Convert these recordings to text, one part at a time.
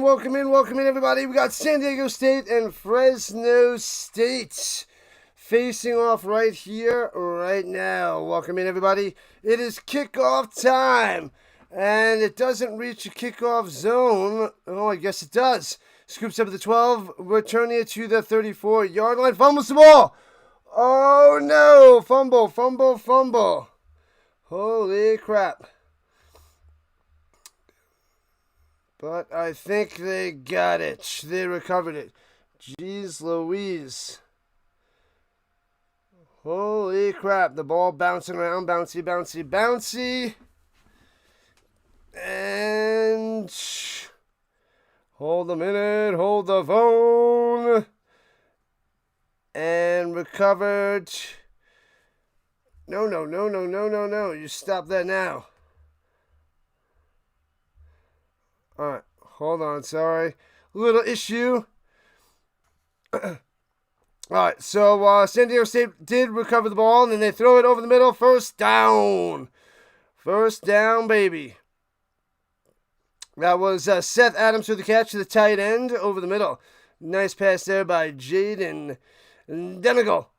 welcome in, everybody. We got San Diego State and Fresno State facing off right here, right now. Welcome in, everybody. It is kickoff time, and it doesn't reach a kickoff zone. Oh, I guess it does. Scoops up at the 12, returning it to the 34-yard line. Fumbles the ball. Oh, no. Fumble. Holy crap. But I think they got it. They recovered it. Jeez Louise. Holy crap. The ball bouncing around. Bouncy. And hold a minute. Hold the phone. And recovered. No. You stop that now. Alright, hold on, sorry. Little issue. Alright, so San Diego State did recover the ball, and then they throw it over the middle. First down. First down, baby. That was Seth Adams with the catch to the tight end over the middle. Nice pass there by Jaden Denegal.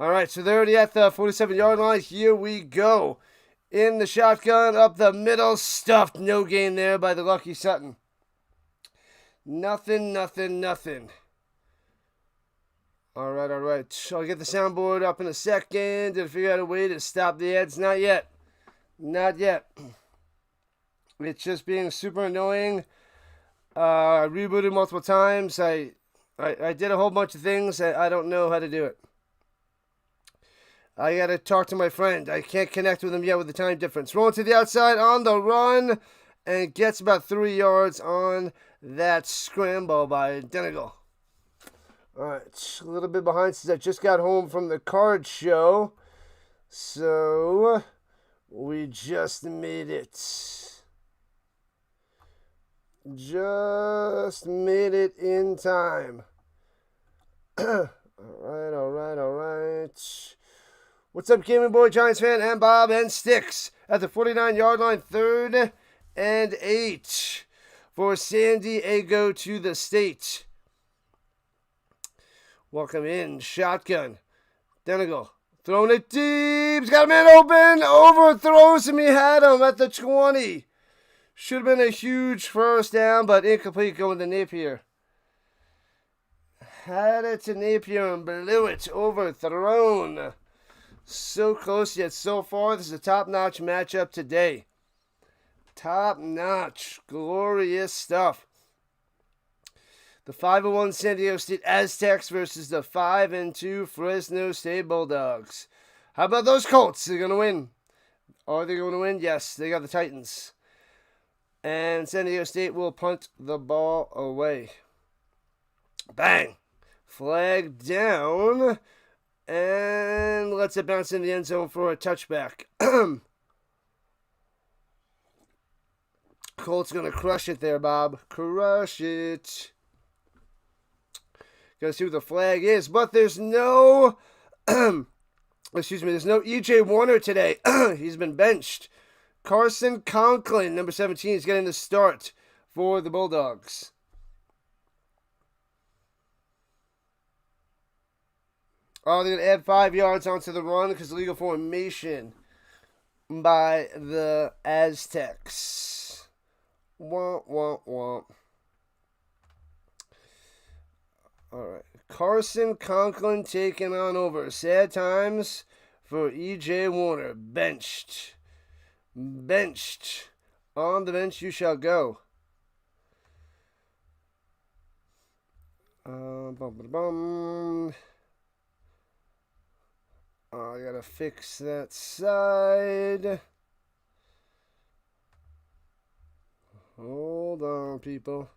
Alright, so they're already at the 47-yard line. Here we go. In the shotgun, up the middle, stuffed. No gain there by the lucky Sutton. Nothing. All right. I'll get the soundboard up in a second and figure out a way to stop the ads. Not yet. It's just being super annoying. I rebooted multiple times. I did a whole bunch of things. I don't know how to do it. I got to talk to my friend. I can't connect with him yet with the time difference. Rolling to the outside on the run. And gets about 3 yards on that scramble by Denegal. Alright, a little bit behind since I just got home from the card show. So, we just made it. Just made it in time. Alright. What's up, Gaming Boy, Giants fan, and Bob, and Sticks at the 49-yard line, 3rd and 8 for San Diego to the State. Welcome in, shotgun. Denegal throwing it deep. He's got a man open. Overthrows him. He had him at the 20. Should have been a huge first down, but incomplete going to Napier. Had it to Napier and blew it. Overthrown. So close yet so far. This is a top-notch matchup today. Top-notch. Glorious stuff. The 5-1 San Diego State Aztecs versus the 5-2 Fresno State Bulldogs. How about those Colts? They're going to win. Are they going to win? Yes, they got the Titans. And San Diego State will punt the ball away. Bang. Flag down. And lets it bounce in the end zone for a touchback. Colts going to crush it there, Bob. Crush it. Got to see what the flag is. But there's no... there's no E.J. Warner today. He's been benched. Carson Conklin, number 17, is getting the start for the Bulldogs. Oh, they're going to add 5 yards onto the run because of legal formation by the Aztecs. Womp. All right. Carson Conklin taking on over. Sad times for E.J. Warner. Benched. On the bench you shall go. I gotta fix that side. Hold on, people.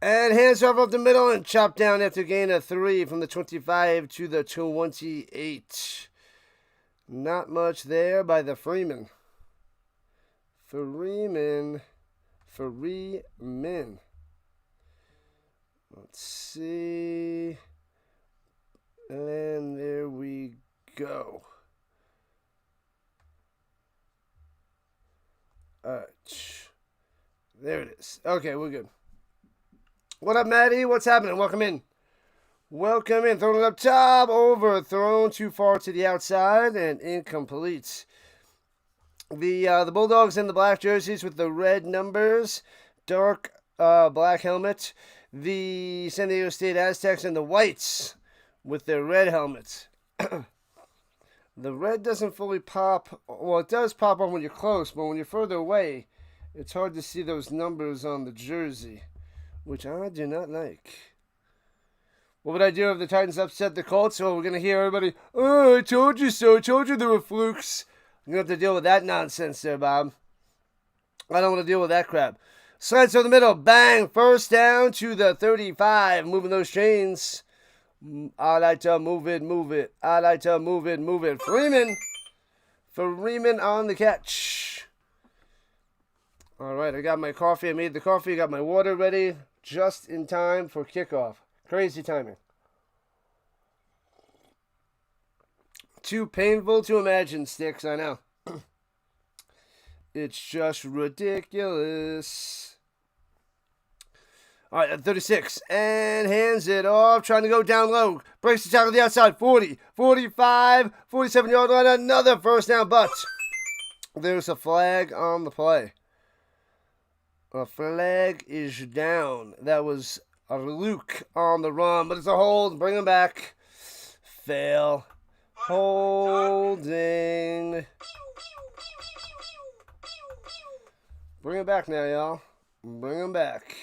And hands off up the middle and chop down after gain of 3 from the 25 to the 28. Not much there by the Freeman. Let's see. And there we go. Alright. There it is. Okay, we're good. What up, Maddie? What's happening? Welcome in. Welcome in. Thrown it up top. Overthrown too far to the outside and incomplete. The Bulldogs in the black jerseys with the red numbers. Dark black helmet. The San Diego State Aztecs in the whites with their red helmets. The red doesn't fully pop. Well, it does pop on when you're close, but when you're further away, it's hard to see those numbers on the jersey, which I do not like. What would I do if the Titans upset the Colts? So we're going to hear everybody, oh, I told you so. I told you there were flukes. I'm going to have to deal with that nonsense there, Bob. I don't want to deal with that crap. Slides over the middle. Bang. First down to the 35. Moving those chains. I like to move it, move it. I like to move it, move it. Freeman on the catch. All right, I got my coffee. I made the coffee. I got my water ready just in time for kickoff. Crazy timing. Too painful to imagine, Sticks. I know. It's just ridiculous. All right, at 36, and hands it off, trying to go down low. Breaks the tackle to the outside, 40, 45, 47-yard line, another first down, but there's a flag on the play. A flag is down. That was a Luke on the run, but it's a hold. Bring him back. Fail. Holding. Bring him back now, y'all. Bring him back.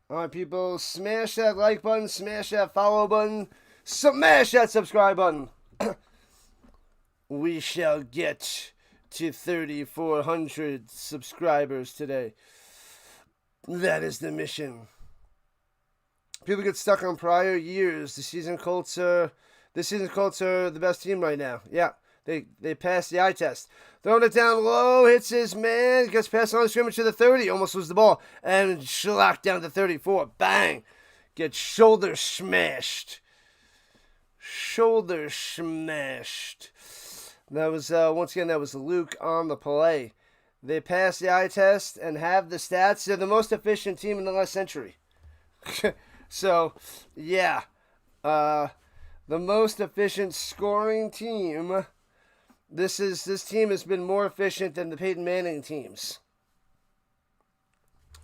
All right, people, smash that like button, smash that follow button, smash that subscribe button. We shall get to 3,400 subscribers today. That is the mission. People get stuck on prior years. This season Colts are the best team right now. Yeah, they passed the eye test. Throwing it down low, hits his man, gets past on the scrimmage to the 30, almost loses the ball, and shellacked down to 34. Bang! Gets shoulder smashed. Shoulder smashed. That was, once again, that was Luke on the play. They passed the eye test and have the stats. They're the most efficient team in the last century. So, yeah. The most efficient scoring team. This team has been more efficient than the Peyton Manning teams.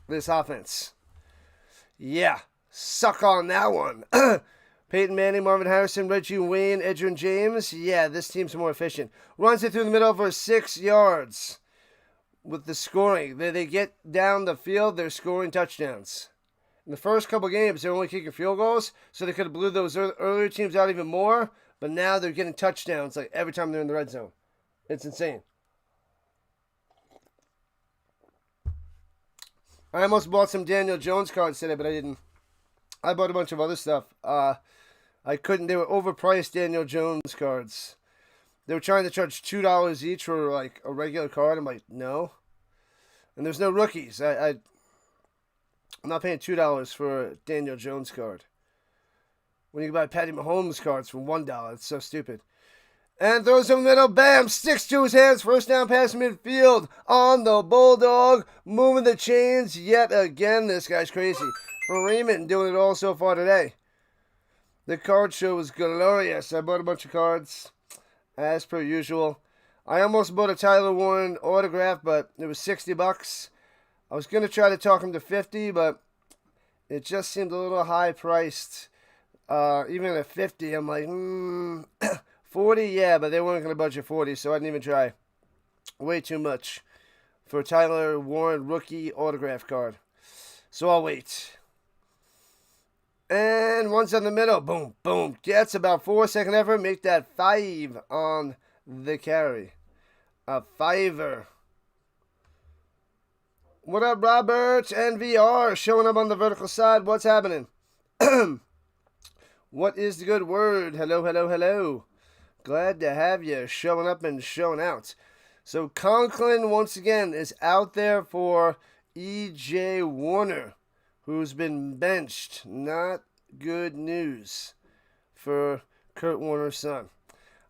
This offense. Yeah. Suck on that one. Peyton Manning, Marvin Harrison, Reggie Wayne, Edgerrin James. Yeah, this team's more efficient. Runs it through the middle for 6 yards. With the scoring. They get down the field, they're scoring touchdowns. In the first couple games, they're only kicking field goals, so they could have blew those earlier teams out even more, but now they're getting touchdowns like every time they're in the red zone. It's insane. I almost bought some Daniel Jones cards today, but I didn't. I bought a bunch of other stuff. I couldn't. They were overpriced Daniel Jones cards. They were trying to charge $2 each for like a regular card. I'm like, no. And there's no rookies. I'm not paying $2 for a Daniel Jones card. When you can buy Patty Mahomes cards for $1, it's so stupid. And throws him in the middle, bam, sticks to his hands, first down pass midfield on the Bulldog, moving the chains yet again. This guy's crazy. Freeman doing it all so far today. The card show was glorious. I bought a bunch of cards, as per usual. I almost bought a Tyler Warren autograph, but it was $60. I was going to try to talk him to $50, but it just seemed a little high priced. Even at $50, I'm like, $40, yeah, but they weren't going to budget $40, so I didn't even try. Way too much for a Tyler Warren rookie autograph card. So I'll wait. And one's in the middle. Boom, boom. Gets about 4-second effort. Make that 5 on the carry. A 5-er. What up, Robert? NVR showing up on the vertical side. What's happening? What is the good word? Hello, hello, hello. Glad to have you showing up and showing out. So Conklin, once again, is out there for E.J. Warner, who's been benched. Not good news for Kurt Warner's son.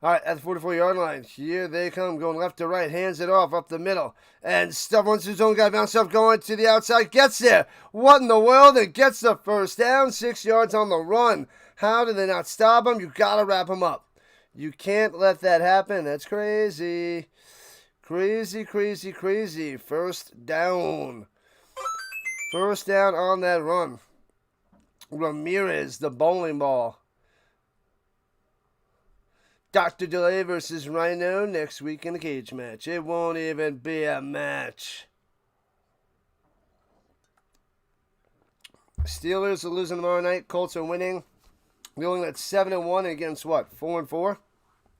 All right, at the 44-yard line, here they come, going left to right, hands it off up the middle, and stuff once his own guy bounces up, going to the outside, gets there. What in the world? And gets the first down, 6 yards on the run. How did they not stop him? You got to wrap him up. You can't let that happen. That's crazy. Crazy, crazy, crazy. First down. First down on that run. Ramirez, the bowling ball. Dr. Delay versus Rhino next week in a cage match. It won't even be a match. Steelers are losing tomorrow night. Colts are winning. They're only at 7-1 against what? 4-4?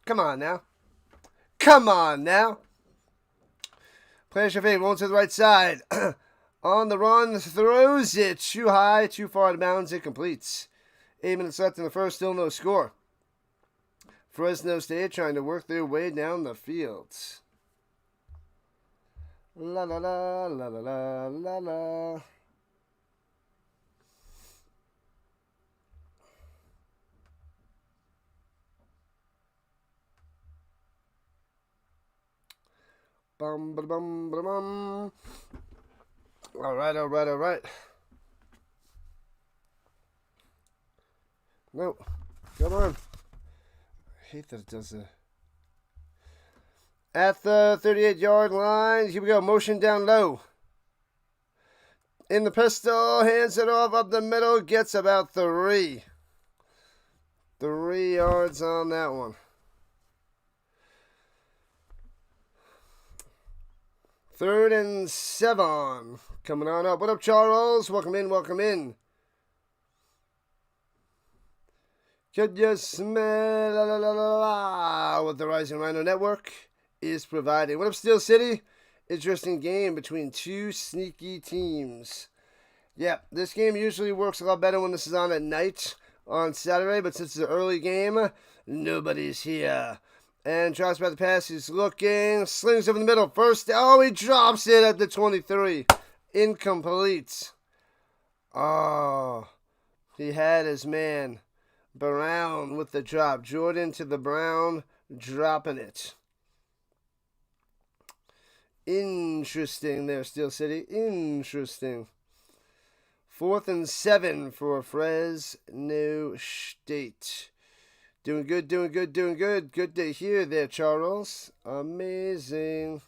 Come on now. Come on now. Plays your favorite. One to the right side. On the run. Throws it. Too high. Too far out of bounds. It completes. 8 minutes left in the first. Still no score. Fresno State trying to work their way down the field. La la la la la la la la. Bum ba bum ba bum. All right, all right, all right. No, come on. I hate that it does that. At the 38-yard line, here we go. Motion down low. In the pistol, hands it off up the middle, gets about 3. 3 yards on that one. 3rd and 7. Coming on up. What up, Charles? Welcome in, welcome in. Could you smell la, la, la, la, la, what the Rising Rhino Network is providing? What up, Steel City? Interesting game between two sneaky teams. Yeah, this game usually works a lot better when this is on at night on Saturday, but since it's an early game, nobody's here. And drops by the pass. He's looking. Slings over the middle. First. Oh, he drops it at the 23. Incomplete. Oh, he had his man. Brown with the drop. Jordan to the Brown, dropping it. Interesting there, Steel City. Interesting. 4th and 7 for Fresno State. Doing good, doing good, doing good. Good to hear there, Charles. Amazing.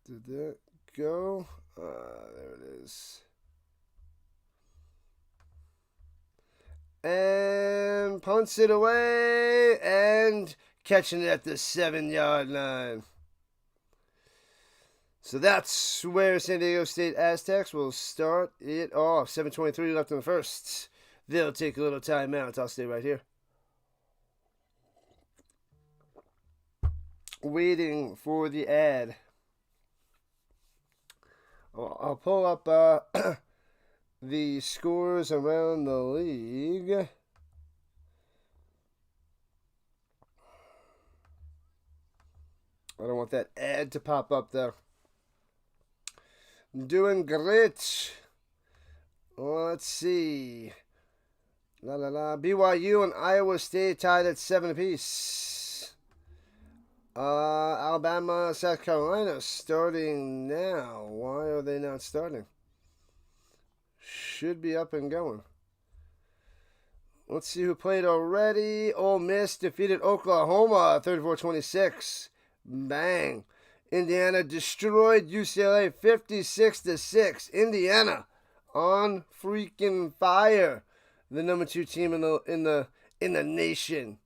Did that go? There it is. And punts it away and catching it at the 7-yard line. So that's where San Diego State Aztecs will start it off. 7:23 left in the first. They'll take a little timeout. I'll stay right here. Waiting for the ad. I'll pull up the scores around the league. I don't want that ad to pop up though. Doing great. Let's see. La la la. BYU and Iowa State tied at 7 apiece. Alabama, South Carolina starting now. Why are they not starting? Should be up and going. Let's see who played already. Ole Miss defeated Oklahoma 34-26. Bang. Indiana destroyed UCLA 56-6. Indiana on freaking fire. The number 2 team in the nation.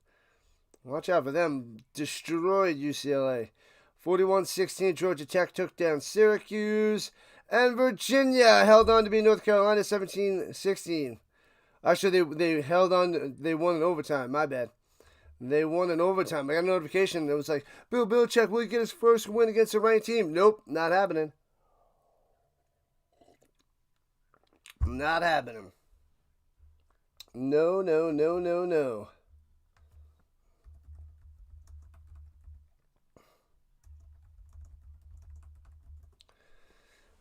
Watch out for them. Destroyed UCLA. 41-16. Georgia Tech took down Syracuse. And Virginia held on to beat North Carolina 17-16. Actually, they held on. They won in overtime. My bad. They won in overtime. I got a notification that was like, Bill Belichick will get his first win against a ranked team. Nope, not happening. Not happening. No, no, no, no, no.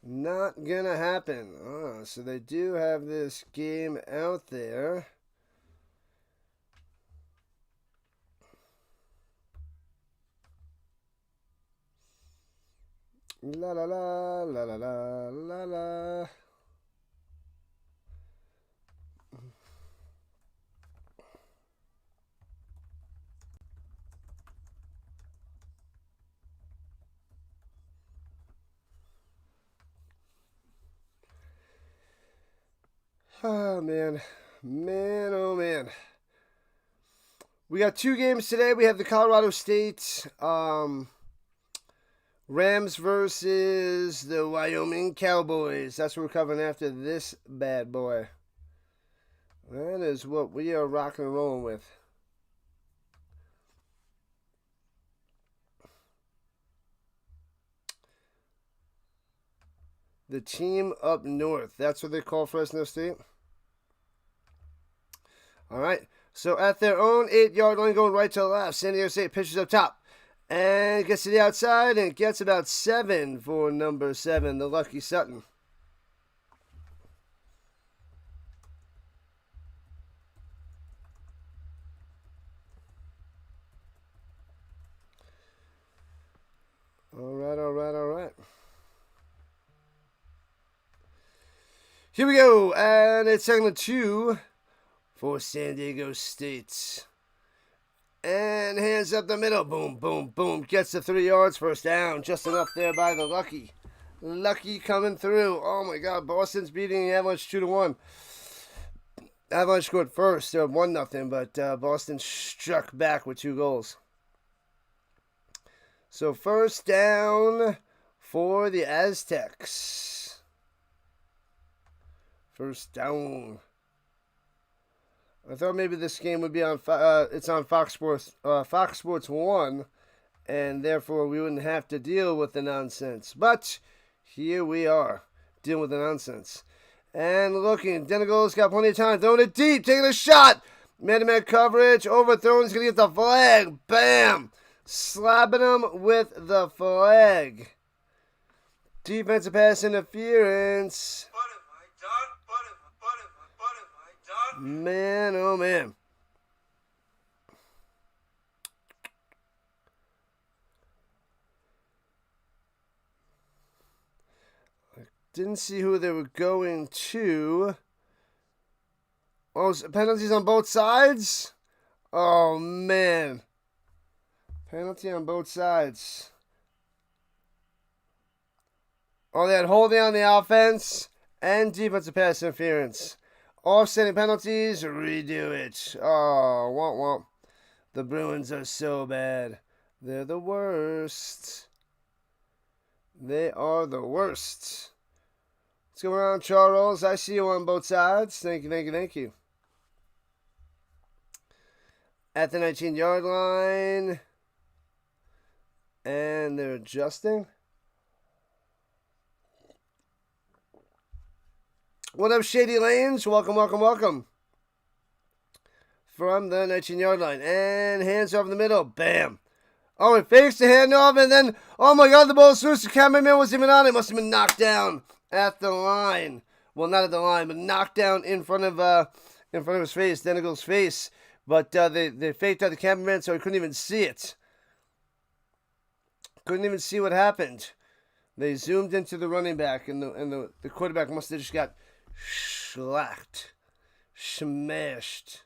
Not gonna happen. So they do have this game out there. La la la la la la la la. Oh, man. Man, oh, man. We got 2 games today. We have the Colorado State Rams versus the Wyoming Cowboys. That's what we're covering after this bad boy. That is what we are rocking and rolling with. The team up north. That's what they call Fresno State. All right. So at their own 8-yard line, going right to the left, San Diego State pitches up top. And gets to the outside and gets about 7 for number 7, the Lucky Sutton. All right, all right, all right. Here we go. And it's segment 2 for San Diego State. And hands up the middle. Boom, boom, boom. Gets to 3 yards. First down. Just enough there by the Lucky. Lucky coming through. Oh, my God. Boston's beating the Avalanche 2-1. Avalanche scored first. They're 1-0, but Boston struck back with 2 goals. So first down for the Aztecs. First down. I thought maybe this game would be on. It's on Fox Sports 1, and therefore we wouldn't have to deal with the nonsense. But here we are, dealing with the nonsense. And looking, Denigle's got plenty of time, throwing it deep, taking a shot. Man-to-man coverage, overthrown. He's gonna get the flag. Bam! Slapping him with the flag. Defensive pass interference. Man, oh man. I didn't see who they were going to. Oh, penalties on both sides? Oh, man. Penalty on both sides. Oh, they had holding on the offense and defensive pass interference. Offsetting penalties, redo it. Oh, womp womp. The Bruins are so bad. They're the worst. They are the worst. Let's go around, Charles. I see you on both sides. Thank you, thank you, thank you. At the 19-yard line. And they're adjusting. What up, Shady Lanes? Welcome, welcome, welcome. From the 19-yard line. And hands off in the middle. Bam. Oh, it fakes the handoff, and then, oh my God, the ball is loose. The cameraman wasn't even on it. Must have been knocked down at the line. Well, not at the line, but knocked down in front of his face, Denigle's face. But they faked out the cameraman, so he couldn't even see it. Couldn't even see what happened. They zoomed into the running back, and the quarterback must have just got smacked. Smashed.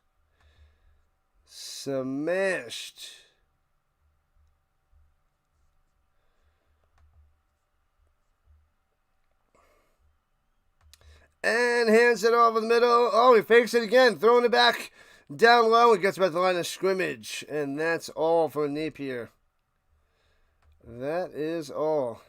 And hands it off in the middle. Oh, he fakes it again. Throwing it back down low. It gets about the line of scrimmage. And that's all for Napier. That is all.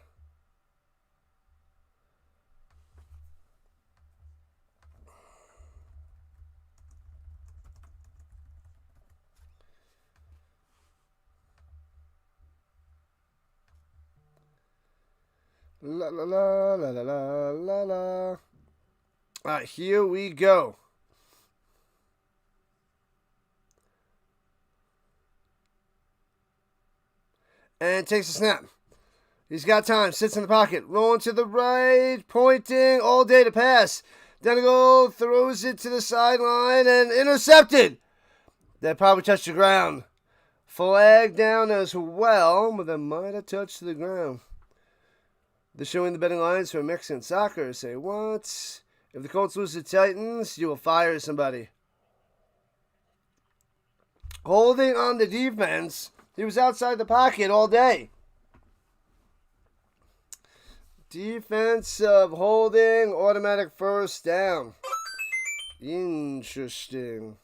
La la la la la la la la. All right, here we go. And takes a snap. He's got time. Sits in the pocket. Rolling to the right. Pointing all day to pass. Denigle throws it to the sideline and intercepted. That probably touched the ground. Flag down as well, but that might have touched the ground. They're showing the betting lines for Mexican soccer. Say what? If the Colts lose to Titans, you will fire somebody. Holding on the defense. He was outside the pocket all day. Defensive holding, automatic first down. Interesting.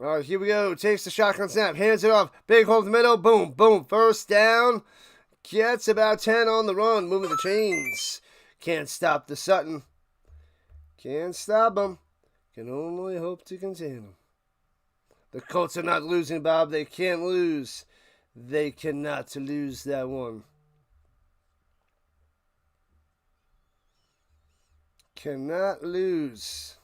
All right, here we go. Takes the shotgun snap. Hands it off. Big hole in the middle. Boom, boom. First down. Gets about 10 on the run. Moving the chains. Can't stop the Sutton. Can't stop him. Can only hope to contain him. The Colts are not losing, Bob. They can't lose. They cannot lose that one. Cannot lose.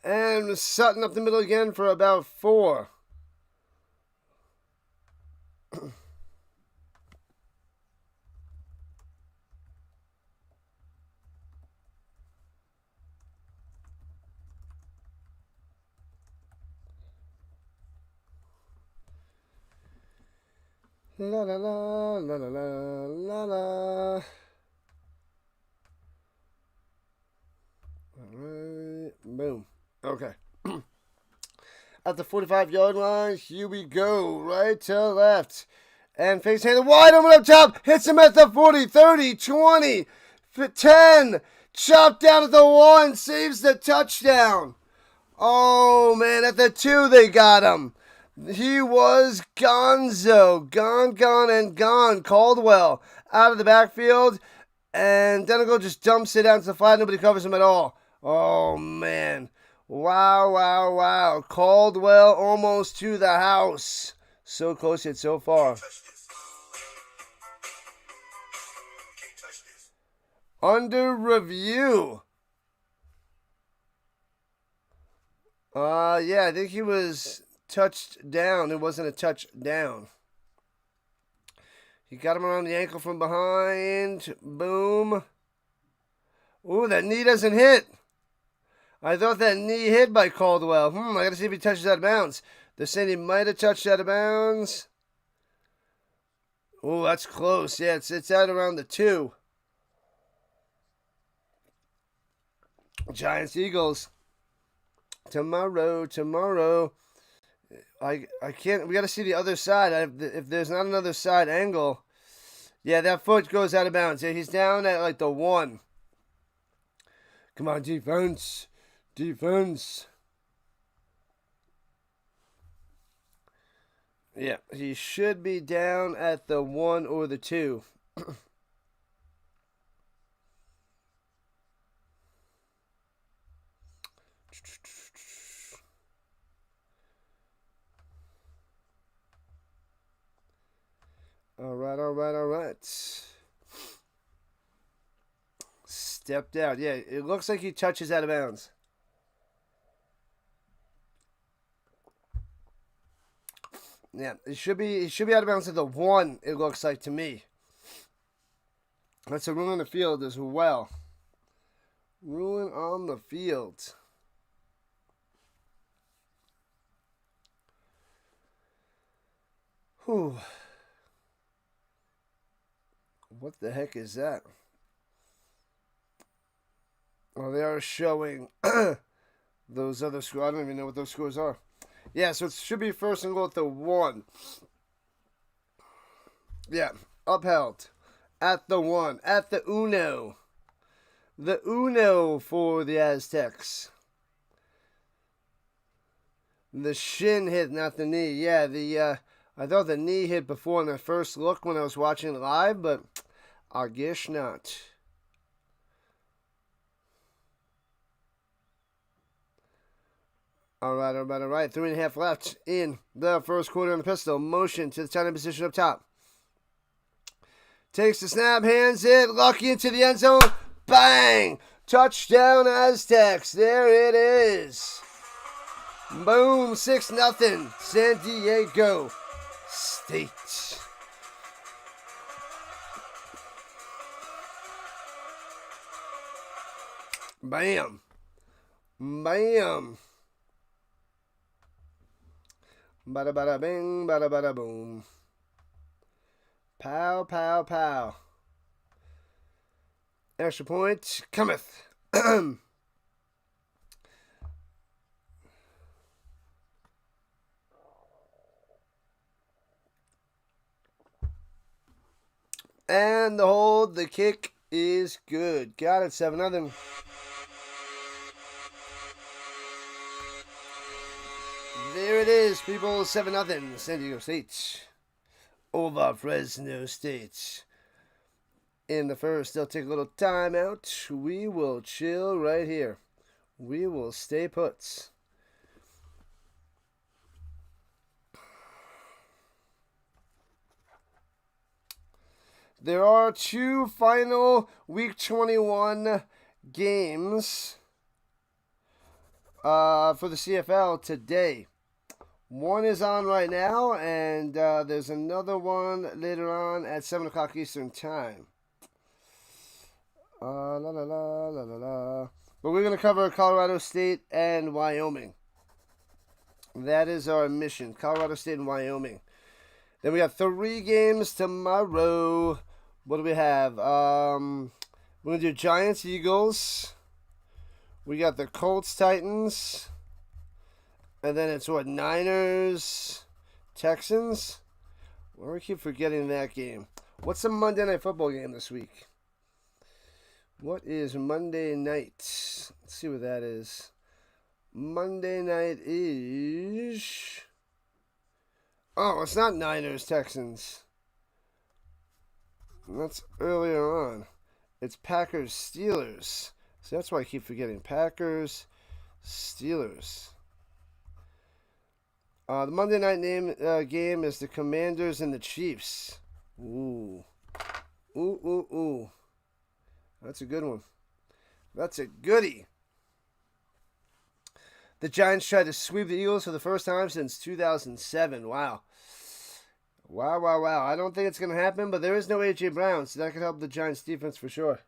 And Sutton up the middle again for about 4. La la la la la la la. Alright, boom. Okay. At the 45-yard line, here we go. Right to left. And face handed wide open up top. Hits him at the 40, 30, 20, 10. Chopped down at the 1. Saves the touchdown. Oh, man. At the 2, they got him. He was gonzo. Gone. Caldwell out of the backfield. And Denigal just dumps it out to the flat. Nobody covers him at all. Oh, man. Wow. Caldwell almost to the house. So close yet so far. Under review. Yeah, I think he was touched down. It wasn't a touchdown. He got him around the ankle from behind. Boom. Ooh, that knee doesn't hit. I thought that knee hit by Caldwell. I got to see if he touches out of bounds. They're saying he might have touched out of bounds. Ooh, that's close. Yeah, it's out around the 2. Giants, Eagles. Tomorrow. I can't. We got to see the other side. If there's not another side angle. Yeah, that foot goes out of bounds. Yeah, he's down at like the 1. Come on, defense. Yeah, he should be down at the 1 or the 2. All right. Stepped out. Yeah, it looks like he touches out of bounds. Yeah, it should be out of bounds at the 1, it looks like to me. That's a rule on the field as well. Ruling on the field. Whew. What the heck is that? Well, they are showing those other scores. I don't even know what those scores are. Yeah, so it should be first and goal at the 1. Yeah, upheld. At the 1. At the uno. The uno for the Aztecs. The shin hit, not the knee. Yeah, I thought the knee hit before in the first look when I was watching it live, but I guess not. All right. 3.5 left in the first quarter on the pistol. Motion to the tight end position up top. Takes the snap, hands it. Lucky into the end zone. Bang! Touchdown Aztecs. There it is. Boom. 6-0. San Diego State. Bam. Bam. Bada bada bing, bada bada boom. Pow, pow, pow. Extra point cometh. And the hold, the kick is good. Got it, 7-0. There it is, people. 7-0. San Diego State over Fresno State. In the first, they'll take a little time out. We will chill right here. We will stay put. There are 2 final Week 21 games for the CFL today. One is on right now, and there's another one later on at 7 o'clock Eastern Time. But we're going to cover Colorado State and Wyoming. That is our mission, Colorado State and Wyoming. Then we got 3 games tomorrow. What do we have? We're going to do Giants, Eagles. We got the Colts, Titans. And then it's what? Niners, Texans? Why do we keep forgetting that game? What's the Monday Night Football game this week? What is Monday night? Let's see what that is. Monday night is... Oh, it's not Niners, Texans. That's earlier on. It's Packers, Steelers. So that's why I keep forgetting. Packers, Steelers. The Monday night game is the Commanders and the Chiefs. Ooh. Ooh. That's a good one. That's a goodie. The Giants tried to sweep the Eagles for the first time since 2007. Wow. Wow. I don't think it's going to happen, but there is no A.J. Brown, so that could help the Giants' defense for sure.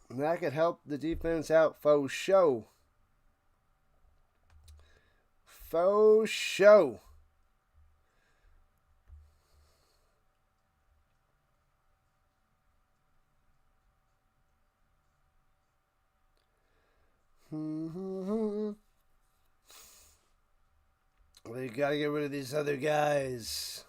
That could help the defense out for show. For show. They gotta get rid of these other guys.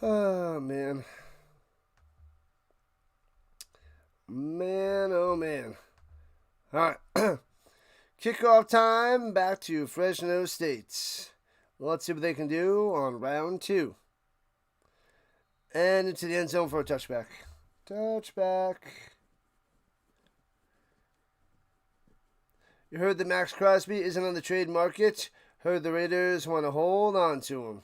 Oh, man. Man, oh, man. All right. Kickoff time. Back to Fresno State. Let's see what they can do on round 2. And into the end zone for a touchback. Touchback. You heard that Max Crosby isn't on the trade market. Heard the Raiders want to hold on to him.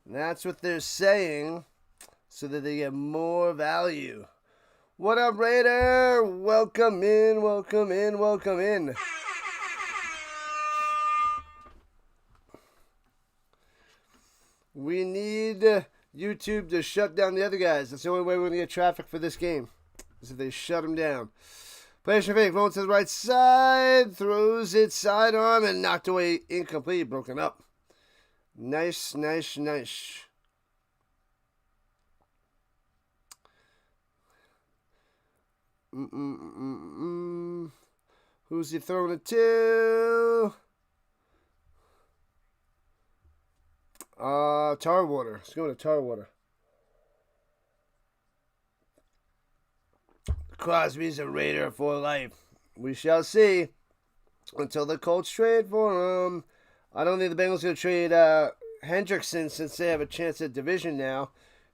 That's what they're saying, so that they get more value. What up, Raider? Welcome in. We need YouTube to shut down the other guys. That's the only way we're going to get traffic for this game, is if they shut them down. Player fake, rolling to the right side, throws it sidearm, and knocked away, incomplete, broken up. Nice. Who's he throwing it to? Tarwater. Let's go to Tarwater. Crosby's a Raider for life. We shall see. Until the Colts trade for him. I don't think the Bengals are going to trade Hendrickson since they have a chance at division now,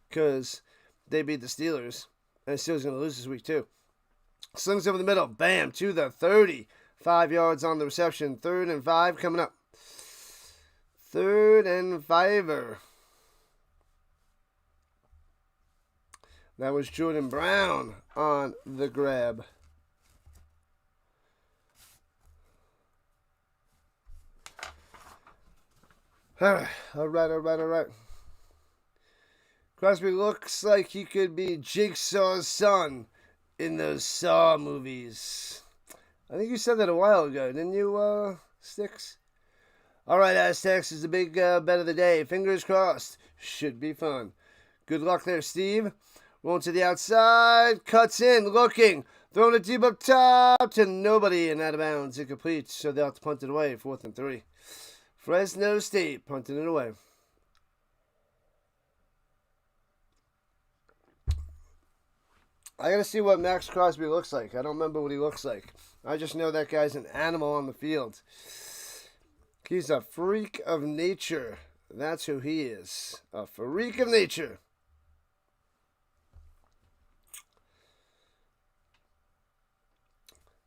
because they beat the Steelers. And the Steelers are going to lose this week too. Slings over the middle. Bam. To the 30. 5 yards on the reception. 3rd and 5 coming up. 3rd and 5. That was Jordan Brown on the grab. All right. Crosby looks like he could be Jigsaw's son in those Saw movies. I think you said that a while ago, didn't you, Sticks? All right, Aztecs is the big bet of the day. Fingers crossed. Should be fun. Good luck there, Steve. Rolling to the outside. Cuts in. Looking. Throwing it deep up top to nobody and out of bounds. Incomplete. So they'll have to punt it away. 4th and 3. Fresno State punting it away. I got to see what Max Crosby looks like. I don't remember what he looks like. I just know that guy's an animal on the field. He's a freak of nature. That's who he is. A freak of nature.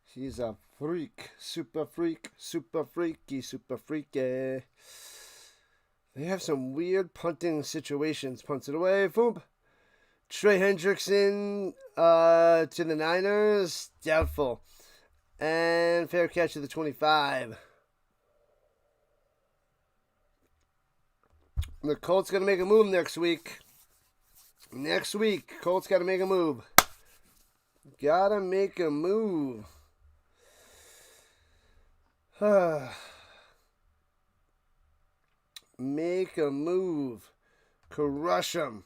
He's a freak. Super freak. Super freaky. Super freaky. They have some weird punting situations. Punts it away. Boom. Trey Hendrickson to the Niners. Doubtful. And fair catch to the 25. The Colts got to make a move next week. Colts got to make a move. Gotta make a move. Make a move. Crush them.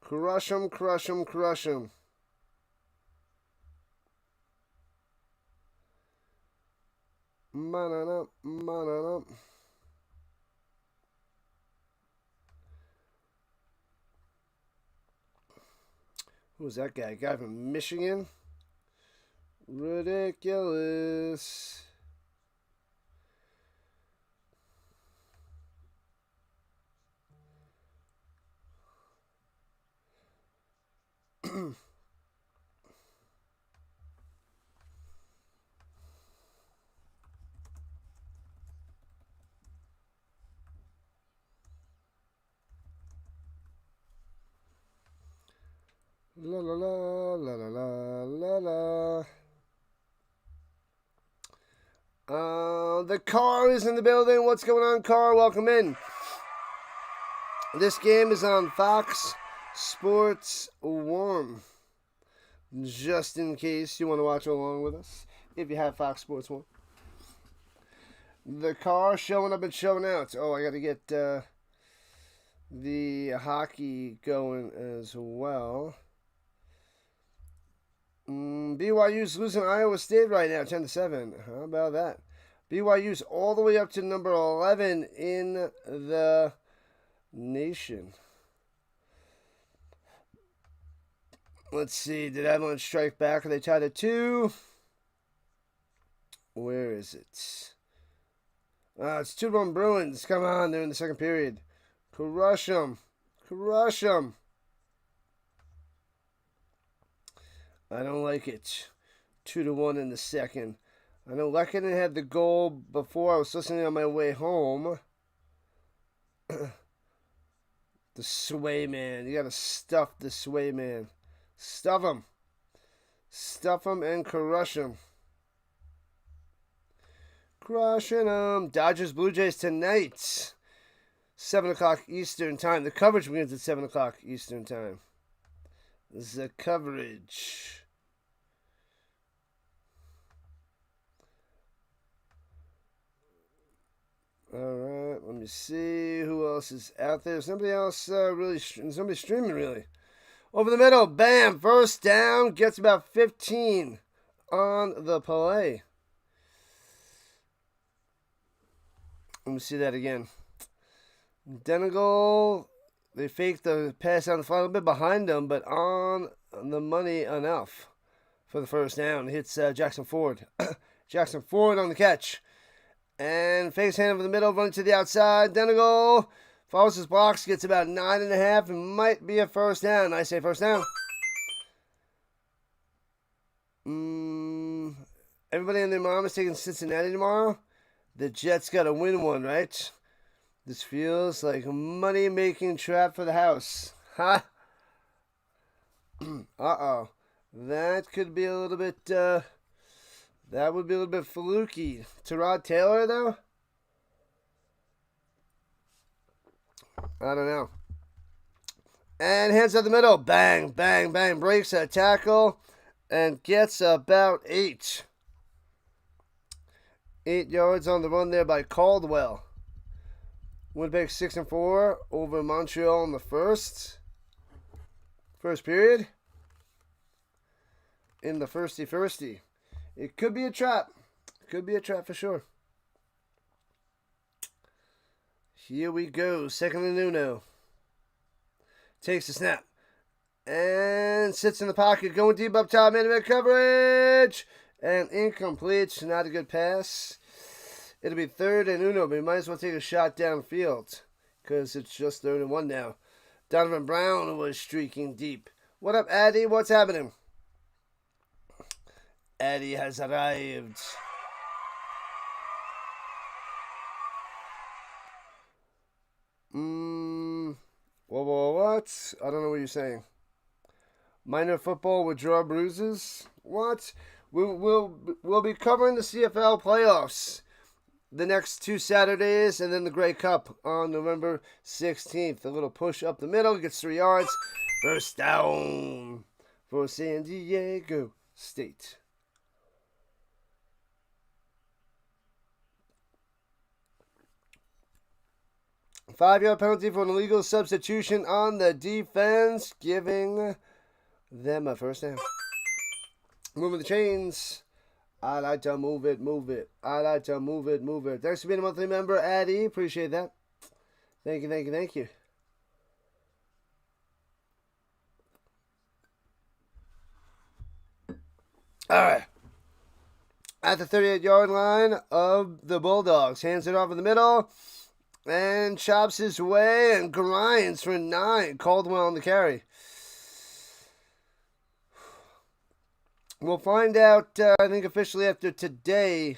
Crush them. Man up. Who's that guy? Guy from Michigan? Ridiculous. La la la la la la la. The Carr is in the building. What's going on, Carr? Welcome in. This game is on Fox Sports 1. Just in case you want to watch along with us, if you have Fox Sports 1. The Carr showing up and showing out. Oh, I got to get the hockey going as well. BYU's losing Iowa State right now, 10-7. How about that? BYU's all the way up to number 11 in the nation. Let's see. Did Avalanche strike back? Are they tied at 2? Where is it? It's 2-1 Bruins. Come on. They're in the second period. Crush them. I don't like it. 2-1 in the second. I know Lehkonen had the goal before. I was listening on my way home. The Sway Man. You got to stuff the Sway Man. Stuff him. Stuff him and crush him. Crushing them. Dodgers Blue Jays tonight. 7 o'clock Eastern time. The coverage begins at 7 o'clock Eastern time. The coverage. Alright, let me see who else is out there. Somebody else somebody streaming really. Over the middle, bam, first down, gets about 15 on the play. Let me see that again. Denegal, they faked the pass down the fly a little bit behind them, but on the money enough for the first down. Hits Jackson Ford. Jackson Ford on the catch. And fakes hand over the middle, running to the outside. Denegal follows his blocks, gets about 9.5, and might be a first down. I say first down. Everybody and their mom is taking Cincinnati tomorrow. The Jets got to win one, right? This feels like a money-making trap for the house. Ha! Uh-oh. That could be a little bit, that would be a little bit fluky. Tyrod Taylor, though? I don't know. And hands up the middle. Bang, bang, bang. Breaks a tackle and gets about 8. 8 yards on the run there by Caldwell. Winnipeg 6-4 over Montreal in the first period. In the firsty. It could be a trap. Could be a trap for sure. Here we go. Second and uno. Takes the snap. And sits in the pocket. Going deep up top. Man-to-man coverage. And incomplete. Not a good pass. It'll be third and uno. But we might as well take a shot downfield. Because it's just 3rd and 1 now. Donovan Brown was streaking deep. What up, Addy? What's happening? Addy has arrived. What? I don't know what you're saying. Minor football with draw bruises? What? We'll be covering the CFL playoffs the next 2 Saturdays, and then the Grey Cup on November 16th. A little push up the middle, gets 3 yards. First down for San Diego State. Five-yard penalty for an illegal substitution on the defense, giving them a first down. Moving the chains. I like to move it. I like to move it. Thanks for being a monthly member, Addy. Appreciate that. Thank you. All right. At the 38-yard line of the Bulldogs. Hands it off in the middle. And chops his way and grinds for 9. Caldwell on the carry. We'll find out, I think, officially after today.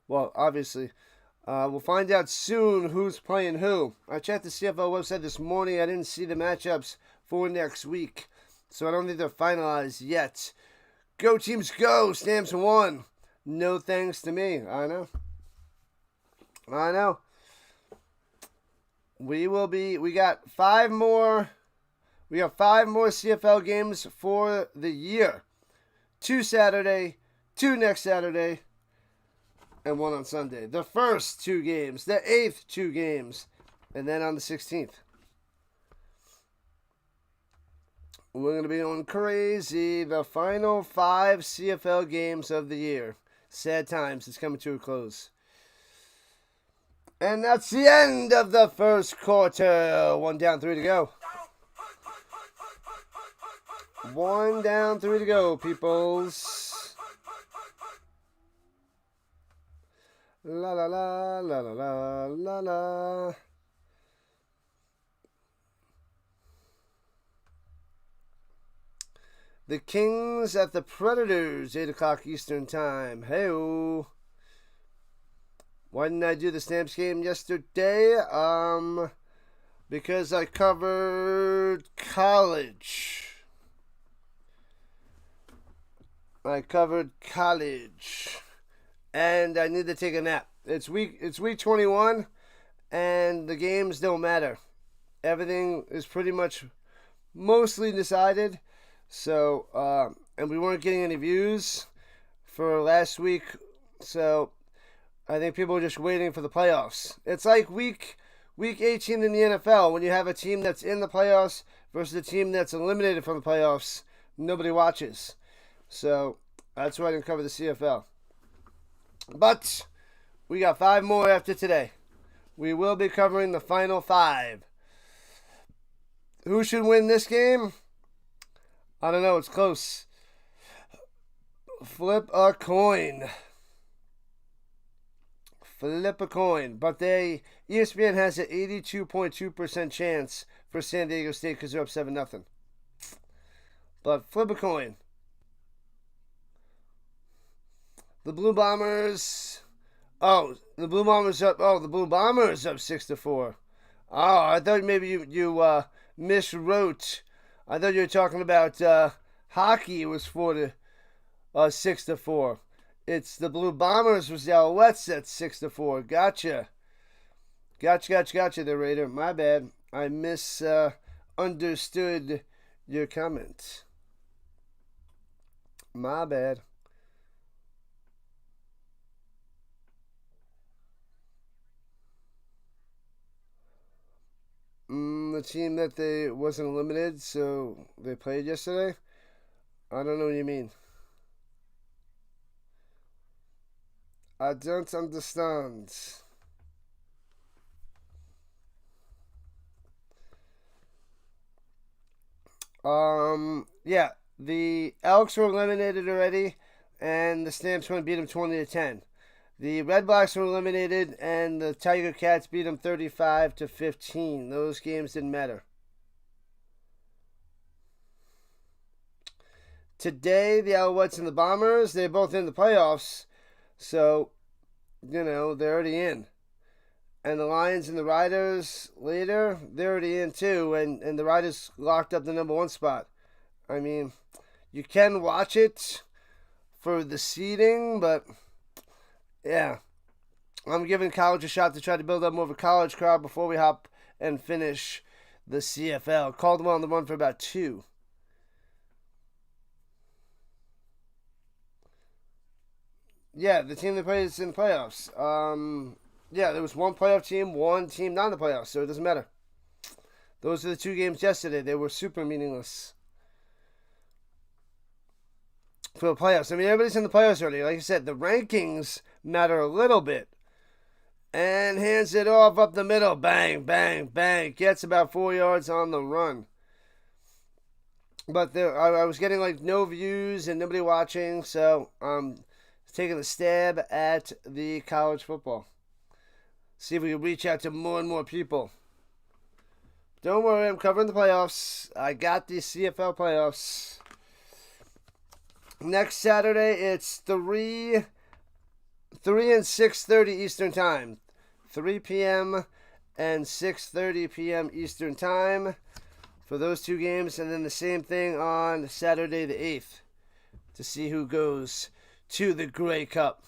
Well, obviously. We'll find out soon who's playing who. I checked the CFL website this morning. I didn't see the matchups for next week. So I don't think they're finalized yet. Go teams go. Stamps 1. No thanks to me. I know. We got 5 more CFL games for the year. 2 Saturday, 2 next Saturday, and 1 on Sunday. The first 2 games, the 8th 2 games, and then on the 16th. We're going to be going crazy. The final 5 CFL games of the year. Sad times. It's coming to a close. And that's the end of the first quarter. 1 down, 3 to go. 1 down, 3 to go, peoples. La la la la la la la la. The Kings at the Predators, 8 o'clock Eastern Time. Hey-o. Why didn't I do the Stamps game yesterday? Because I covered college. And I need to take a nap. It's week 21, and the games don't matter. Everything is pretty much mostly decided. So, and we weren't getting any views for last week. So, I think people are just waiting for the playoffs. It's like week 18 in the NFL when you have a team that's in the playoffs versus a team that's eliminated from the playoffs. Nobody watches. So, that's why I didn't cover the CFL. But, we got 5 more after today. We will be covering the final 5. Who should win this game? I don't know. It's close. Flip a coin. But ESPN has an 82.2% chance for San Diego State because they're up 7-0. But flip a coin. The Blue Bombers. Oh, the Blue Bombers up. Oh, the Blue Bombers up 6-4. Oh, I thought maybe you miswrote. I thought you were talking about hockey was 6-4. It's the Blue Bombers was the Alouettes at 6-4. Gotcha there, Raider. My bad. I misunderstood your comment. My bad. The team that they wasn't eliminated, so they played yesterday? I don't know what you mean. I don't understand. Yeah, the Elks were eliminated already, and the Stamps went beat them 20-10. The Red Blacks were eliminated, and the Tiger Cats beat them 35-15. Those games didn't matter. Today, the Alouettes and the Bombers, they're both in the playoffs, so, they're already in. And the Lions and the Riders later, they're already in too, and the Riders locked up the number 1 spot. I mean, you can watch it for the seeding, but yeah, I'm giving college a shot to try to build up more of a college crowd before we hop and finish the CFL. Caldwell on the run for about 2. Yeah, the team that plays in the playoffs. Yeah, there was one playoff team, one team not in the playoffs, so it doesn't matter. Those are the 2 games yesterday. They were super meaningless for the playoffs. I mean, everybody's in the playoffs already. Like I said, the rankings matter a little bit. And hands it off up the middle. Bang, bang, bang. Gets about 4 yards on the run. But I was getting like no views and nobody watching, so I'm taking a stab at the college football. See if we can reach out to more and more people. Don't worry, I'm covering the playoffs. I got the CFL playoffs. Next Saturday, it's 3 and 6:30 Eastern Time. 3 p.m. and 6:30 p.m. Eastern Time for those 2 games. And then the same thing on Saturday the 8th to see who goes to the Grey Cup.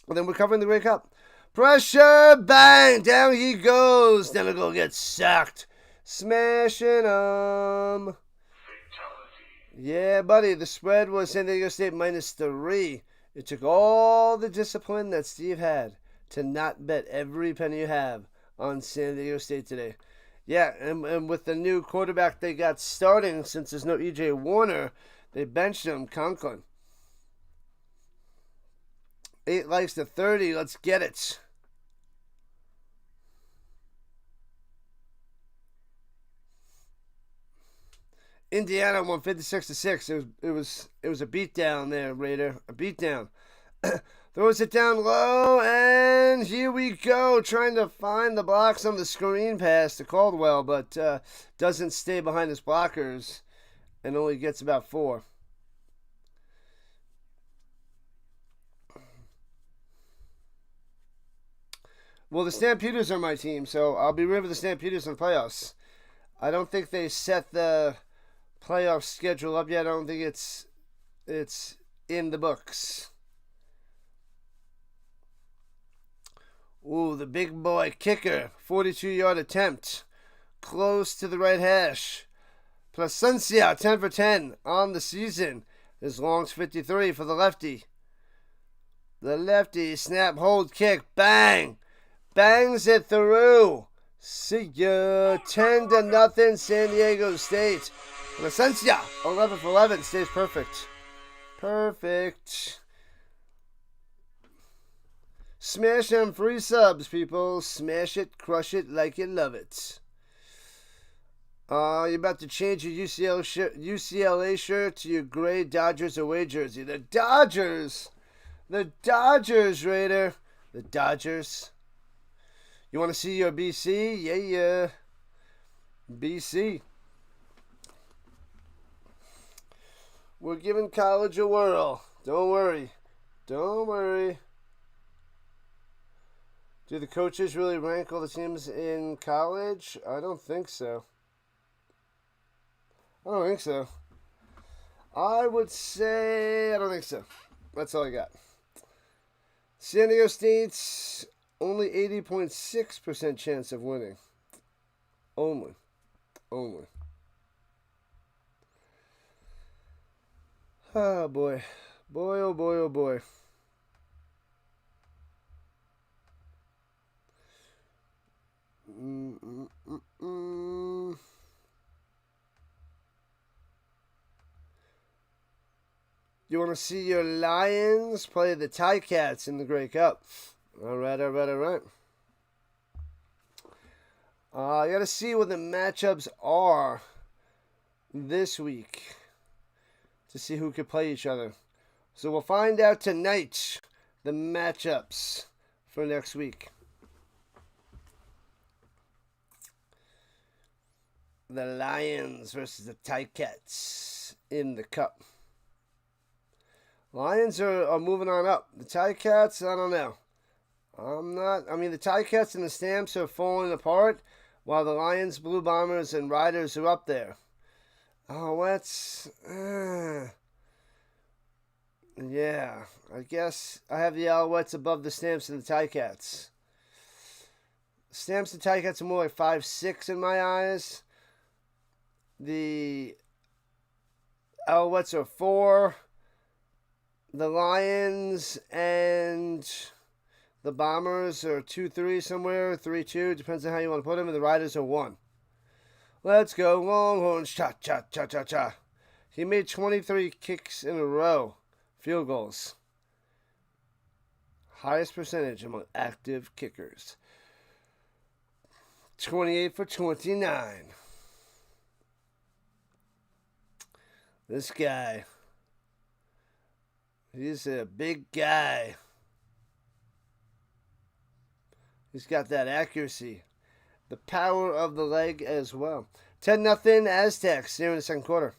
And then we're covering the Grey Cup. Pressure, bang, down he goes. Then he'll get sacked. Smashing him. Yeah, buddy, the spread was San Diego State -3. It took all the discipline that Steve had to not bet every penny you have on San Diego State today. Yeah, and with the new quarterback they got starting, since there's no E.J. Warner, they benched him, Conklin. 8 likes to 30. Let's get it. Indiana won 56-6. It was a beatdown there, Raider. A beatdown. Throws it down low, and here we go. Trying to find the blocks on the screen pass to Caldwell, but doesn't stay behind his blockers and only gets about 4. Well, the Stampeders are my team, so I'll be rooting for the Stampeders in the playoffs. I don't think they set the playoff schedule up yet. I don't think it's in the books. Ooh, the big boy kicker, 42-yard attempt, close to the right hash. Placencia, 10 for 10 on the season. His long's 53 for the lefty. The lefty, snap, hold, kick, bang. Bangs it through. See ya. 10-0 San Diego State. Placencia, 11 for 11, stays perfect. Perfect. Smash them free subs, people. Smash it, crush it like you love it. You're about to change your UCLA shirt to your gray Dodgers away jersey. The Dodgers, Raider. The Dodgers. You want to see your BC? Yeah. BC. We're giving college a whirl. Don't worry. Don't worry. Do the coaches really rank all the teams in college? I don't think so. I would say I don't think so. That's all I got. San Diego State's only 80.6% chance of winning. Only. Oh, boy. Oh, boy. You want to see your Lions play the Ticats in the Grey Cup? All right. I got to see what the matchups are this week to see who could play each other. So we'll find out tonight the matchups for next week. The Lions versus the Ticats in the Cup. Lions are moving on up. The Ticats, I don't know. The Ticats and the Stamps are falling apart, while the Lions, Blue Bombers, and Riders are up there. Yeah, I guess I have the Alouettes above the Stamps and the Ticats. Stamps and Ticats are more like 5-6 in my eyes. The Alouettes are 4. The Lions and the Bombers are 2-3 somewhere, 3-2, depends on how you want to put them, and the Riders are 1. Let's go Longhorns, cha-cha-cha-cha-cha. He made 23 kicks in a row, field goals. Highest percentage among active kickers. 28 for 29. This guy. He's a big guy. He's got that accuracy. The power of the leg as well. 10-0 Aztecs here in the second quarter.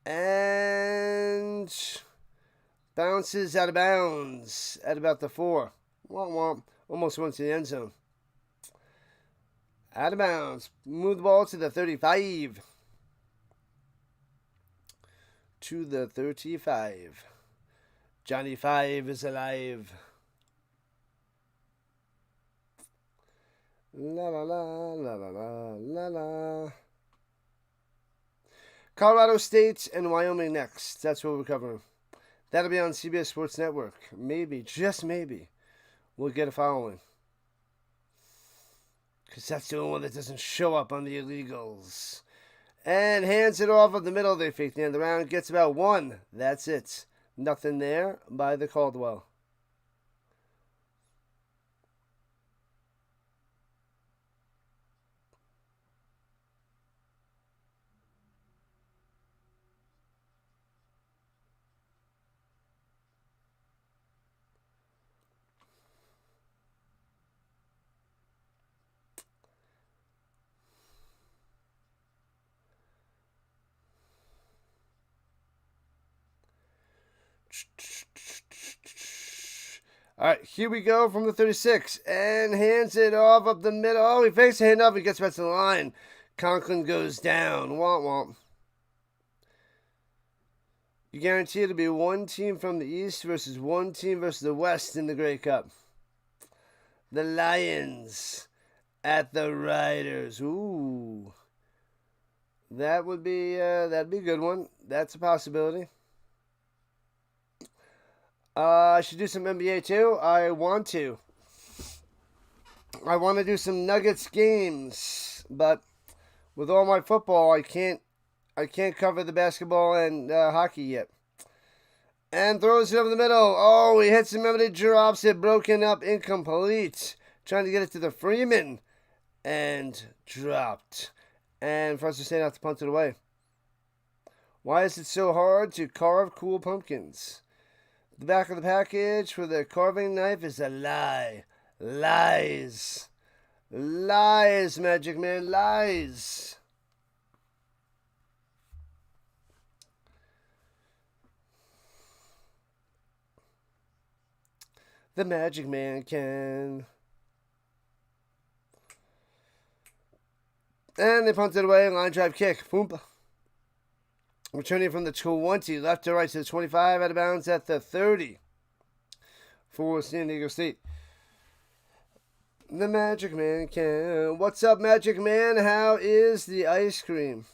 And bounces out of bounds at about the 4. Almost went to the end zone. Out of bounds. Move the ball to the 35. To the 35. Johnny 5 is alive. La la la la la la la la. Colorado State and Wyoming next. That's what we're covering. That'll be on CBS Sports Network. Maybe, just maybe, we'll get a following. Because that's the only one that doesn't show up on the illegals. And hands it off of the middle. They fake the end around. Gets about 1. That's it. Nothing there by the Caldwell. All right, here we go from the 36. And hands it off up the middle. Oh, he fakes the handoff. He gets back to the line. Conklin goes down. Womp. You guarantee it'll be one team from the East versus one team versus the West in the Grey Cup. The Lions at the Riders. Ooh. That'd be a good one. That's a possibility. I should do some NBA too. I want to do some Nuggets games, but with all my football, I can't cover the basketball and hockey yet. And throws it over the middle. Oh, he hits him, everybody drops it, broken up, incomplete. Trying to get it to the Freeman, and dropped. And Fresno State has to punt it away. Why is it so hard to carve cool pumpkins? The back of the package for the carving knife is a lie. Lies. Lies, Magic Man. Lies. the Magic Man can. And they punted away, line drive kick. Boom. Returning from the 20, left to right to the 25, out of bounds at the 30 for San Diego State. The Magic Man can. What's up, Magic Man? How is the ice cream?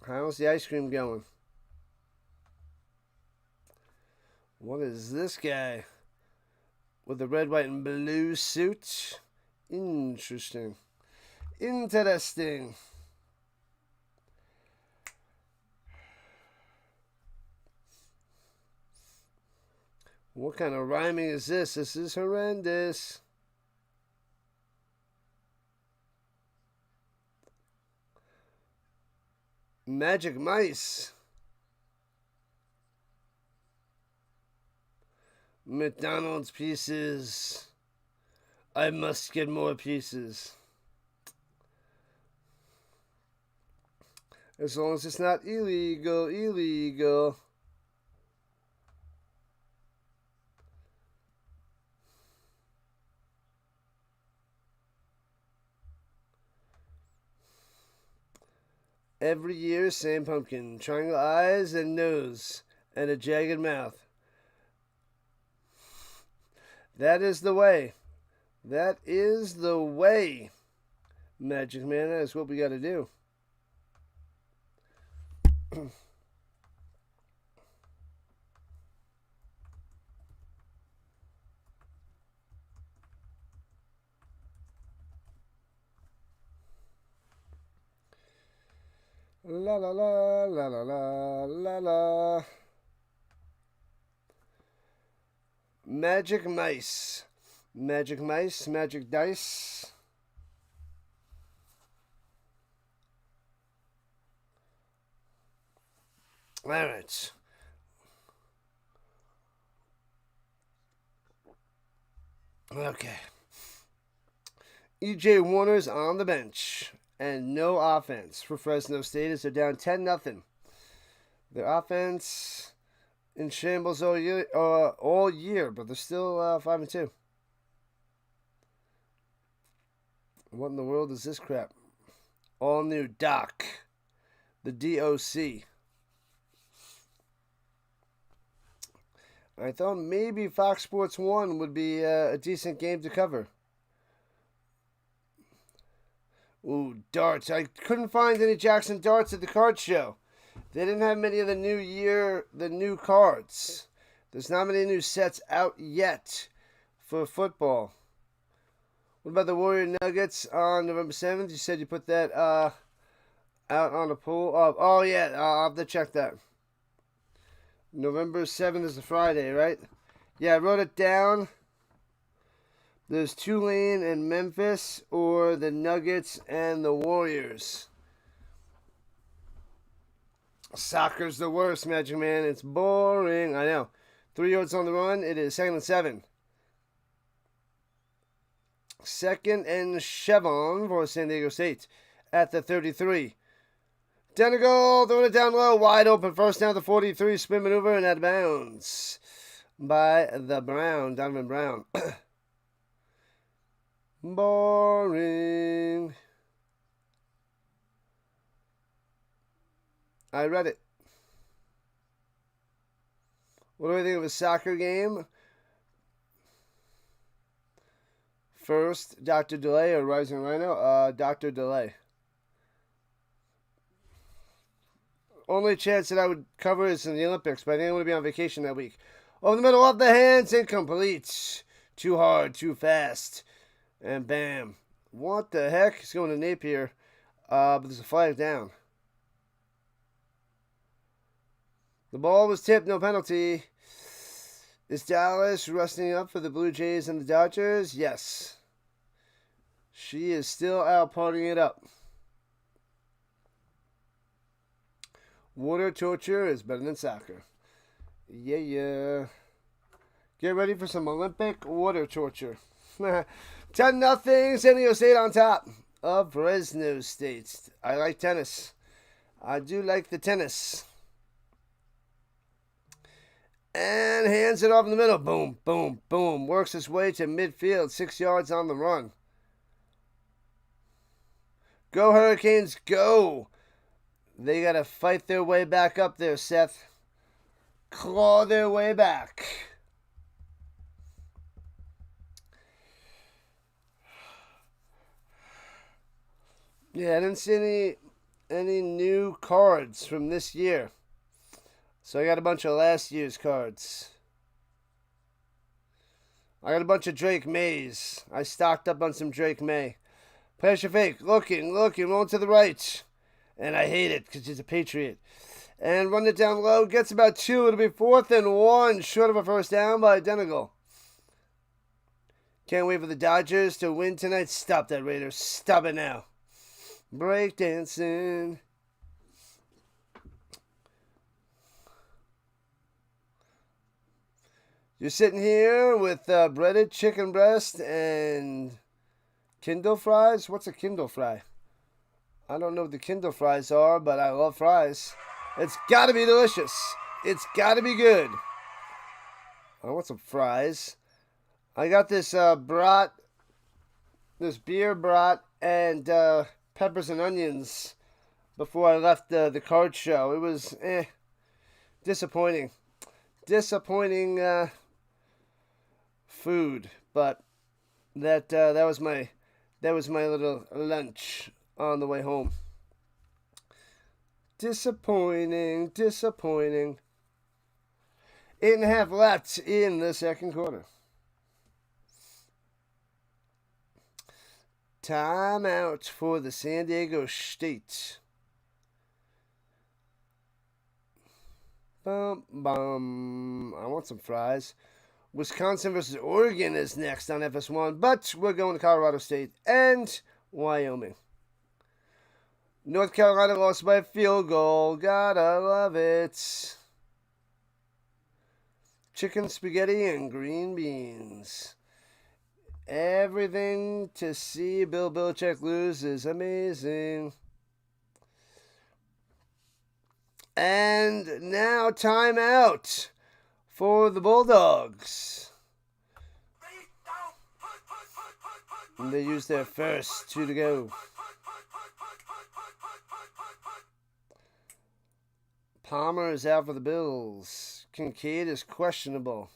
How's the ice cream going? What is this guy with the red, white, and blue suit? Interesting. Interesting. What kind of rhyming is this? This is horrendous. Magic mice. McDonald's pieces. I must get more pieces. As long as it's not illegal. Every year, same pumpkin. Triangle eyes and nose and a jagged mouth. That is the way. That is the way. Magic Man, that's what we got to do. La la la la la la la la. Magic mice. Magic mice, magic dice. All right. Okay. E.J. Warner's on the bench. And no offense for Fresno State as they're down 10-0. Their offense in shambles all year, but they're still 5-2. What in the world is this crap? All new Doc. The DOC. I thought maybe Fox Sports 1 would be a decent game to cover. Ooh, darts. I couldn't find any Jackson darts at the card show. They didn't have many of the new cards. There's not many new sets out yet for football. What about the Warrior Nuggets on November 7th? You said you put that out on the pool. Oh yeah, I'll have to check that. November 7th is a Friday, right? Yeah, I wrote it down. There's Tulane and Memphis, or the Nuggets and the Warriors. Soccer's the worst, Magic Man. It's boring. I know. 3 yards on the run. It is 2nd and 7. 2nd and 7 for San Diego State at the 33. Down to goal. Throwing it down low. Wide open. First down to the 43. Spin maneuver and out of bounds by the Donovan Brown. Boring. I read it. What do I think of a soccer game? First, Dr. Delay or Rising Rhino? Dr. Delay. Only chance that I would cover is in the Olympics, but I think I'm going to be on vacation that week. Over the middle of the hands, incomplete. Too hard, too fast. And bam. What the heck? He's going to Napier. But there's a flag down. The ball was tipped, no penalty. Is Dallas resting up for the Blue Jays and the Dodgers? Yes. She is still out partying it up. Water torture is better than soccer. Yeah. Get ready for some Olympic water torture. 10-0, San Diego State on top of Fresno State. I like tennis. I do like the tennis. And hands it off in the middle. Boom, boom, boom. Works his way to midfield. 6 yards on the run. Go Hurricanes, go. They got to fight their way back up there, Seth. Claw their way back. Yeah, I didn't see any new cards from this year. So I got a bunch of last year's cards. I got a bunch of Drake Mays. I stocked up on some Drake May. Pressure fake. Looking, rolling to the right. And I hate it because he's a Patriot. And run it down low. Gets about 2. It'll be 4th and 1. Short of a first down by identical. Can't wait for the Dodgers to win tonight. Stop that, Raiders. Stop it now. Breakdancing. You're sitting here with breaded chicken breast and Kindle fries. What's a Kindle fry? I don't know what the Kindle fries are, but I love fries. It's got to be delicious. It's got to be good. I want some fries. I got this brat, this beer brat, and peppers and onions before I left the card show. It was disappointing. Disappointing food, but that was my little lunch on the way home. Disappointing. 8.5 left in the second quarter. Timeout for the San Diego State. I want some fries. Wisconsin versus Oregon is next on FS1, but we're going to Colorado State and Wyoming. North Carolina lost by a field goal. Gotta love it. Chicken spaghetti and green beans. Everything to see Bill Belichick lose is amazing. And now timeout for the Bulldogs. And they use their first 2 to go. Palmer is out for the Bills. Kincaid is questionable.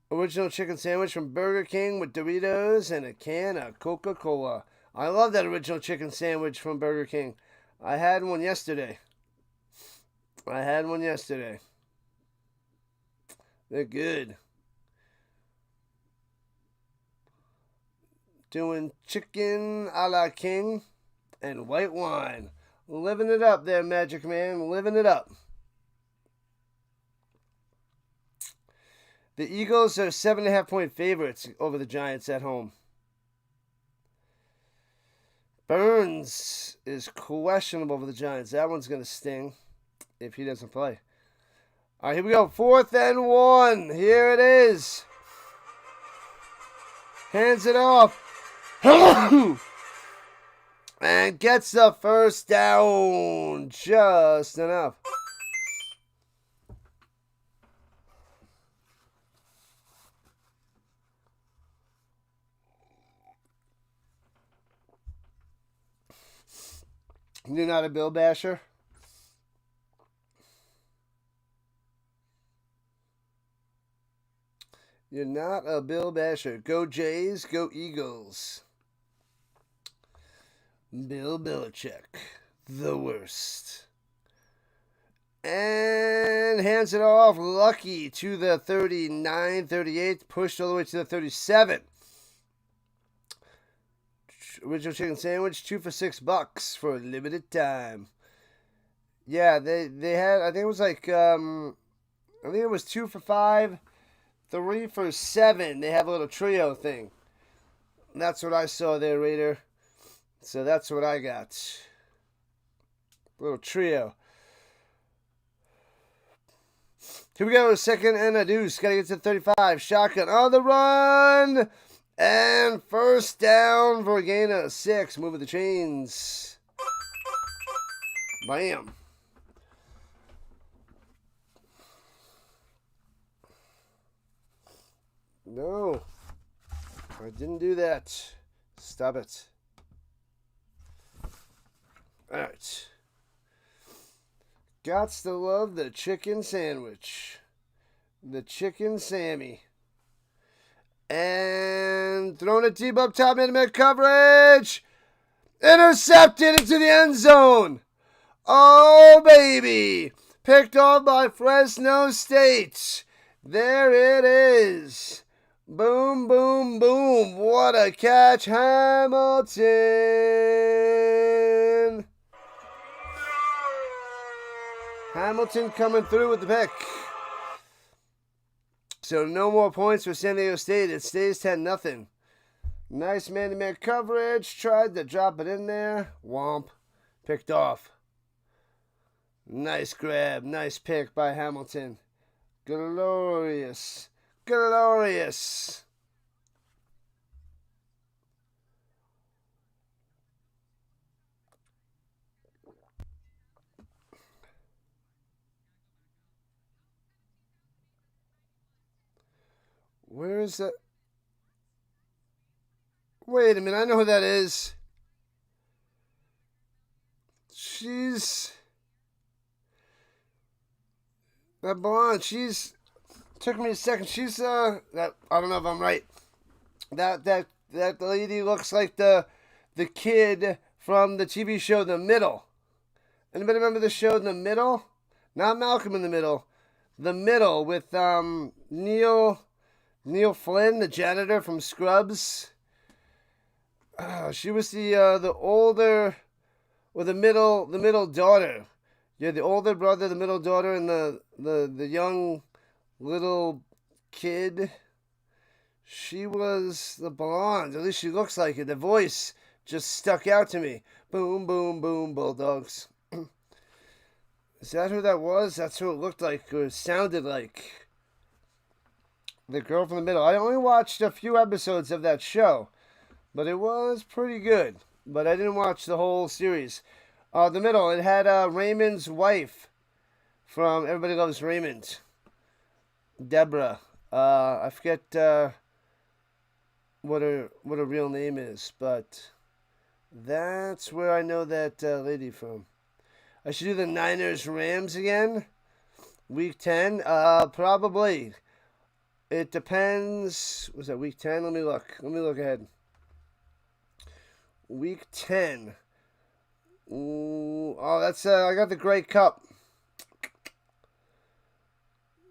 Original chicken sandwich from Burger King with Doritos and a can of Coca-Cola. I love that original chicken sandwich from Burger King. I had one yesterday. They're good. Doing chicken a la king and white wine. Living it up there, Magic Man. Living it up. The Eagles are 7.5-point favorites over the Giants at home. Burns is questionable for the Giants. That one's going to sting if he doesn't play. All right, here we go. 4th and 1. Here it is. Hands it off. And gets the first down. Just enough. You're not a Bill Basher? You're not a Bill Basher. Go Jays, go Eagles. Bill Belichick, the worst. And hands it off. Lucky to the 39-38. Pushed all the way to the 37. Original chicken sandwich, 2 for $6 for a limited time. Yeah, they had, I think it was like, I think it was 2 for $5, 3 for $7. They have a little trio thing. And that's what I saw there, Raider. So that's what I got. A little trio. Here we go, 2nd and a deuce. Got to get to 35. Shotgun on the run. And first down for a gain of 6. Moving the chains. Bam. No. I didn't do that. Stop it. Alright. Gots to love the chicken sandwich. The chicken Sammy. And throwing it deep up top, mid coverage. Intercepted into the end zone. Oh, baby. Picked off by Fresno State. There it is. Boom, boom, boom. What a catch, Hamilton. Hamilton coming through with the pick. So no more points for San Diego State. It stays 10-0. Nice man-to-man coverage. Tried to drop it in there. Womp. Picked off. Nice grab. Nice pick by Hamilton. Glorious. Glorious. Where is that? Wait a minute. I know who that is. She's... That blonde. She's... Took me a second. She's, that... I don't know if I'm right. That lady looks like the kid from the TV show The Middle. Anybody remember the show The Middle? Not Malcolm in the Middle. The Middle with, Neil Flynn, the janitor from Scrubs. She was the older, or the middle daughter. Yeah, the older brother, the middle daughter, and the young little kid. She was the blonde. At least she looks like it. The voice just stuck out to me. Boom, boom, boom, Bulldogs. Is that who that was? That's who it looked like or sounded like. The girl from the middle. I only watched a few episodes of that show, but it was pretty good. But I didn't watch the whole series. The middle, it had Raymond's wife from Everybody Loves Raymond. Deborah. I forget what her real name is, but that's where I know that lady from. I should do the Niners-Rams again. Week 10? Probably. It depends. Was that week 10? Let me look. Let me look ahead. Week 10. Ooh, oh, that's I got the Grey Cup.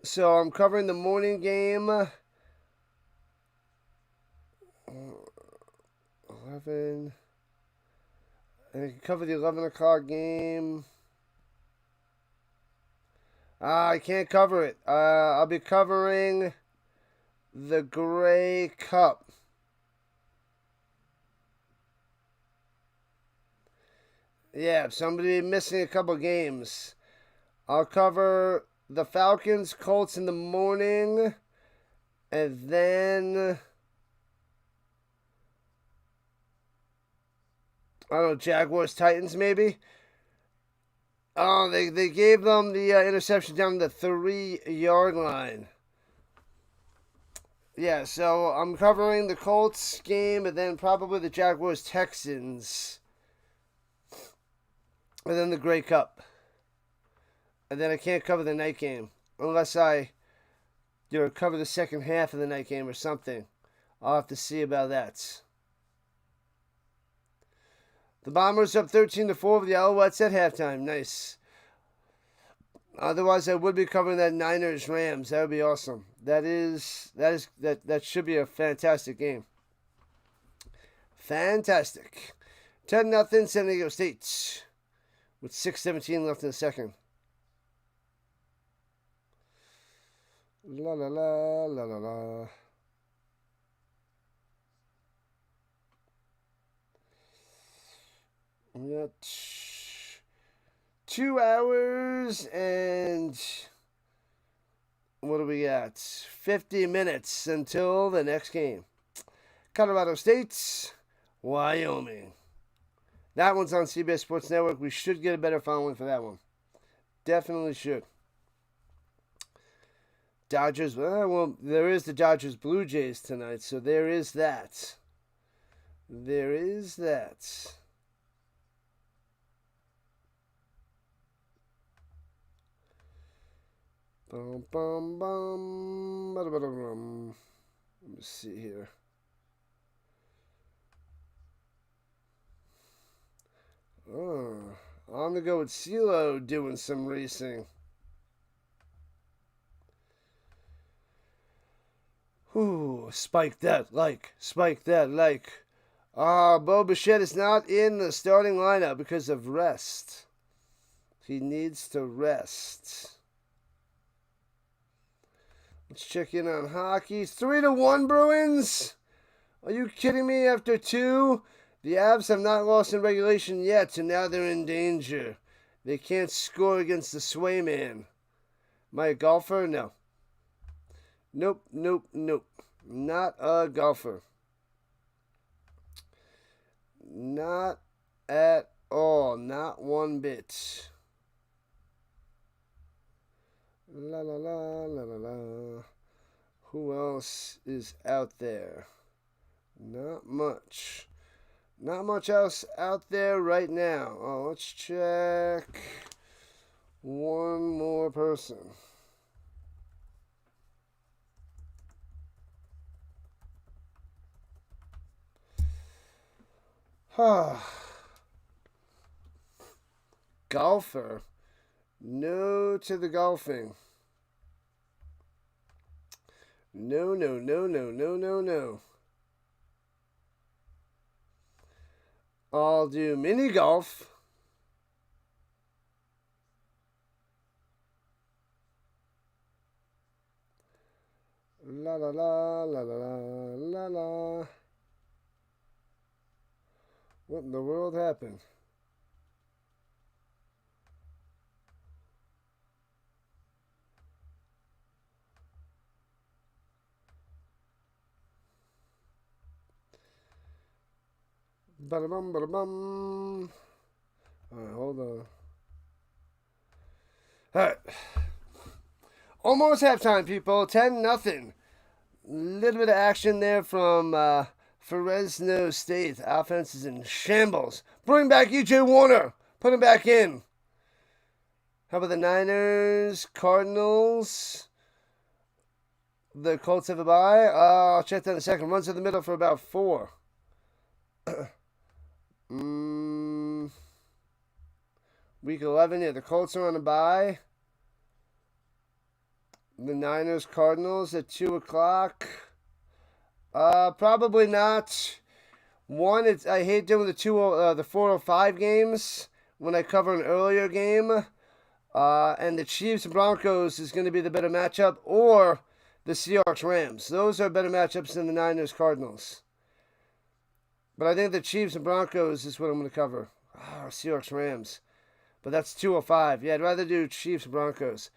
So I'm covering the morning game. 11. And I can cover the 11 o'clock game. I can't cover it. I'll be covering the Grey Cup. Yeah, somebody missing a couple games. I'll cover the Falcons, Colts in the morning. And then... I don't know, Jaguars, Titans maybe? Oh, they gave them the interception down the 3-yard line. Yeah, so I'm covering the Colts game and then probably the Jaguars, Texans. And then the Grey Cup. And then I can't cover the night game. Unless I, cover the second half of the night game or something. I'll have to see about that. The Bombers up 13-4 with the Alouettes at halftime. Nice. Otherwise, I would be covering that Niners-Rams. That would be awesome. That should be a fantastic game. Fantastic. 10-0 San Diego State. With 6:17 left in the second. La la la la la la. We got 2 hours and what do we got? 50 minutes until the next game. Colorado State, Wyoming. That one's on CBS Sports Network. We should get a better following for that one. Definitely should. Dodgers. Well, there is the Dodgers Blue Jays tonight, so there is that. There is that. Bum, bum, bum. Ba-da-ba-da-bum. Let me see here. Oh, on the go with CeeLo doing some racing. Ooh, spike that like. Spike that like. Bo Bichette is not in the starting lineup because of rest. He needs to rest. Let's check in on hockey. 3-1 Bruins. Are you kidding me? After 2, the Avs have not lost in regulation yet, and now they're in danger. They can't score against the Swayman. Am I a golfer? No. Nope, nope, nope. Not a golfer. Not at all. Not one bit. La la la la la la. Who else is out there? Not much. Not much else out there right now. Oh, let's check one more person. Golfer. No to the golfing. No, no, no, no, no, no, no. I'll do mini golf. La la la la la la la la. What in the world happened? Ba-da-bum, ba-da-bum. Alright, hold on. Alright. Almost halftime, people. 10-0. Little bit of action there from Fresno State. Offense is in shambles. Bring back E.J. Warner. Put him back in. How about the Niners, Cardinals? The Colts have a bye. I'll check that in a second. Runs in the middle for about 4. Week 11, yeah, the Colts are on a bye. The Niners, Cardinals at 2 o'clock. Probably not. One, I hate doing the 4:05 games when I cover an earlier game. And the Chiefs and Broncos is going to be the better matchup, or the Seahawks Rams. Those are better matchups than the Niners, Cardinals. But I think the Chiefs and Broncos is what I'm going to cover. Seahawks Rams. But that's 2:05. Yeah, I'd rather do Chiefs and Broncos.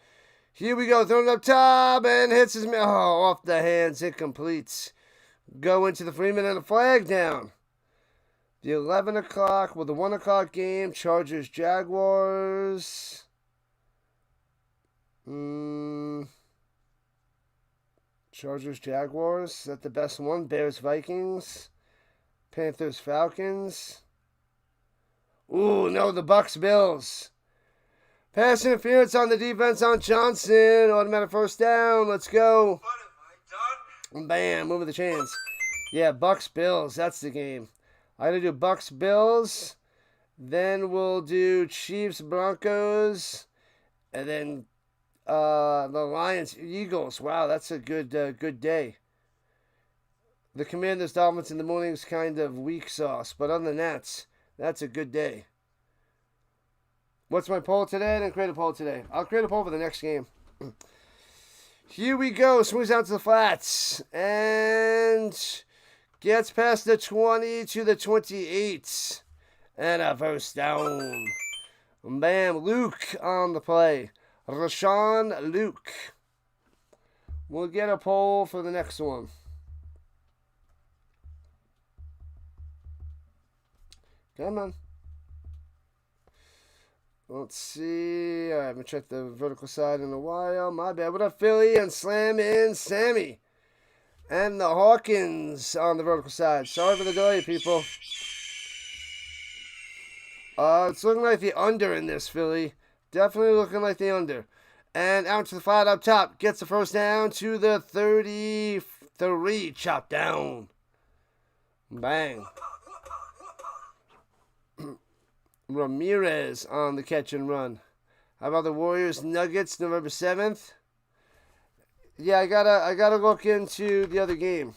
Here we go. Throwing it up top and hits his... Oh, off the hands. Incomplete. Go into the Freeman and a flag down. The 11 o'clock, the 1 o'clock game. Chargers, Jaguars. Chargers, Jaguars. Is that the best one? Bears, Vikings. Panthers, Falcons. Ooh, no, the Bucks, Bills. Pass interference on the defense on Johnson. Automatic first down. Let's go. Bam, moving the chains. Yeah, Bucks, Bills. That's the game. I'm going to do Bucks, Bills. Then we'll do Chiefs, Broncos. And then the Lions, Eagles. Wow, that's a good day. The Commanders, Dolphins in the morning is kind of weak sauce. But other than that, that's a good day. What's my poll today? I didn't create a poll today. I'll create a poll for the next game. Here we go. Swings out to the flats. And gets past the 20 to the 28. And a first down. Bam. Luke on the play. Rashawn Luke. We'll get a poll for the next one. Come on. Let's see. I haven't checked the vertical side in a while. My bad. What up, Philly? And Slam in Sammy. And the Hawkins on the vertical side. Sorry for the delay, people. It's looking like the under in this, Philly. Definitely looking like the under. And out to the flat up top. Gets the first down to the 33. Chop down. Bang. Ramirez on the catch and run. How about the Warriors Nuggets November 7th? Yeah, I gotta look into the other game.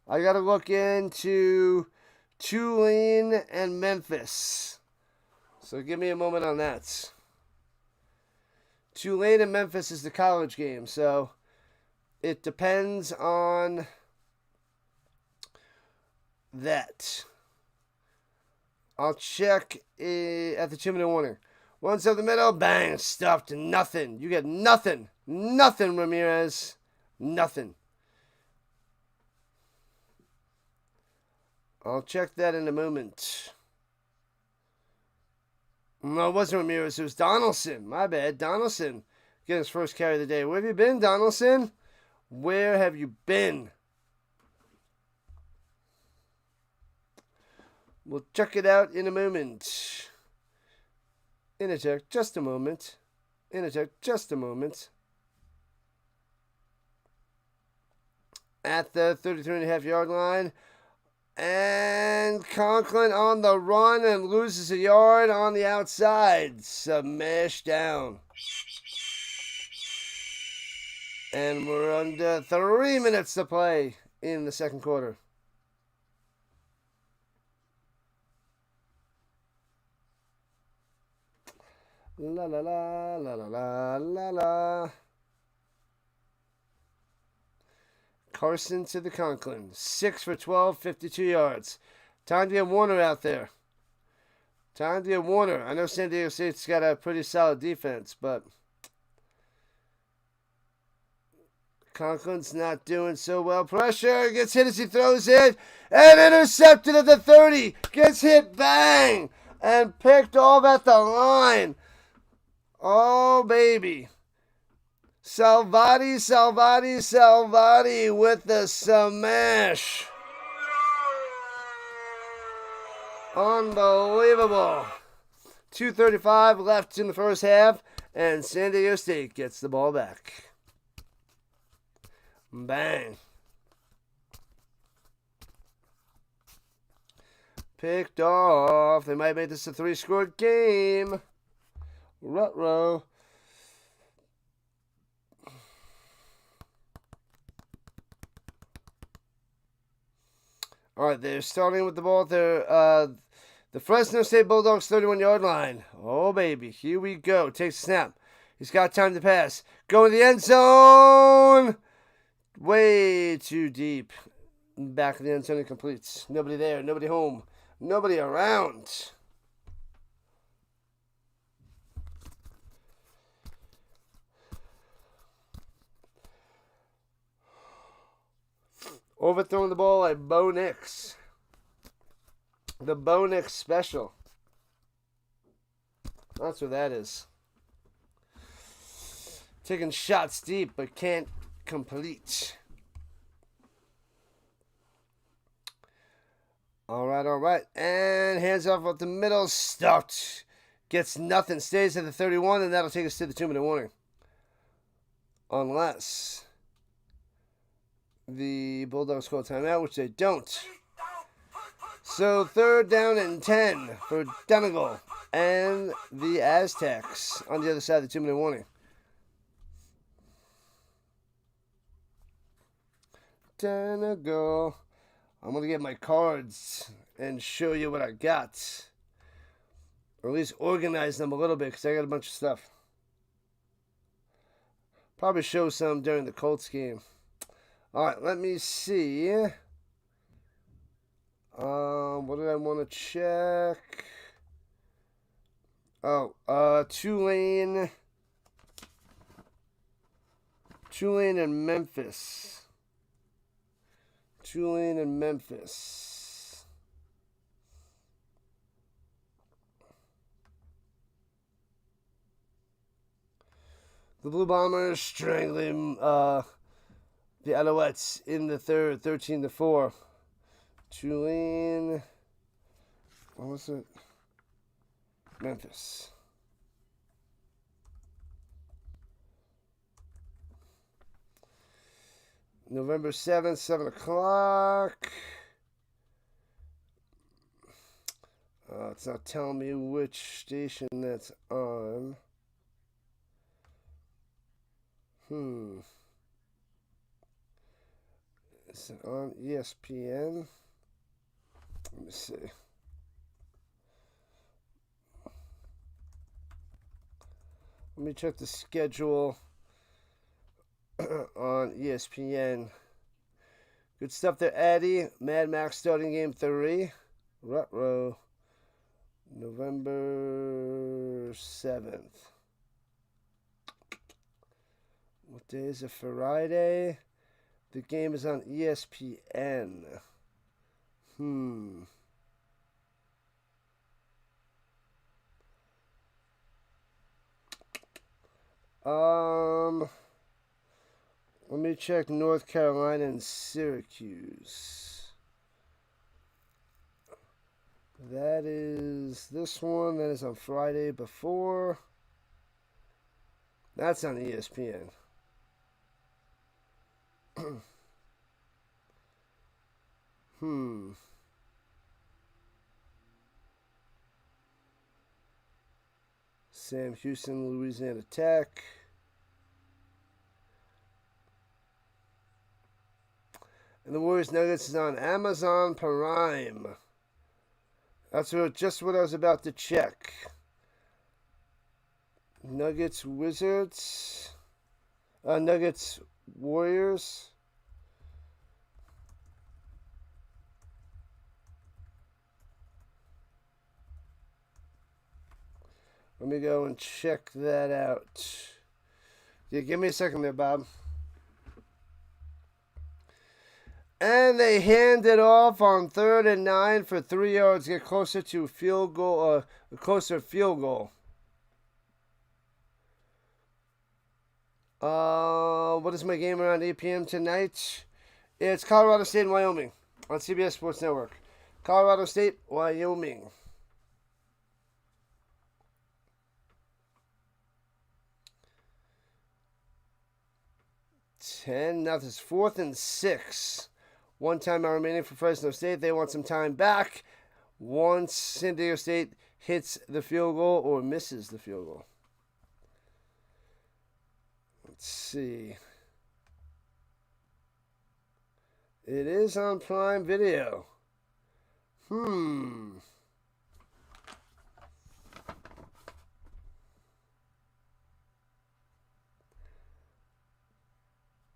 I gotta look into Tulane and Memphis. So give me a moment on that. Tulane and Memphis is the college game, so it depends on that. I'll check at the 2-minute warning. Once up the middle, bang, stuffed, nothing. You get nothing. Nothing, Ramirez. Nothing. I'll check that in a moment. No, it wasn't Ramirez. It was Donaldson. My bad. Donaldson getting his first carry of the day. Where have you been, Donaldson? Where have you been? We'll check it out in a moment. Just a moment. Just a moment. At the 33.5-yard line. And Conklin on the run and loses a yard on the outside. Smash down. And we're under 3 minutes to play in the second quarter. La la la la la la la la. Carson to the Conklin. 6 for 12, 52 yards. Time to get Warner out there. Time to get Warner. I know San Diego State's got a pretty solid defense, but Conklin's not doing so well. Pressure. Gets hit as he throws it. And intercepted at the 30. Gets hit. Bang. And picked off at the line. Oh, baby. Salvati with the smash. Unbelievable. 2:35 left in the first half, and San Diego State gets the ball back. Bang. Picked off. They might make this a 3-score game. Ruh-roh. All right, they're starting with the ball at the Fresno State Bulldogs 31-yard line. Oh, baby. Here we go. Takes a snap. He's got time to pass. Go in the end zone. Way too deep. Back of the end zone, it completes. Nobody there. Nobody home. Nobody around. Overthrowing the ball by Bo Nix. The Bo Nix special. That's what that is. Taking shots deep, but can't complete. All right. And hands off at the middle. Stuffed. Gets nothing. Stays at the 31, and that'll take us to the 2-minute warning. Unless the Bulldogs call timeout, which they don't. So 3rd down and 10 for Donegal and the Aztecs on the other side of the 2-minute warning. Donegal. I'm going to get my cards and show you what I got. Or at least organize them a little bit because I got a bunch of stuff. Probably show some during the Colts game. All right, let me see. What did I want to check? Oh, Tulane and Memphis. The Blue Bombers strangling the Alouettes in the third, 13-4. Tulane, what was it? Memphis. November 7th, 7 o'clock. It's not telling me which station that's on. Is it on ESPN? Let me see. Let me check the schedule on ESPN. Good stuff there, Addy. Mad Max starting game 3. Ruh-roh. November 7th. What day is it? Friday? The game is on ESPN. Let me check North Carolina and Syracuse. That is this one. That is on Friday before. That's on ESPN. Sam Houston, Louisiana Tech. And the Warriors Nuggets is on Amazon Prime. That's just what I was about to check. Nuggets Wizards. Nuggets Warriors. Let me go and check that out. Yeah, give me a second there, Bob. And they hand it off on 3rd and 9 for 3 yards. Get closer to field goal, a closer field goal. What is my game around 8 p.m. tonight? It's Colorado State and Wyoming on CBS Sports Network. Colorado State, Wyoming. 10. Now this is 4th and 6. 1 timeout remaining for Fresno State. They want some time back once San Diego State hits the field goal or misses the field goal. Let's see. It is on Prime Video.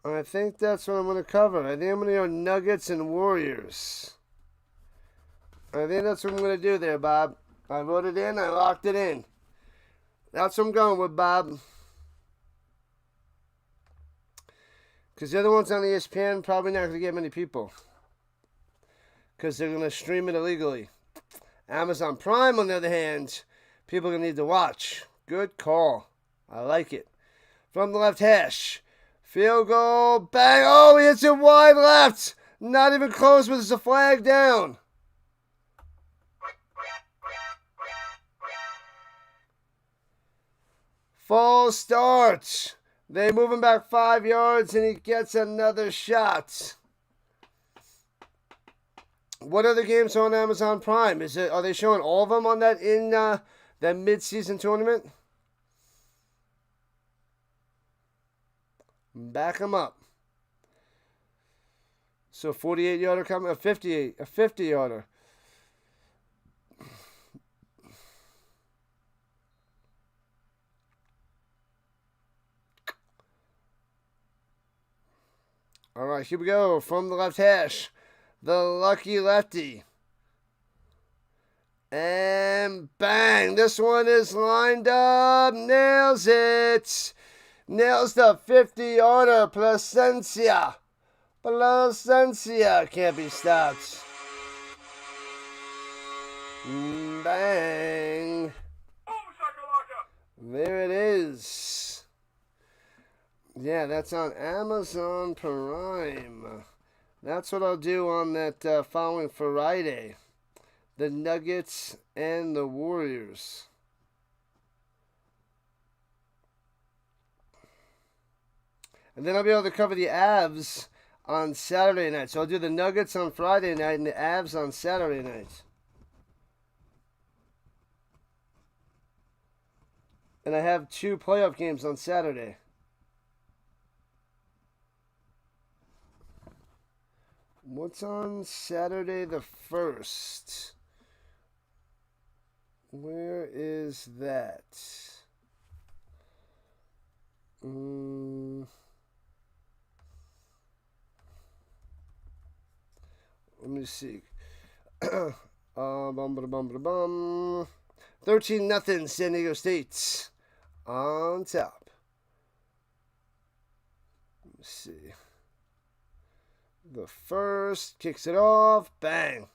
I think that's what I'm going to cover. I think I'm going to go Nuggets and Warriors. I think that's what I'm going to do there, Bob. I voted in. I locked it in. That's what I'm going with, Bob. Because the other ones on ESPN probably not going to get many people. Because they're going to stream it illegally. Amazon Prime, on the other hand, people are going to need to watch. Good call. I like it. From the left hash. Field goal. Bang. Oh, he hits it wide left. Not even close, but there's a flag down. False start. They move him back 5 yards, and he gets another shot. What other games are on Amazon Prime? Are they showing all of them on that that mid-season tournament? Back him up. So 48-yarder coming, a 50-yarder. All right, here we go. From the left hash, the lucky lefty. And bang, this one is lined up. Nails it. Nails the 50-yarder. Placencia. Can't be stopped. Bang. There it is. Yeah, that's on Amazon Prime. That's what I'll do on that following Friday. The Nuggets and the Warriors. And then I'll be able to cover the Avs on Saturday night. So I'll do the Nuggets on Friday night and the Avs on Saturday night. And I have 2 playoff games on Saturday. What's on Saturday the 1st? Where is that? Let me see. 13-0 San Diego State on top. Let me see. The first kicks it off. Bang.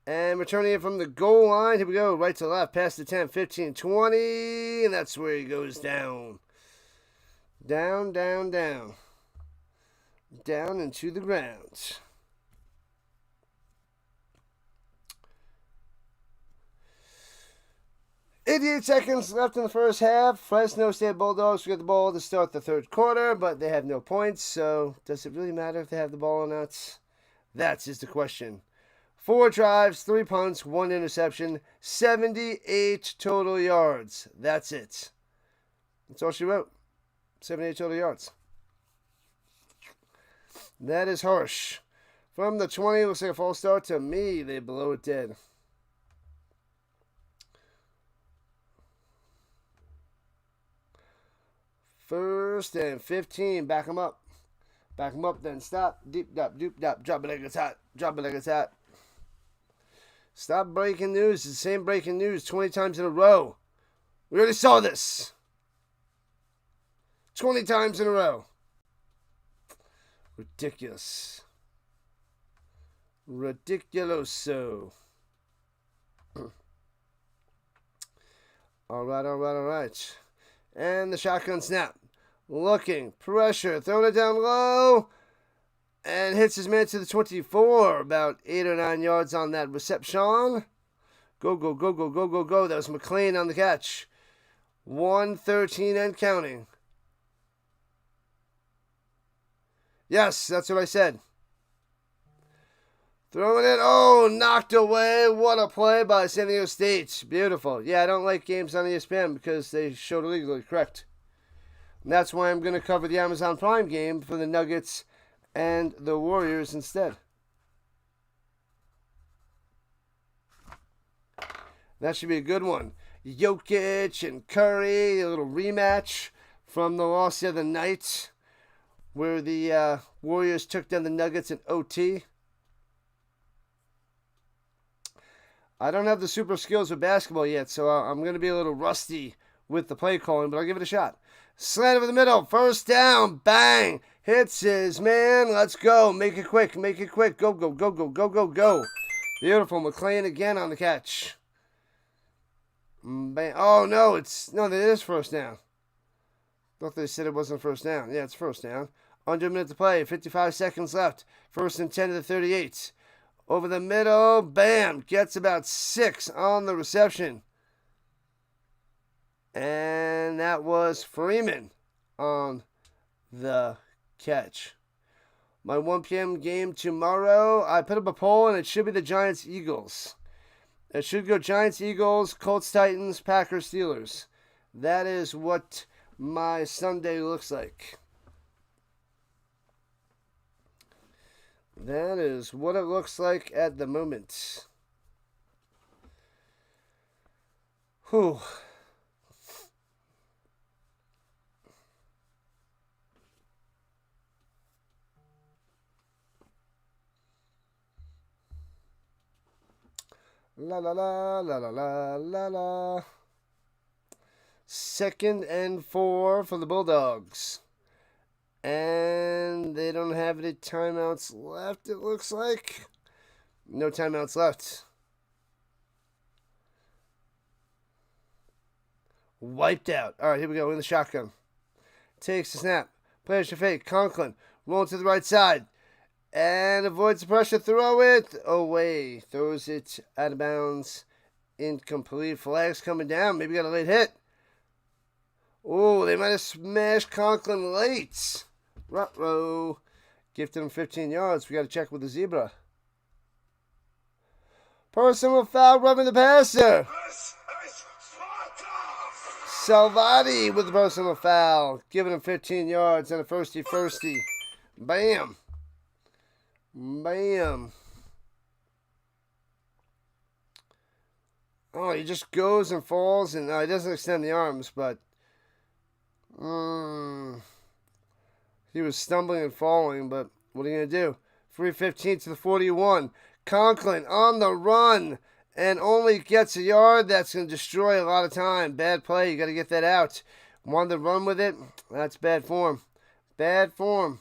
And returning it from the goal line. Here we go. Right to left. Past the 10, 15, 20. And that's where he goes down. Down, down, down. Down into the ground. "88 seconds left in the first half. Fresno State Bulldogs get the ball to start the third quarter, but they have no points, so does it really matter if they have the ball or not? That's just the question. 4 drives, 3 punts, 1 interception, 78 total yards. That's it. That's all she wrote. 78 total yards. That is harsh. From the 20, looks like a false start. To me, they blow it dead. First and 15. Back them up. Back them up, then stop. Deep, dop, doop, dop. Drop it like it's hot. Drop it like it's hot. Stop breaking news. It's the same breaking news 20 times in a row. We already saw this. 20 times in a row. Ridiculous. Ridiculoso. All right. And the shotgun snap. Looking. Pressure. Throwing it down low. And hits his man to the 24. About 8 or 9 yards on that reception. Go. That was McLean on the catch. 113 and counting. Yes, that's what I said. Throwing it. Oh, knocked away. What a play by San Diego State. Beautiful. Yeah, I don't like games on ESPN because they showed illegally, correct. And that's why I'm going to cover the Amazon Prime game for the Nuggets and the Warriors instead. That should be a good one. Jokic and Curry, a little rematch from the loss the other night where the Warriors took down the Nuggets in OT. I don't have the super skills with basketball yet, so I'm going to be a little rusty with the play calling, but I'll give it a shot. Slant over the middle. First down. Bang. Hits his man. Let's go. Make it quick. Go. Beautiful. McLean again on the catch. Bang. Oh, no. That is first down. Thought they said it wasn't first down. Yeah, it's first down. Under a minute to play. 55 seconds left. First and 10 to the 38. Over the middle, bam, gets about 6 on the reception. And that was Freeman on the catch. My 1 p.m. game tomorrow, I put up a poll and it should be the Giants-Eagles. It should go Giants-Eagles, Colts-Titans, Packers-Steelers. That is what my Sunday looks like. That is what it looks like at the moment. Whew. La. 2nd and 4 for the Bulldogs. And they don't have any timeouts left, it looks like. No timeouts left. Wiped out. All right, here we go in the shotgun. takes the snap. Players should fake. Conklin rolling to the right side. And avoids the pressure. Throw it away. Throws it out of bounds. Incomplete. Flags coming down. Maybe got a late hit. Oh, they might have smashed Conklin late. Ruh-roh. Gifted him 15 yards. We got to check with the zebra. Personal foul rubbing the passer. Salvati with the personal foul. Giving him 15 yards and a firsty. Bam. Bam. Oh, he just goes and falls, and he doesn't extend the arms, but he was stumbling and falling, but what are you going to do? 3:15 to the 41. Conklin on the run and only gets a yard. That's going to destroy a lot of time. Bad play. You got to get that out. Wanted to run with it. That's bad form. Bad form.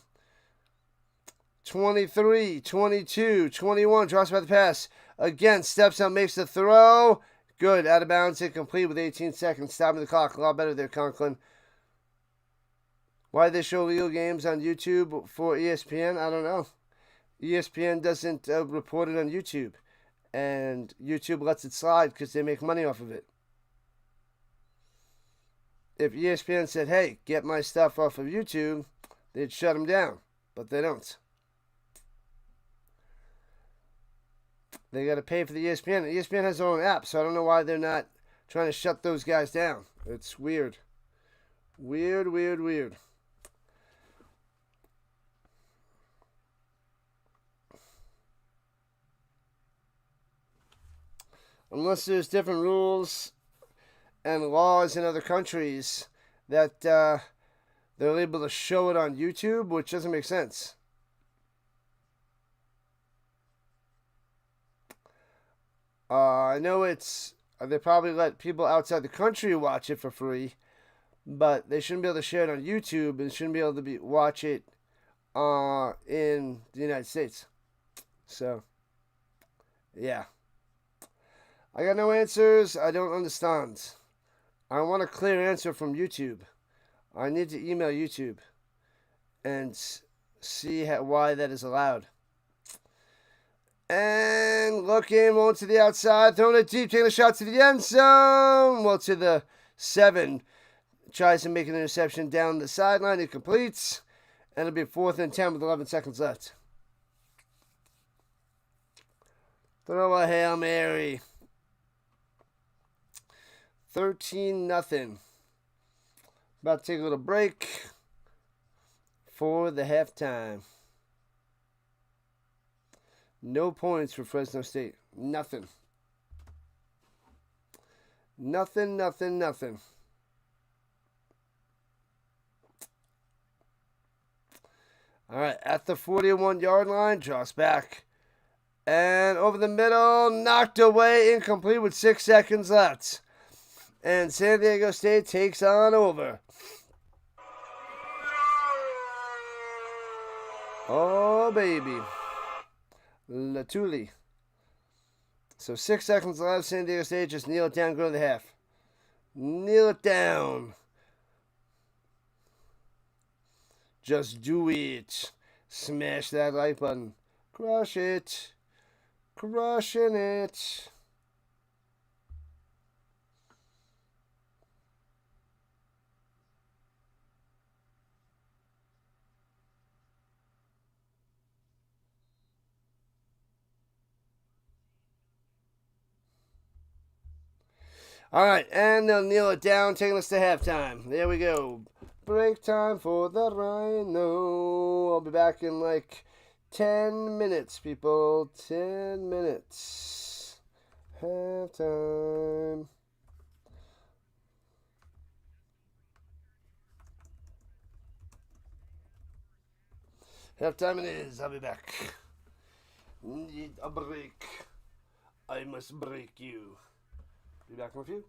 23, 22, 21. Drops by the pass. Again, steps out, makes the throw. Good. Out of bounds. Incomplete with 18 seconds. Stopping the clock. A lot better there, Conklin. Why they show legal games on YouTube for ESPN? I don't know. ESPN doesn't report it on YouTube. And YouTube lets it slide because they make money off of it. If ESPN said, hey, get my stuff off of YouTube, they'd shut them down. But they don't. They got to pay for the ESPN. ESPN has their own app, so I don't know why they're not trying to shut those guys down. It's weird. Weird. Unless there's different rules and laws in other countries that they're able to show it on YouTube, which doesn't make sense. I know they probably let people outside the country watch it for free, but they shouldn't be able to share it on YouTube and shouldn't be able to watch it in the United States. So, yeah. I got no answers. I don't understand. I want a clear answer from YouTube. I need to email YouTube and see why that is allowed. And looking, rolling to the outside, throwing it deep, taking a shot to the end zone. Well, to the 7. Tries to make an interception down the sideline. It completes. And it'll be 4th and 10 with 11 seconds left. Throw a Hail Mary. 13-0. About to take a little break for the halftime. No points for Fresno State. Nothing. Nothing. All right, at the 41-yard line, draws back. And over the middle, knocked away, incomplete with 6 seconds left. And San Diego State takes on over. Oh, baby. Latuli. So 6 seconds left. San Diego State just kneel it down, go to the half. Kneel it down. Just do it. Smash that like button. Crush it. Crushing it. All right, and they'll kneel it down, taking us to halftime. There we go. Break time for the Rhino. I'll be back in like 10 minutes, people. 10 minutes. Halftime. Halftime it is. I'll be back. Need a break. I must break you. Be back in a few.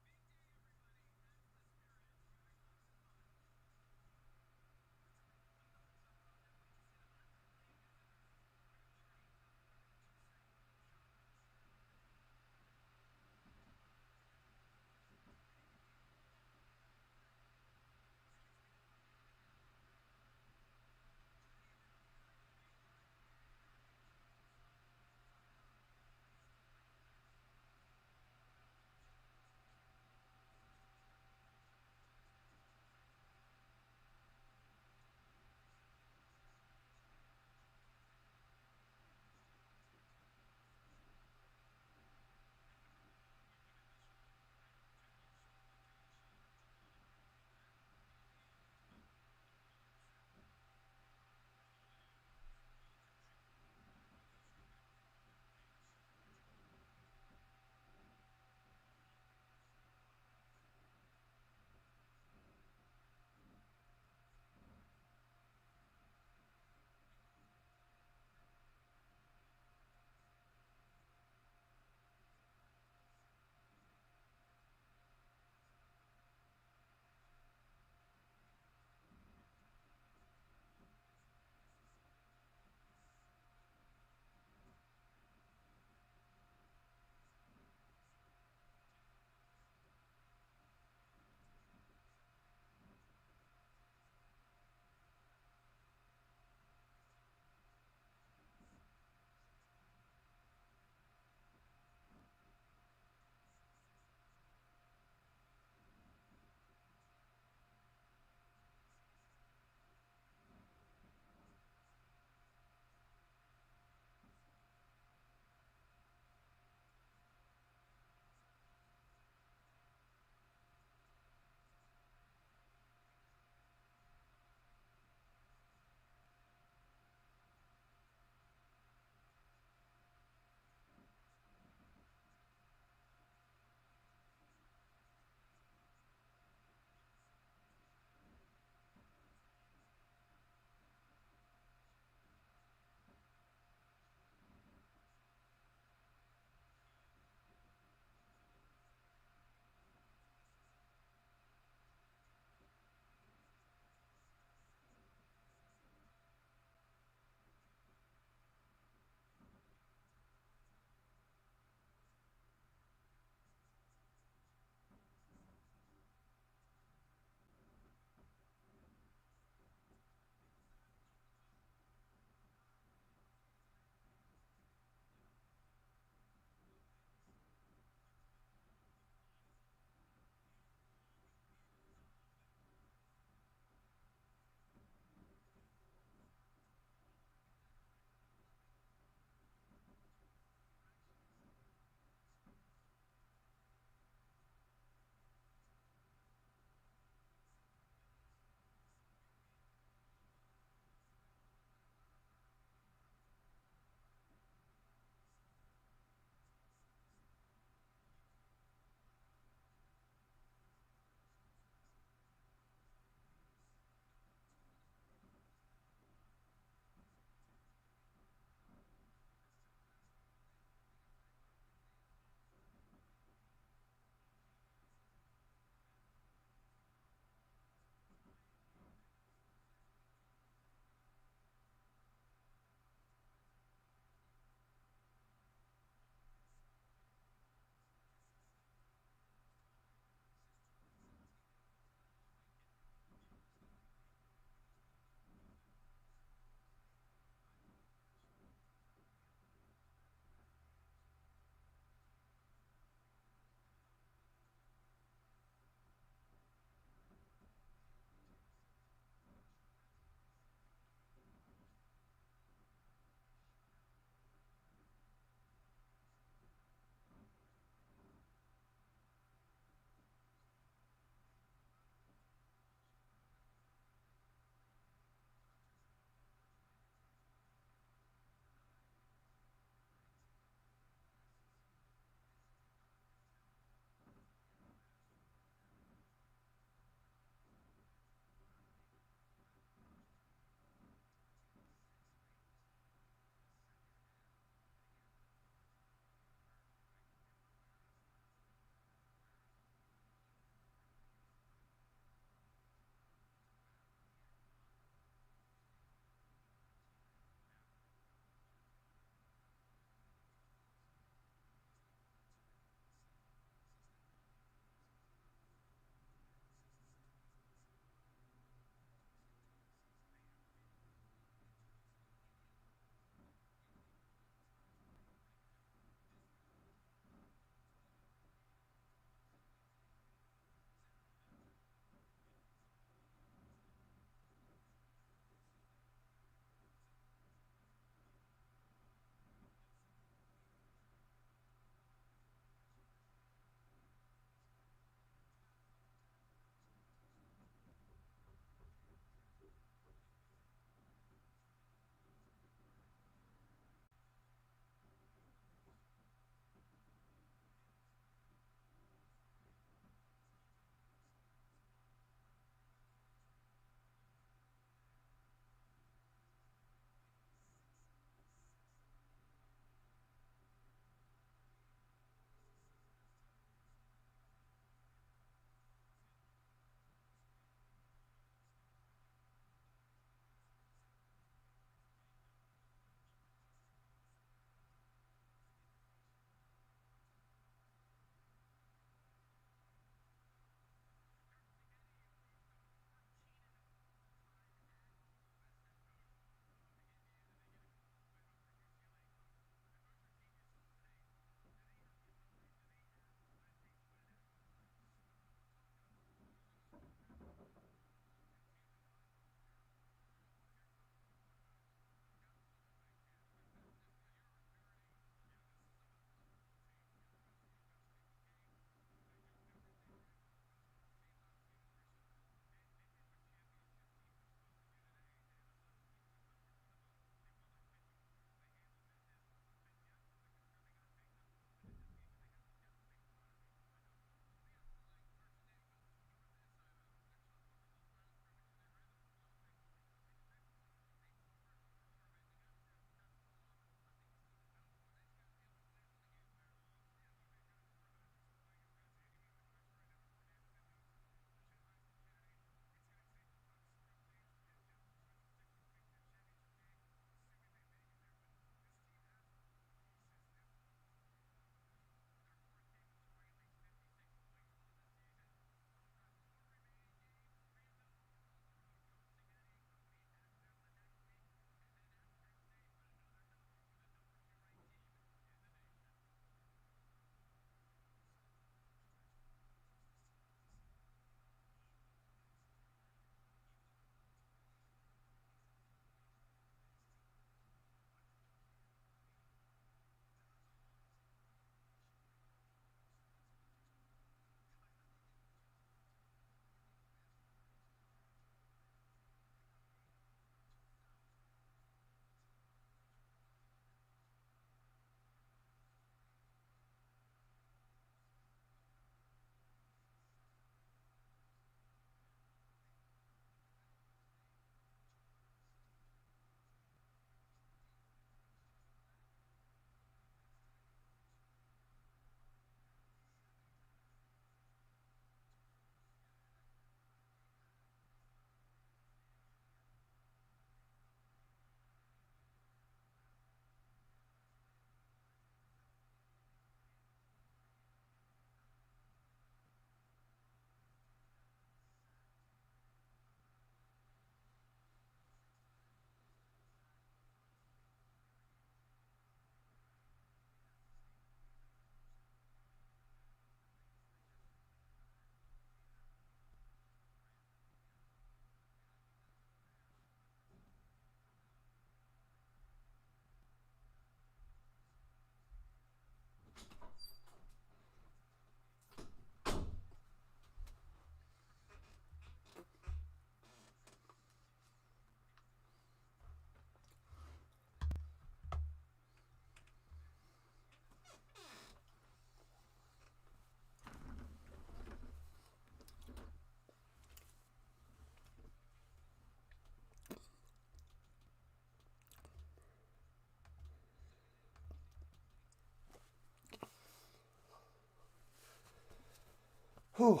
Whew.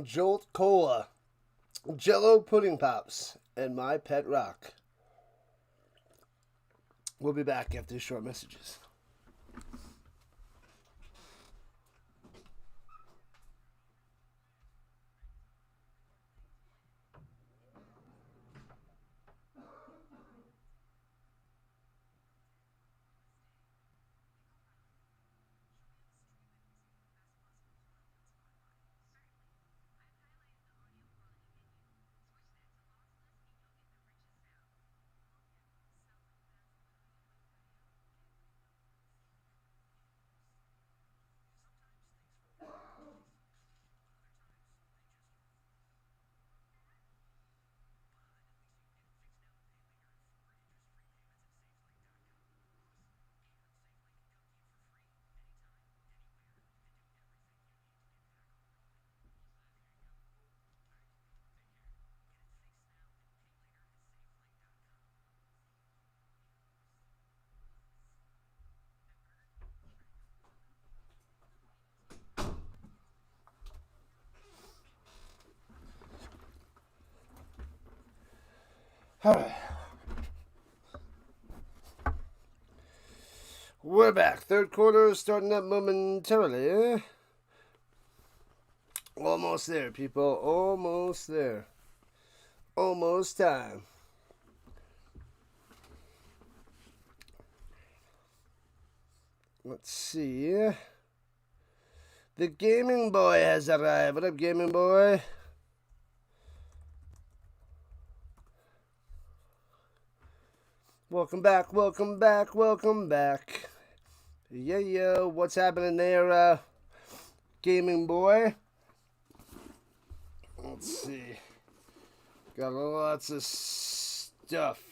Jolt Cola, Jello Pudding Pops, and My Pet Rock. We'll be back after these short messages. All right. We're back. Third quarter starting up momentarily. Almost there, people. Almost there. Almost time. Let's see. The Gaming Boy has arrived. What up, Gaming Boy? Welcome back, welcome back, welcome back. Yeah, what's happening there, Gaming Boy? Let's see. Got lots of stuff.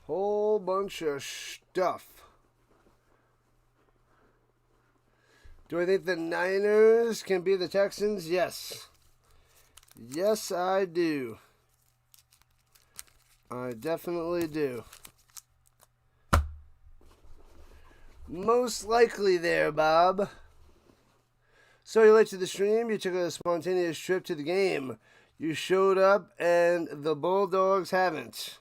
Whole bunch of stuff. Do I think the Niners can beat the Texans? Yes. Yes, I do. I definitely do. Most likely there, Bob. So you're late to the stream. You took a spontaneous trip to the game. You showed up and the Bulldogs haven't.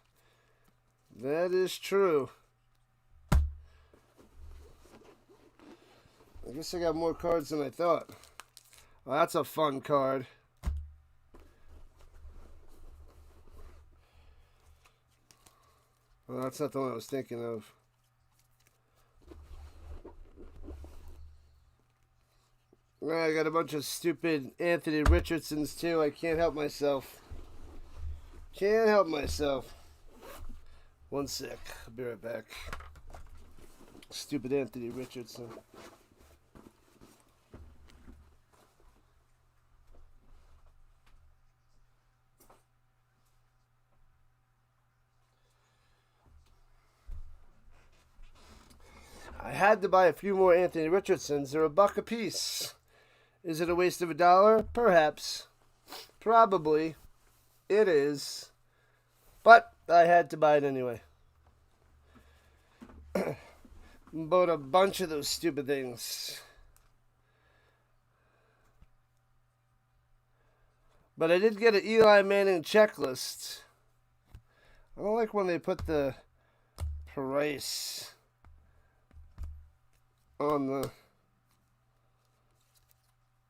That is true. I guess I got more cards than I thought. Well, that's a fun card. Well, that's not the one I was thinking of. I got a bunch of stupid Anthony Richardsons too. I can't help myself. Can't help myself. One sec. I'll be right back. Stupid Anthony Richardson. I had to buy a few more Anthony Richardsons. They're $1 a piece. Is it a waste of $1? Perhaps. Probably. It is. But I had to buy it anyway. Bought a bunch of those stupid things. But I did get an Eli Manning checklist. I don't like when they put the price on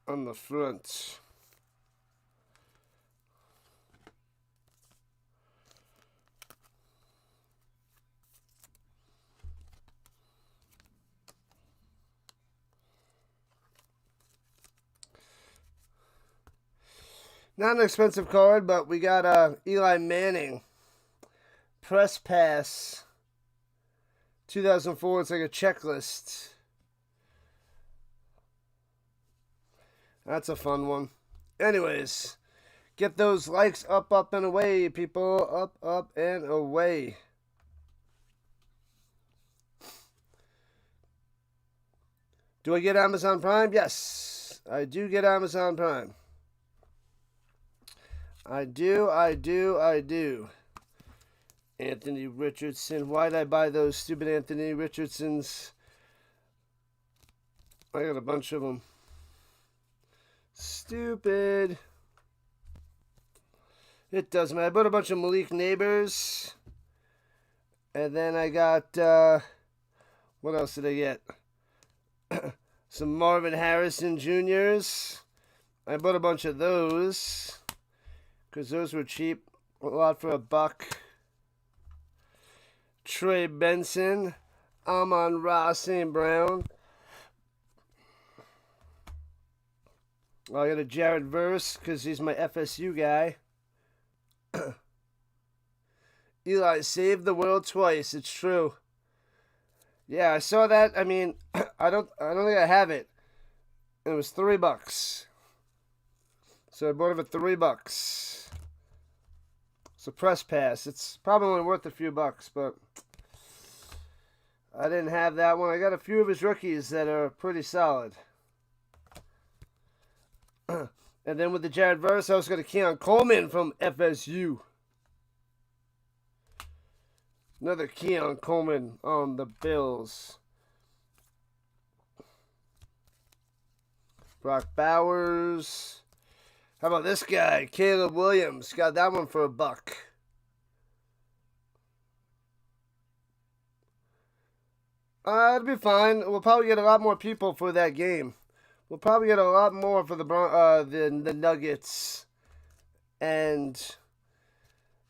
the front. Not an expensive card, but we got Eli Manning Press Pass 2004. It's like a checklist. That's a fun one. Anyways, get those likes up, and away, people. Up, and away. Do I get Amazon Prime? Yes, I do get Amazon Prime. I do. Anthony Richardson. Why did I buy those stupid Anthony Richardsons? I got a bunch of them. Stupid. It doesn't matter. I bought a bunch of Malik Neighbors. And then I got, what else did I get? Some Marvin Harrison Jr.'s. I bought a bunch of those. Because those were cheap. A lot for $1. Trey Benson. Amon-Ra St. Brown. I got a Jared Verse because he's my FSU guy. Eli saved the world twice. It's true. Yeah, I saw that. I mean, I don't think I have it. It was $3. So I bought it for $3. It's a press pass. It's probably only worth a few bucks, but I didn't have that one. I got a few of his rookies that are pretty solid. And then with the Jared Verse, I also got a Keon Coleman from FSU. Another Keon Coleman on the Bills. Brock Bowers. How about this guy, Caleb Williams? Got that one for $1. It'll be fine. We'll probably get a lot more people for that game. We'll probably get a lot more for the Nuggets and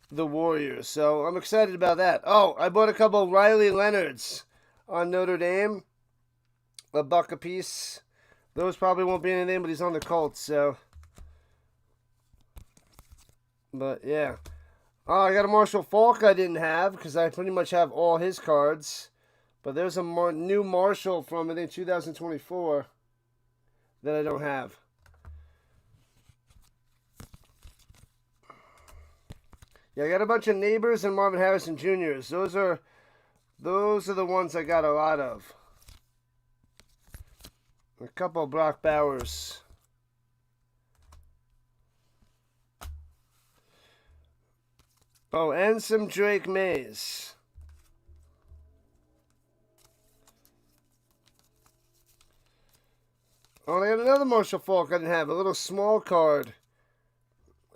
the Warriors. So I'm excited about that. Oh, I bought a couple of Riley Leonards on Notre Dame. $1 a piece. Those probably won't be anything, but he's on the Colts, so. But yeah. Oh, I got a Marshall Faulk I didn't have because I pretty much have all his cards. But there's a new Marshall from, I think, 2024 that I don't have. Yeah, I got a bunch of Neighbors and Marvin Harrison Jr.'s. Those are the ones I got a lot of. A couple of Brock Bowers. Oh, and some Drake Mays. Oh, I got another Marshall Faulk I didn't have. A little small card.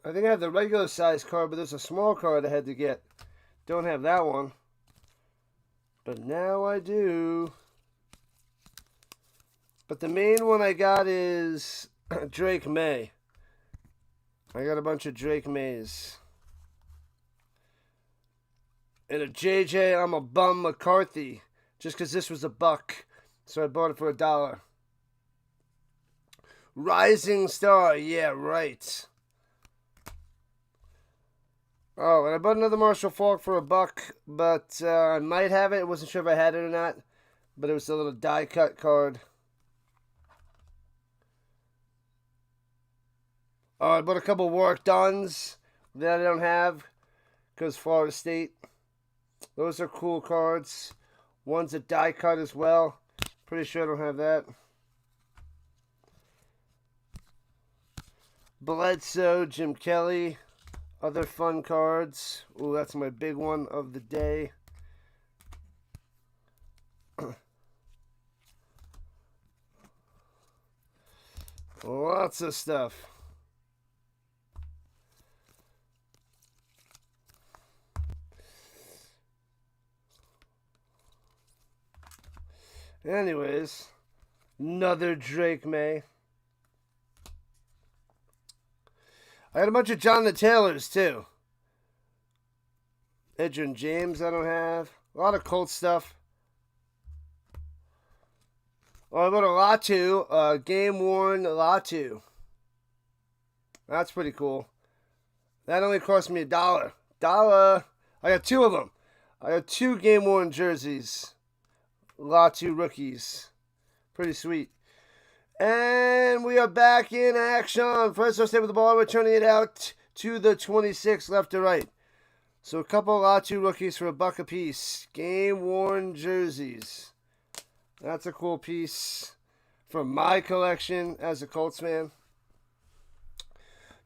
I think I have the regular size card, but there's a small card I had to get. Don't have that one. But now I do. But the main one I got is Drake May. I got a bunch of Drake Mays. And a JJ I'm a Bum McCarthy. Just because this was $1. So I bought it for $1. Rising Star. Yeah, right. Oh, and I bought another Marshall Faulk for $1, but I might have it. I wasn't sure if I had it or not. But it was a little die cut card. Oh, I bought a couple Warwick Duns that I don't have because Florida State. Those are cool cards. One's a die cut as well. Pretty sure I don't have that. Bledsoe, Jim Kelly. Other fun cards. Ooh, that's my big one of the day. Lots of stuff. Anyways, another Drake May. I got a bunch of Jonathan Taylors, too. Edgerrin James I don't have. A lot of Colts stuff. Oh, I bought a Latu. Game-worn Latu. That's pretty cool. That only cost me $1. $1. I got 2 of them. I got 2 game-worn jerseys. Latu rookies. Pretty sweet. And we are back in action. Fresno State with the ball, returning it out to the 26 left to right. So a couple of Latu rookies for $1 a piece. Game-worn jerseys. That's a cool piece. for my collection as a Colts fan.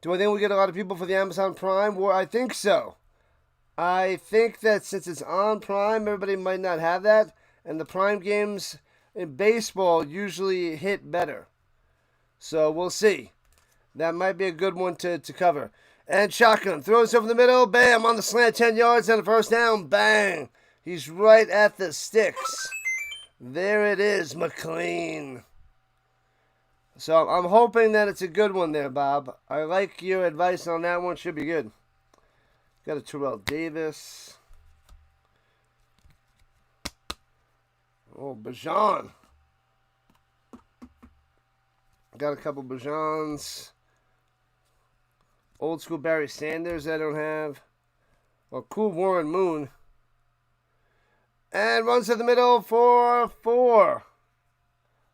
Do I think we'll get a lot of people for the Amazon Prime? Well, I think so. I think that since it's on Prime, everybody might not have that. And the Prime games in baseball usually hit better. So we'll see. That might be a good one to cover. And shotgun. Throws over the middle. Bam. On the slant. 10 yards and a first down. Bang. He's right at the sticks. There it is, McLean. So I'm hoping that it's a good one there, Bob. I like your advice on that one. Should be good. Got a Terrell Davis. Oh, Bajan. Got a couple Bajans. Old school Barry Sanders I don't have. Well, cool Warren Moon. And runs to the middle for 4.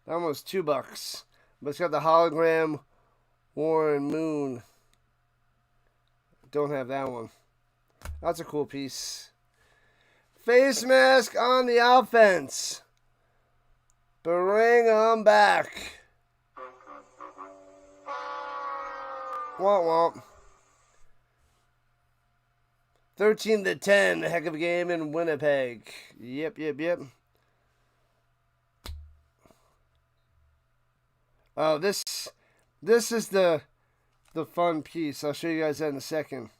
That one was $2. But it's got the hologram Warren Moon. Don't have that one. That's a cool piece. Face mask on the offense. Bring them back. Womp womp. 13-10. A heck of a game in Winnipeg. Yep. Oh, this is the fun piece. I'll show you guys that in a second.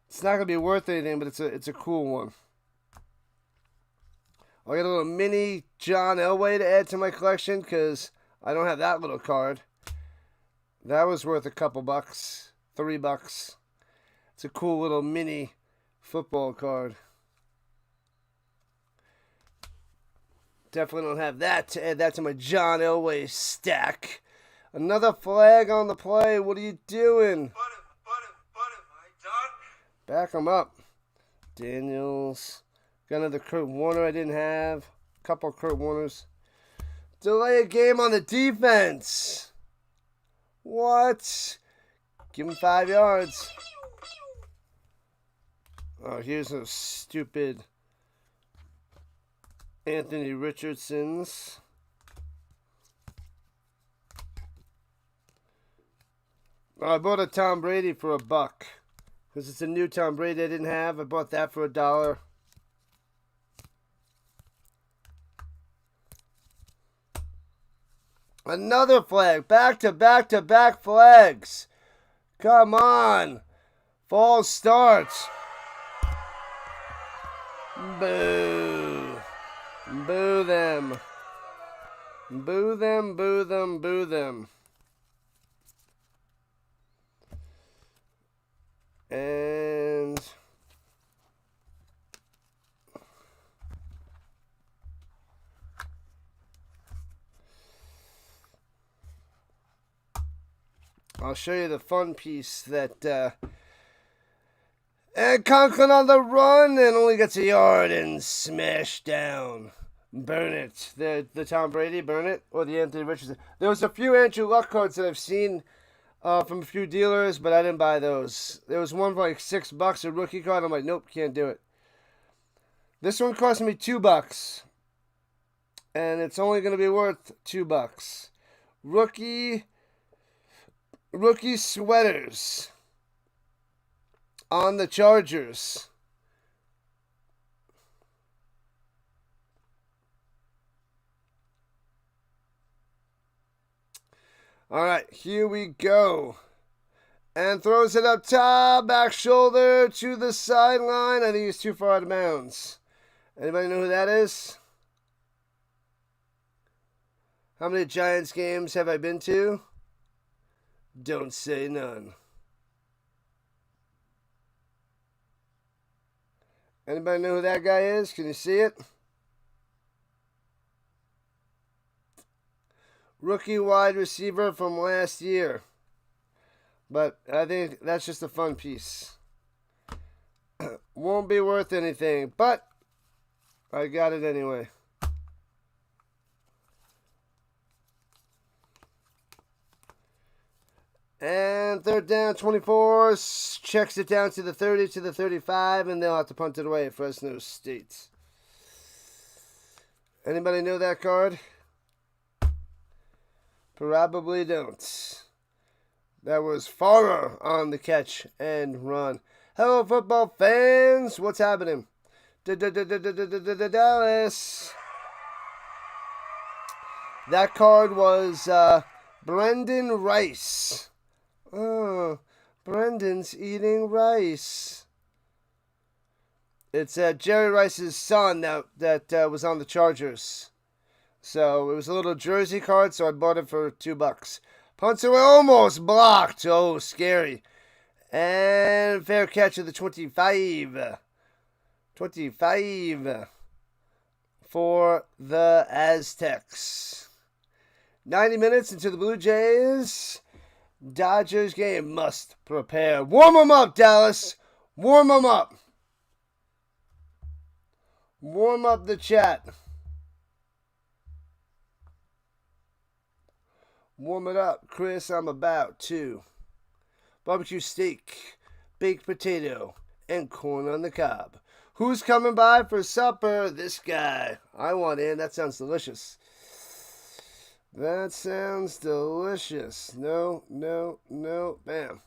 It's not gonna be worth anything, but it's a cool one. I got a little mini John Elway to add to my collection because I don't have that little card. That was worth a couple bucks, $3. It's a cool little mini football card. Definitely don't have that to add that to my John Elway stack. Another flag on the play. What are you doing? Back him up. Daniels. Got another Kurt Warner I didn't have. A couple of Kurt Warners. Delay a game on the defense. What? Give him 5 yards. Oh, here's a stupid Anthony Richardson's. I bought a Tom Brady for $1. Because it's a new Tom Brady I didn't have. I bought that for $1. Another flag. Back-to-back flags. Come on. False starts. Boo. Boo them. Boo them, boo them, boo them. And I'll show you the fun piece that and Conklin on the run and only gets a yard and smashed down. Burn it. The Tom Brady, burn it, or the Anthony Richardson. There was a few Andrew Luck cards that I've seen from a few dealers, but I didn't buy those. There was one for like $6, a rookie card. I'm like, nope, can't do it. This one cost me $2, and it's only going to be worth $2. Rookie sweaters on the Chargers. All right, here we go. And throws it up top, back shoulder to the sideline. I think he's too far out of bounds. Anybody know who that is? How many Giants games have I been to? Don't say none. Anybody know who that guy is? Can you see it? Rookie wide receiver from last year. But I think that's just a fun piece. Won't be worth anything, but I got it anyway. And third down, 24. Checks it down to the 30, to the 35, and they'll have to punt it away at Fresno State. Anybody know that card? Probably don't. That was Farrer on the catch and run. Hello, football fans. What's happening? Dallas. That card was Brendan Rice. Oh, Brendan's eating rice. It's Jerry Rice's son that was on the Chargers. So it was a little jersey card, so I bought it for $2. Punts away, almost blocked. Oh, scary. And fair catch of the 25. 25 for the Aztecs. 90 minutes into the Blue Jays Dodgers game. Must prepare. Warm them up, Dallas. Warm them up. Warm up the chat. Warm it up, Chris. I'm about to. Barbecue steak, baked potato, and corn on the cob. Who's coming by for supper? This guy. I want in. That sounds delicious. That sounds delicious. No. Bam.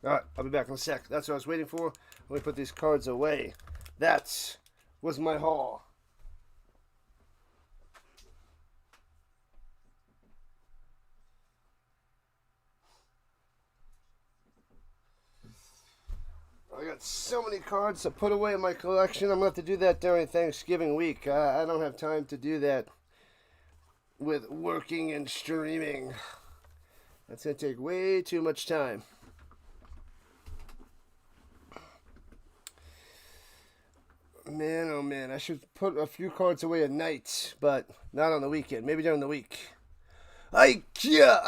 All right, I'll be back in a sec. That's what I was waiting for. Let me put these cards away. That was my haul. I got so many cards to put away in my collection. I'm going to have to do that during Thanksgiving week. I don't have time to do that with working and streaming. That's going to take way too much time. Man, oh man, I should put a few cards away at night, but not on the weekend. Maybe during the week. IKEA!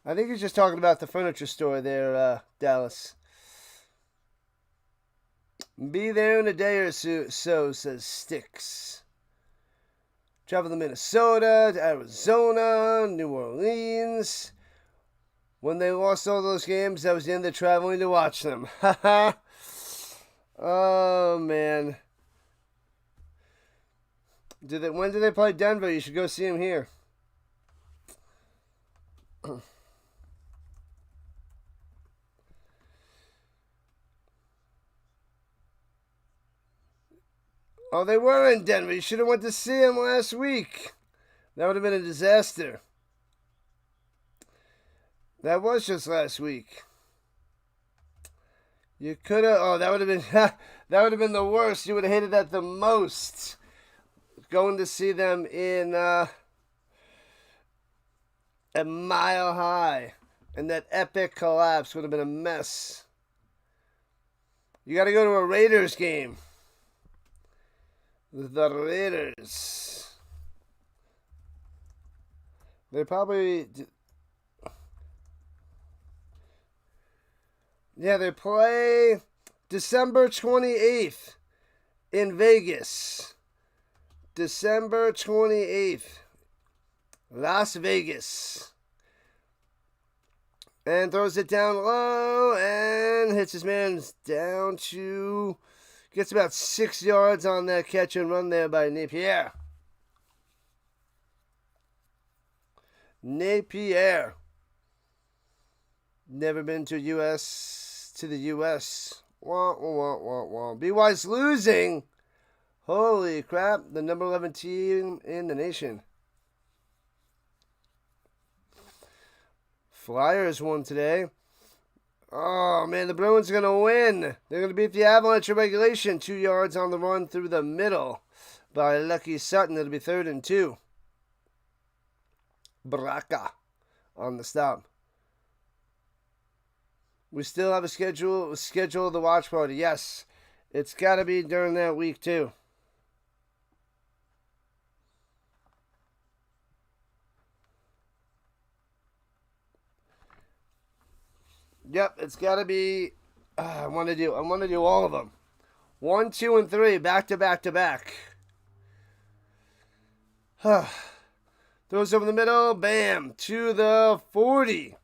I think he's just talking about the furniture store there, Dallas. Be there in a day or so, says Sticks. Travel to Minnesota, to Arizona, New Orleans. When they lost all those games, that was the end of traveling to watch them. Oh, man. When did they play Denver? You should go see them here. Oh, they were in Denver. You should have went to see them last week. That would have been a disaster. That was just last week. You could have. Oh, that would have been. That would have been the worst. You would have hated that the most. Going to see them in at Mile High, and that epic collapse would have been a mess. You got to go to a Raiders game. The Raiders. They probably. Yeah, they play December 28th in Vegas. December 28th. Las Vegas. And throws it down low and hits his man down to... Gets about 6 yards on that catch and run there by Napier. Napier. Never been to the U.S. Wah, wah, wah, wah. BY's losing. Holy crap. The number 11 team in the nation. Flyers won today. Oh, man, the Bruins are going to win. They're going to beat the Avalanche in regulation. 2 yards on the run through the middle by Lucky Sutton. It'll be 3rd and 2. Braca on the stop. We still have a schedule of the watch party. Yes, it's got to be during that week, too. Yep, it's got to be. I want to do all of them. 1, 2, and 3 back to back to back. Throws over the middle, bam, to the 40.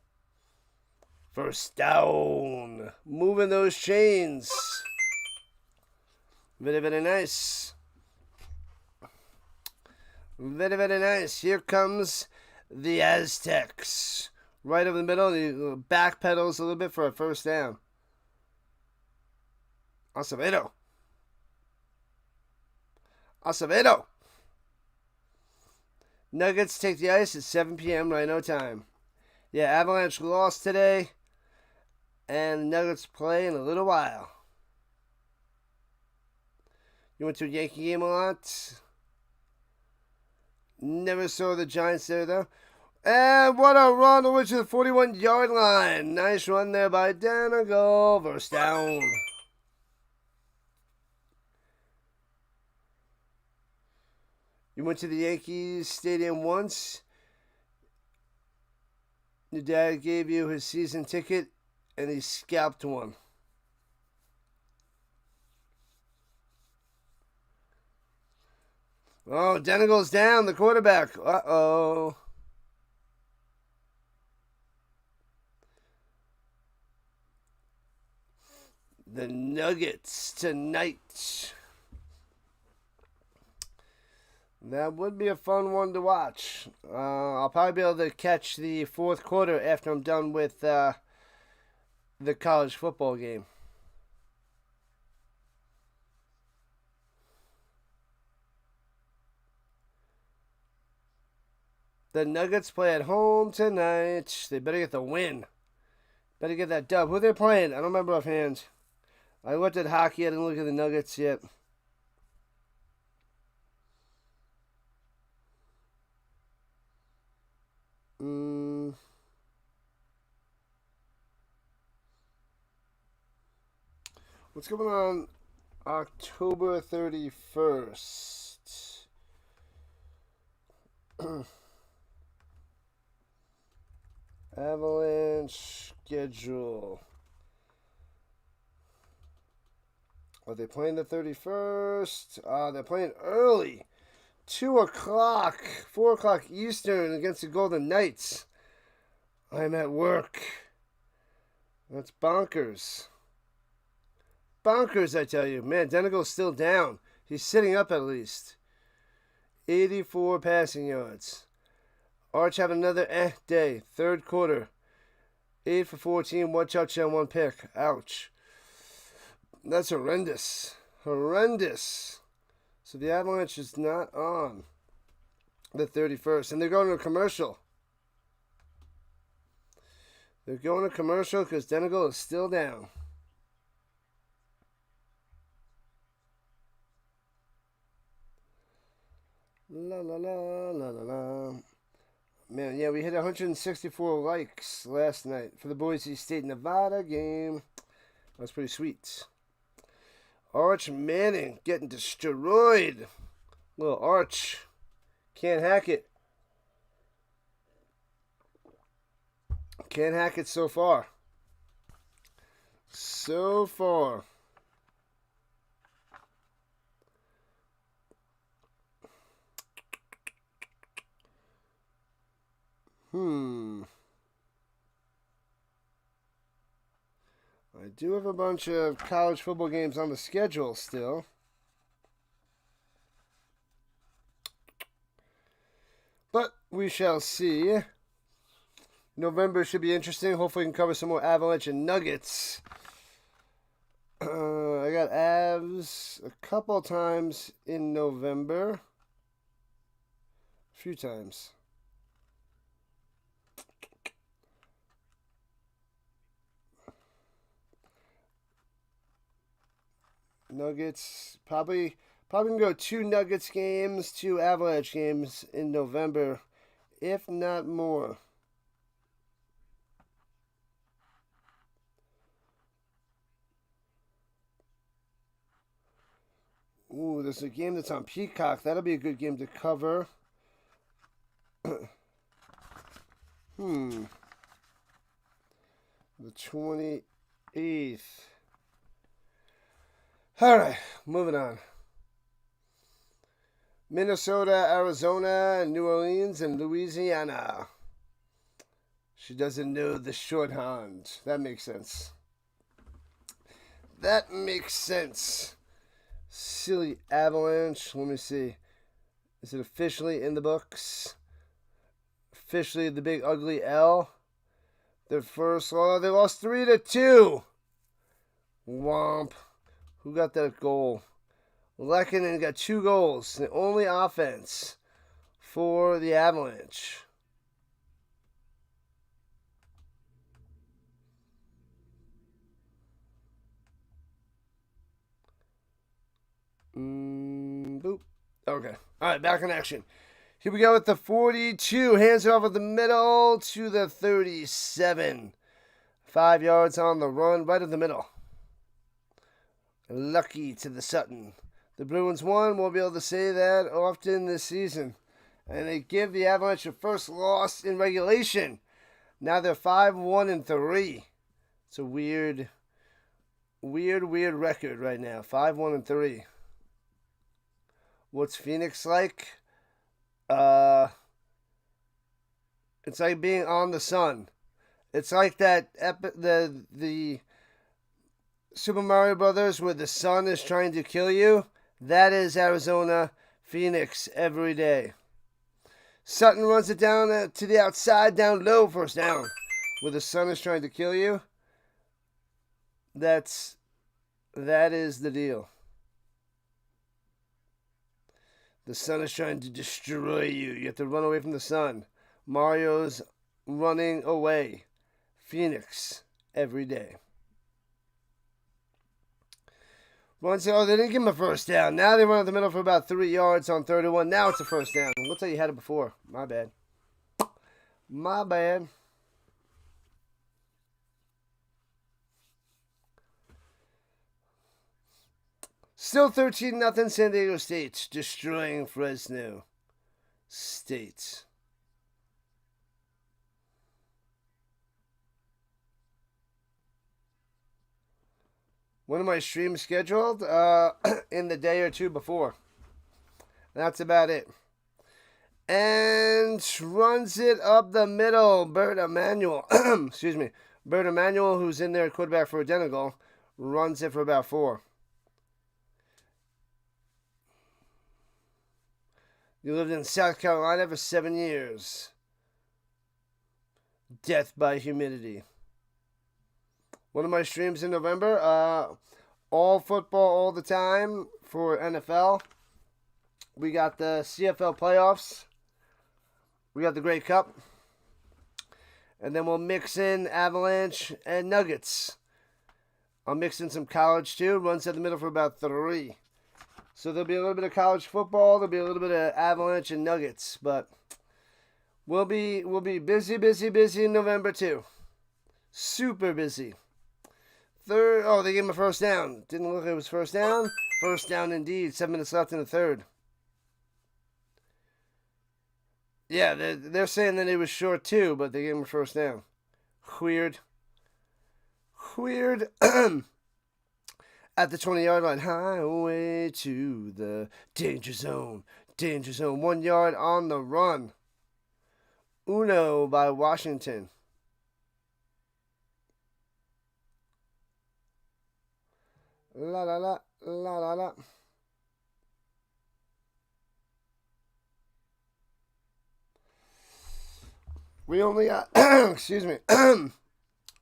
First down, moving those chains. Very, very nice. Very, very nice. Here comes the Aztecs. Right over the middle. He backpedals a little bit for a first down. Acevedo. Nuggets take the ice at 7 p.m. Rhino time. Yeah, Avalanche lost today. And Nuggets play in a little while. You went to a Yankee game a lot? Never saw the Giants there, though. And what a run over to the 41-yard line. Nice run there by Danigal. First down. You went to the Yankees Stadium once. Your dad gave you his season ticket, and he scalped one. Oh, Danigal's down, the quarterback. Uh-oh. The Nuggets tonight. That would be a fun one to watch. I'll probably be able to catch the fourth quarter after I'm done with the college football game. The Nuggets play at home tonight. They better get the win. Better get that dub. Who are they playing? I don't remember offhand. I looked at hockey. I didn't look at the Nuggets yet. What's going on October 31st? Avalanche schedule. Are they playing the 31st? They're playing early. 2 o'clock, 4 o'clock Eastern against the Golden Knights. I'm at work. That's bonkers. Bonkers, I tell you. Man, Denigal's still down. He's sitting up at least. 84 passing yards. Arch had another day. Third quarter. 8 for 14, 1 touchdown, 1 pick. Ouch. That's horrendous. Horrendous. So the Avalanche is not on the 31st. And they're going to a commercial. They're going to commercial because Denigal is still down. La la la la la la. Man, yeah, we hit 164 likes last night for the Boise State Nevada game. That was pretty sweet. Arch Manning getting destroyed. Little Arch. Can't hack it. Can't hack it so far. So far. I do have a bunch of college football games on the schedule still. But we shall see. November should be interesting. Hopefully we can cover some more Avalanche and Nuggets. I got Avs a couple times in November. A few times. Nuggets, probably can go 2 Nuggets games, 2 Avalanche games in November, if not more. Ooh, there's a game that's on Peacock. That'll be a good game to cover. The 28th. All right, moving on. Minnesota, Arizona, New Orleans, and Louisiana. She doesn't know the shorthand. That makes sense. That makes sense. Silly Avalanche. Let me see. Is it officially in the books? Officially the big ugly L. Their first loss. They lost 3-2. Womp. Who got that goal? Lekanen got 2 goals. The only offense for the Avalanche. Boop. Okay. All right, back in action. Here we go with the 42. Hands it off at the middle to the 37. 5 yards on the run, right in the middle. Lucky to the Sutton. The Bruins won. We'll be able to say that often this season. And they give the Avalanche their first loss in regulation. Now they're 5-1-3. It's a weird record right now. 5-1-3. What's Phoenix like? It's like being on the sun. It's like that the Super Mario Brothers where the sun is trying to kill you. That is Arizona, Phoenix every day. Sutton runs it down to the outside, down low, first down. Where the sun is trying to kill you. That is the deal. The sun is trying to destroy you. You have to run away from the sun. Mario's running away. Phoenix every day. Runs it. Oh, they didn't give him a first down. Now they run up the middle for about 3 yards on 31. Now it's a first down. Looks like you had it before. My bad. My bad. Still 13-0 San Diego State. Destroying Fresno State. When are my streams scheduled? In the day or two before. That's about it. And runs it up the middle. Bert Emanuel. Excuse me. Bert Emanuel, who's in there quarterback for Identical, runs it for about 4. You lived in South Carolina for 7 years. Death by humidity. One of my streams in November, all football all the time for NFL. We got the CFL playoffs. We got the Grey Cup. And then we'll mix in Avalanche and Nuggets. I'll mix in some college too. Runs at the middle for about 3. So there'll be a little bit of college football. There'll be a little bit of Avalanche and Nuggets. But we'll be busy in November too. Super busy. Third. Oh, they gave him a first down. Didn't look like it was first down. First down indeed. 7 minutes left in the third. Yeah, they're saying that it was short too, but they gave him a first down. Weird. At the 20-yard line. Highway to the danger zone. Danger zone. 1 yard on the run. Uno by Washington. La la la la la la. We only got excuse me.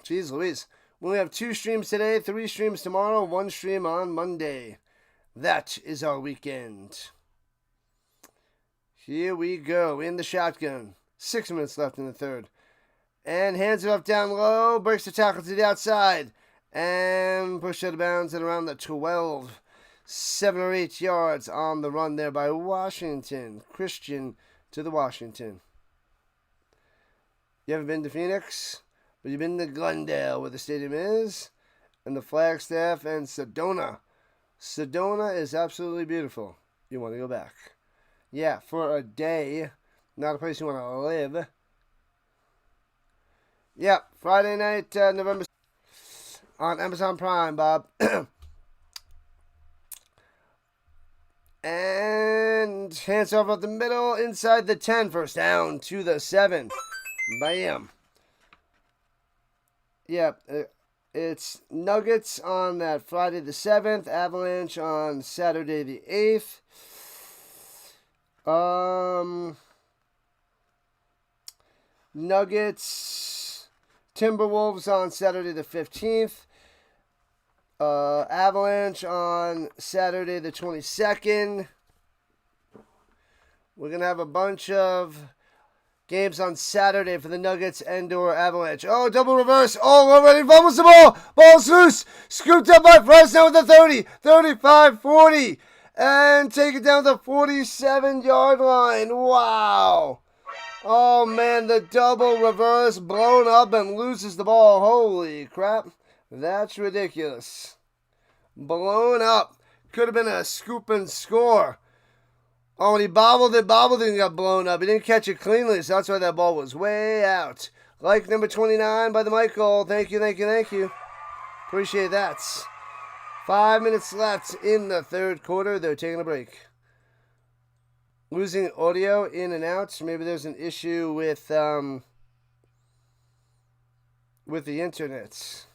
Jeez Louise. We only have 2 streams today, 3 streams tomorrow, 1 stream on Monday. That is our weekend. Here we go in the shotgun. 6 minutes left in the third. And hands it up down low. Breaks the tackle to the outside. And pushed out of bounds at around the 12. 7 or 8 yards on the run there by Washington. Christian to the Washington. You haven't been to Phoenix? But you've been to Glendale, where the stadium is, and the Flagstaff, and Sedona. Sedona is absolutely beautiful. You want to go back. Yeah, for a day. Not a place you want to live. Yeah, Friday night, November on Amazon Prime, Bob. And hands off up the middle, inside the 10. First down to the 7. Bam. Yeah, it's Nuggets on that Friday the 7th, Avalanche on Saturday the 8th. Nuggets, Timberwolves on Saturday the 15th. Avalanche on Saturday the 22nd. We're going to have a bunch of games on Saturday for the Nuggets and/or Avalanche. Oh, double reverse. Oh, already fumbles the ball. Ball's loose. Scooped up by Fresno with the 30. 35-40. And take it down the 47-yard line. Wow. Oh, man, the double reverse blown up and loses the ball. Holy crap. That's ridiculous. Blown up. Could have been a scoop and score. Oh, and he bobbled it and got blown up. He didn't catch it cleanly, so that's why that ball was way out. Like number 29 by the Michael. Thank you. Appreciate that. 5 minutes left in the third quarter. They're taking a break. Losing audio in and out. Maybe there's an issue with the internet.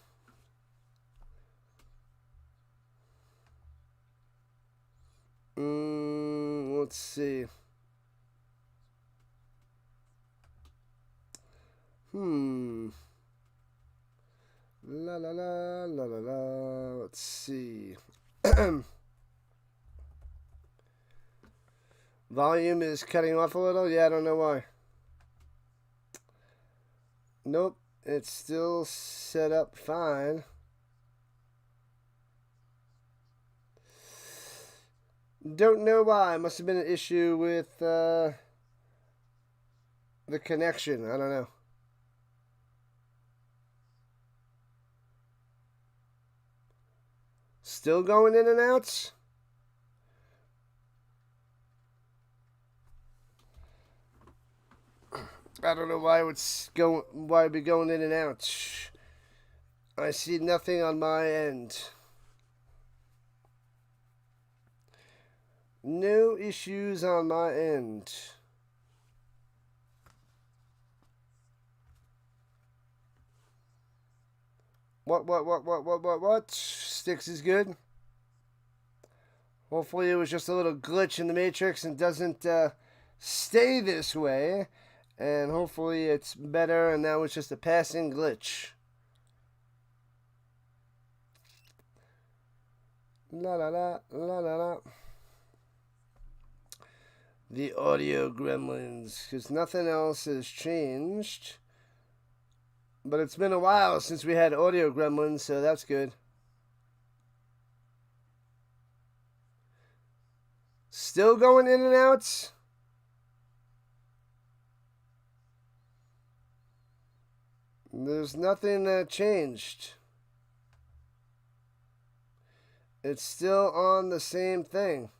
Let's see. La la la la la la. Let's see. Volume is cutting off a little. Yeah, I don't know why. Nope, it's still set up fine. Don't know why. Must have been an issue with the connection. I don't know. Still going in and out? I don't know why it'd be going in and out. I see nothing on my end. No issues on my end. What? Sticks is good. Hopefully it was just a little glitch in the Matrix and doesn't stay this way. And hopefully it's better and that was just a passing glitch. La la la la la la. The audio gremlins, because nothing else has changed. But it's been a while since we had audio gremlins, so that's good. Still going in and out? There's nothing that changed. It's still on the same thing.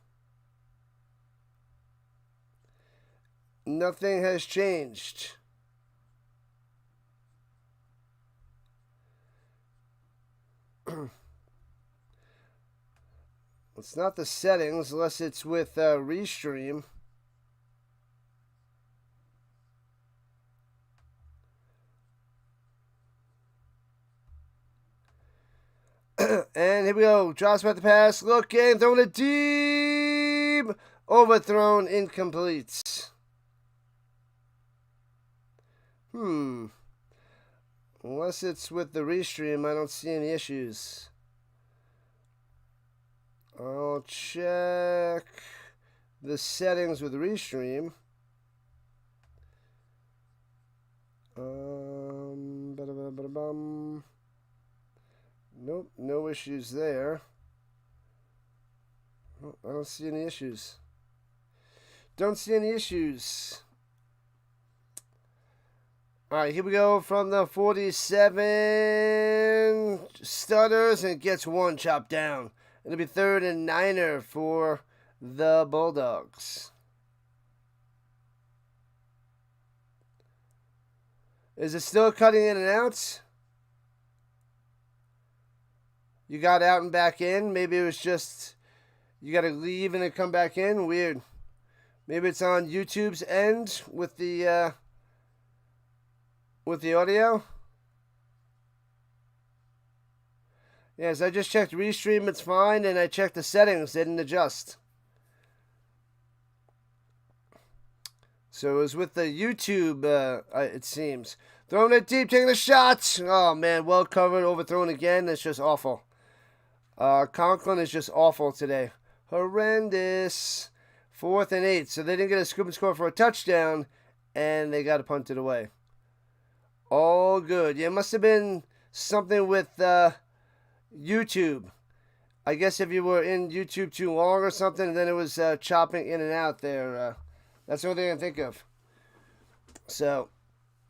Nothing has changed. It's not the settings unless it's with Restream. And here we go. Drops back the pass. Looking. Throwing it deep. Overthrown. Incomplete. Unless it's with the Restream, I don't see any issues. I'll check the settings with Restream. Nope, no issues there. Oh, I don't see any issues. Don't see any issues. All right, here we go from the 47. Stutters and gets one chopped down. It'll be 3rd and 9 for the Bulldogs. Is it still cutting in and out? You got out and back in. Maybe it was just you got to leave and then come back in. Weird. Maybe it's on YouTube's end with the audio. Yes, I just checked Restream. It's fine, and I checked the settings. They didn't adjust. So it was with the YouTube, it seems. Throwing it deep, taking a shot. Oh, man, well covered, overthrown again. It's just awful. Conklin is just awful today. Horrendous. 4th and 8. So they didn't get a scoop and score for a touchdown, and they got to punt it away. All good. Yeah, it must have been something with YouTube. I guess if you were in YouTube too long or something, then it was chopping in and out there. That's the only thing I can think of. So,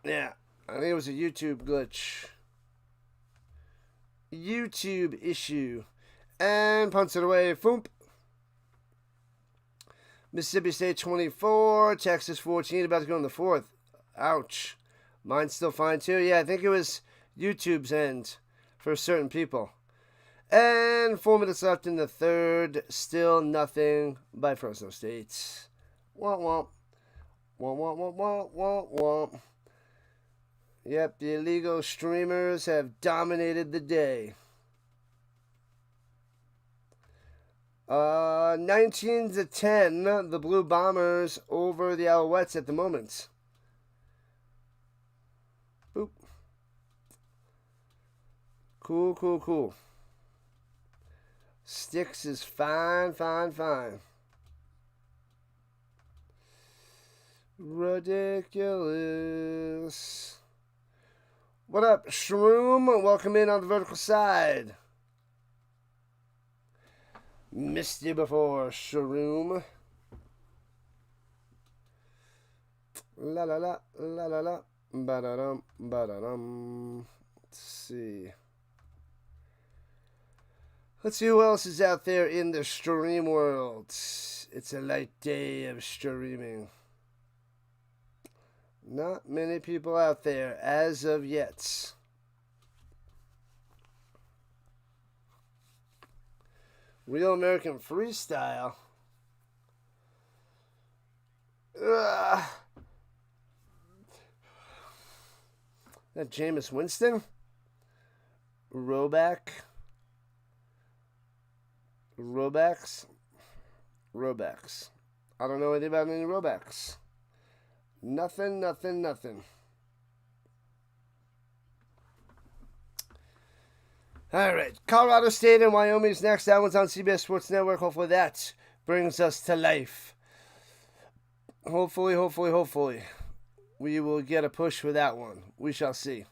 yeah, I think it was a YouTube glitch. YouTube issue. And punts it away. Foomp. Mississippi State 24, Texas 14, about to go in the 4th. Ouch. Mine's still fine too. Yeah, I think it was YouTube's end for certain people. And 4 minutes left in the 3rd. Still nothing by Fresno State. Womp womp. Womp womp womp womp womp womp. Yep, the illegal streamers have dominated the day. 19-10, the Blue Bombers over the Alouettes at the moment. Boop. Cool. Sticks is fine. Ridiculous. What up, Shroom? Welcome in on the vertical side. Missed you before, Shroom. La la la la la la. Ba-da-dum, ba-da-dum. Let's see. Let's see who else is out there in the stream world. It's a light day of streaming. Not many people out there as of yet. Real American Freestyle. That Jameis Winston? Robacks. I don't know anything about any Robacks. Nothing. All right, Colorado State and Wyoming's next. That one's on CBS Sports Network. Hopefully that brings us to life. Hopefully, we will get a push for that one. We shall see.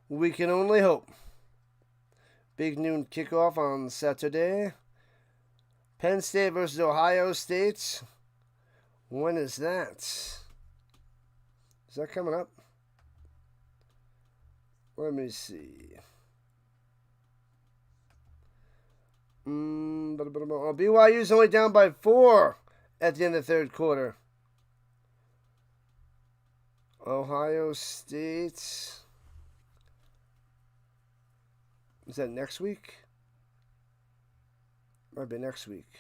We can only hope. Big noon kickoff on Saturday. Penn State versus Ohio State. When is that? Is that coming up? Let me see. BYU's only down by 4 at the end of the 3rd quarter. Ohio State. Is that next week? Might be next week.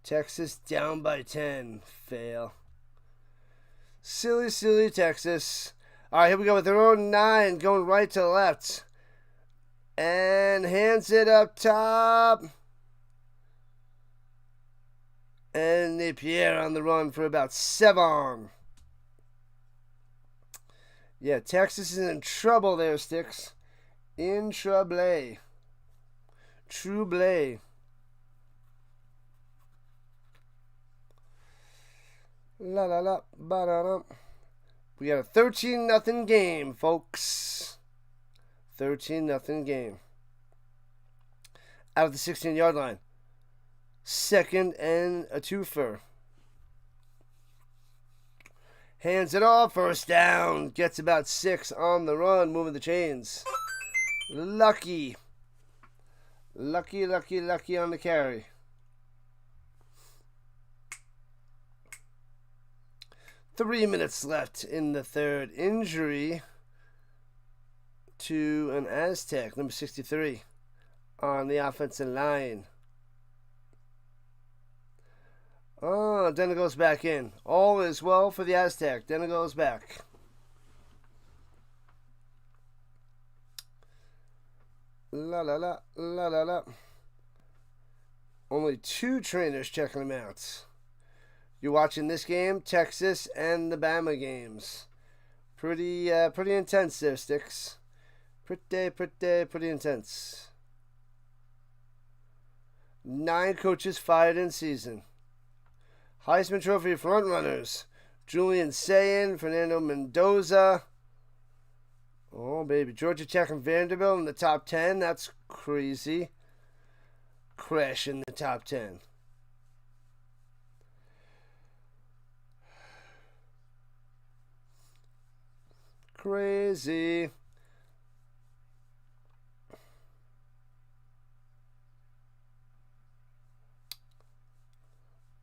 Texas down by 10. Fail. Silly Texas. All right, here we go with their own 9, going right to left. And hands it up top. And Napier on the run for about 7. Yeah, Texas is in trouble there, Sticks. In trouble. Trouble. La la la, ba da da. We got a 13-0 game, folks. 13-0 game. Out of the 16-yard line. 2nd and a twofer. Hands it off. 1st down. Gets about 6 on the run. Moving the chains. Lucky on the carry. Three minutes left in the 3rd. Injury to an Aztec, number 63, on the offensive line. Oh, Denner goes back in. All is well for the Aztec. Denner goes back. La la la, la la la. Only 2 trainers checking him out. You're watching this game, Texas and the Bama games. Pretty intense there, Sticks. Pretty intense. 9 coaches fired in season. Heisman Trophy frontrunners: Julian Sayin, Fernando Mendoza. Oh, baby. Georgia Tech and Vanderbilt in the top 10. That's crazy. Crash in the top 10. Crazy.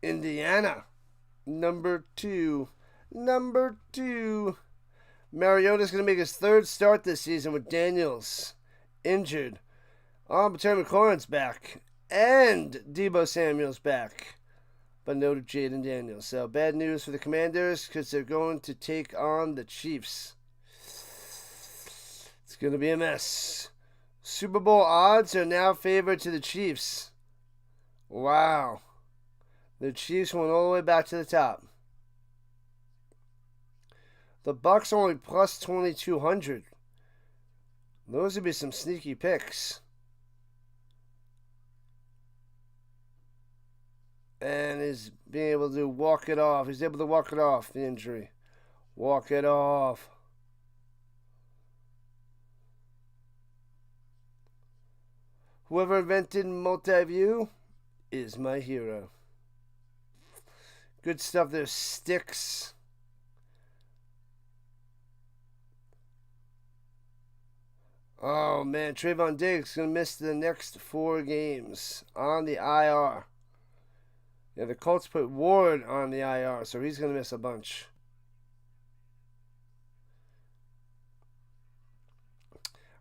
Indiana, number 2. Mariota's going to make his 3rd start this season with Daniels injured. But Terry McLaurin's back. And Deebo Samuel's back. But no to Jaden Daniels. So bad news for the Commanders because they're going to take on the Chiefs. It's going to be a mess. Super Bowl odds are now favored to the Chiefs. Wow. The Chiefs went all the way back to the top. The Bucks only plus 2,200. Those would be some sneaky picks. And he's being able to walk it off. He's able to walk it off, the injury. Walk it off. Whoever invented multi-view is my hero. Good stuff there, Sticks. Oh, man. Trayvon Diggs is going to miss the next 4 games on the IR. Yeah, the Colts put Ward on the IR, so he's going to miss a bunch.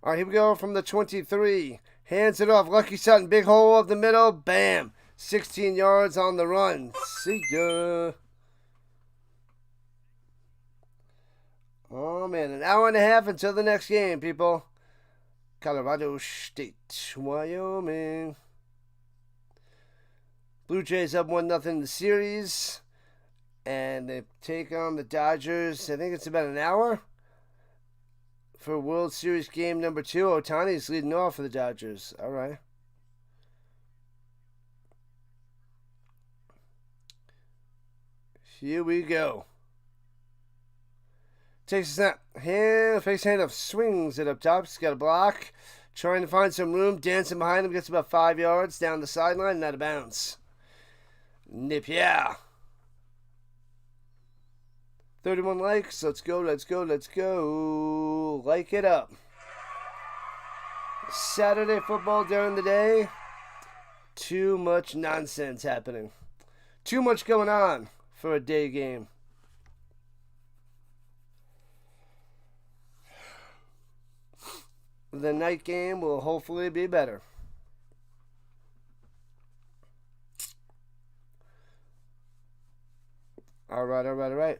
All right, here we go from the 23. Hands it off. Lucky Sutton. Big hole up the middle. Bam. 16 yards on the run. See ya. Oh, man. An hour and a half until the next game, people. Colorado State, Wyoming. Blue Jays up 1-0 in the series. And they take on the Dodgers. I think it's about an hour for World Series game number 2. Ohtani's leading off for the Dodgers. All right. Here we go. Takes a snap. Face handoff. Swings it up top. He's got a block. Trying to find some room. Dancing behind him. Gets about 5 yards down the sideline and out of bounds. Nip, yeah. 31 likes. Let's go. Like it up. Saturday football during the day. Too much nonsense happening. Too much going on for a day game. The night game will hopefully be better. All right.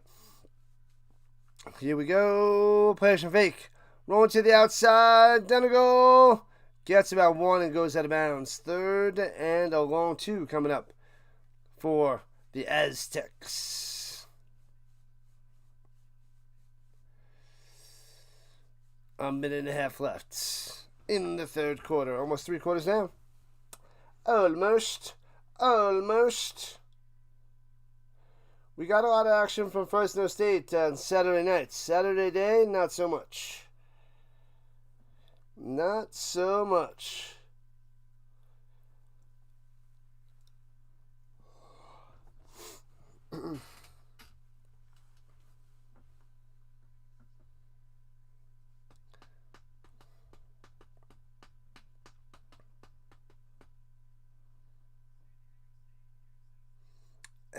Here we go. Play action fake. Rolling to the outside. Down a goal. Gets about 1 and goes out of bounds. 3rd and a long 2 coming up for the Aztecs. A minute and a half left in the 3rd quarter. Almost 3 quarters now. Almost. We got a lot of action from Fresno State on Saturday night. Saturday day, not so much. Not so much.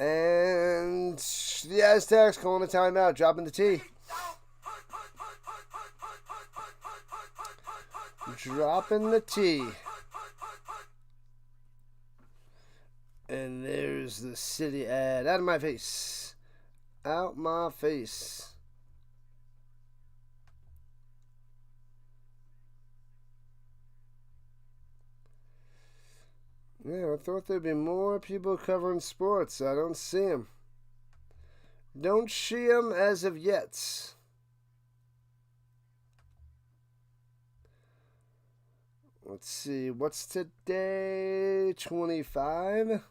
And the Aztecs calling a timeout, dropping the tee. Dropping the tee. And there's the city ad. Out of my face. Out my face. Yeah, I thought there'd be more people covering sports. I don't see them. Don't see him as of yet. Let's see. What's today? 25?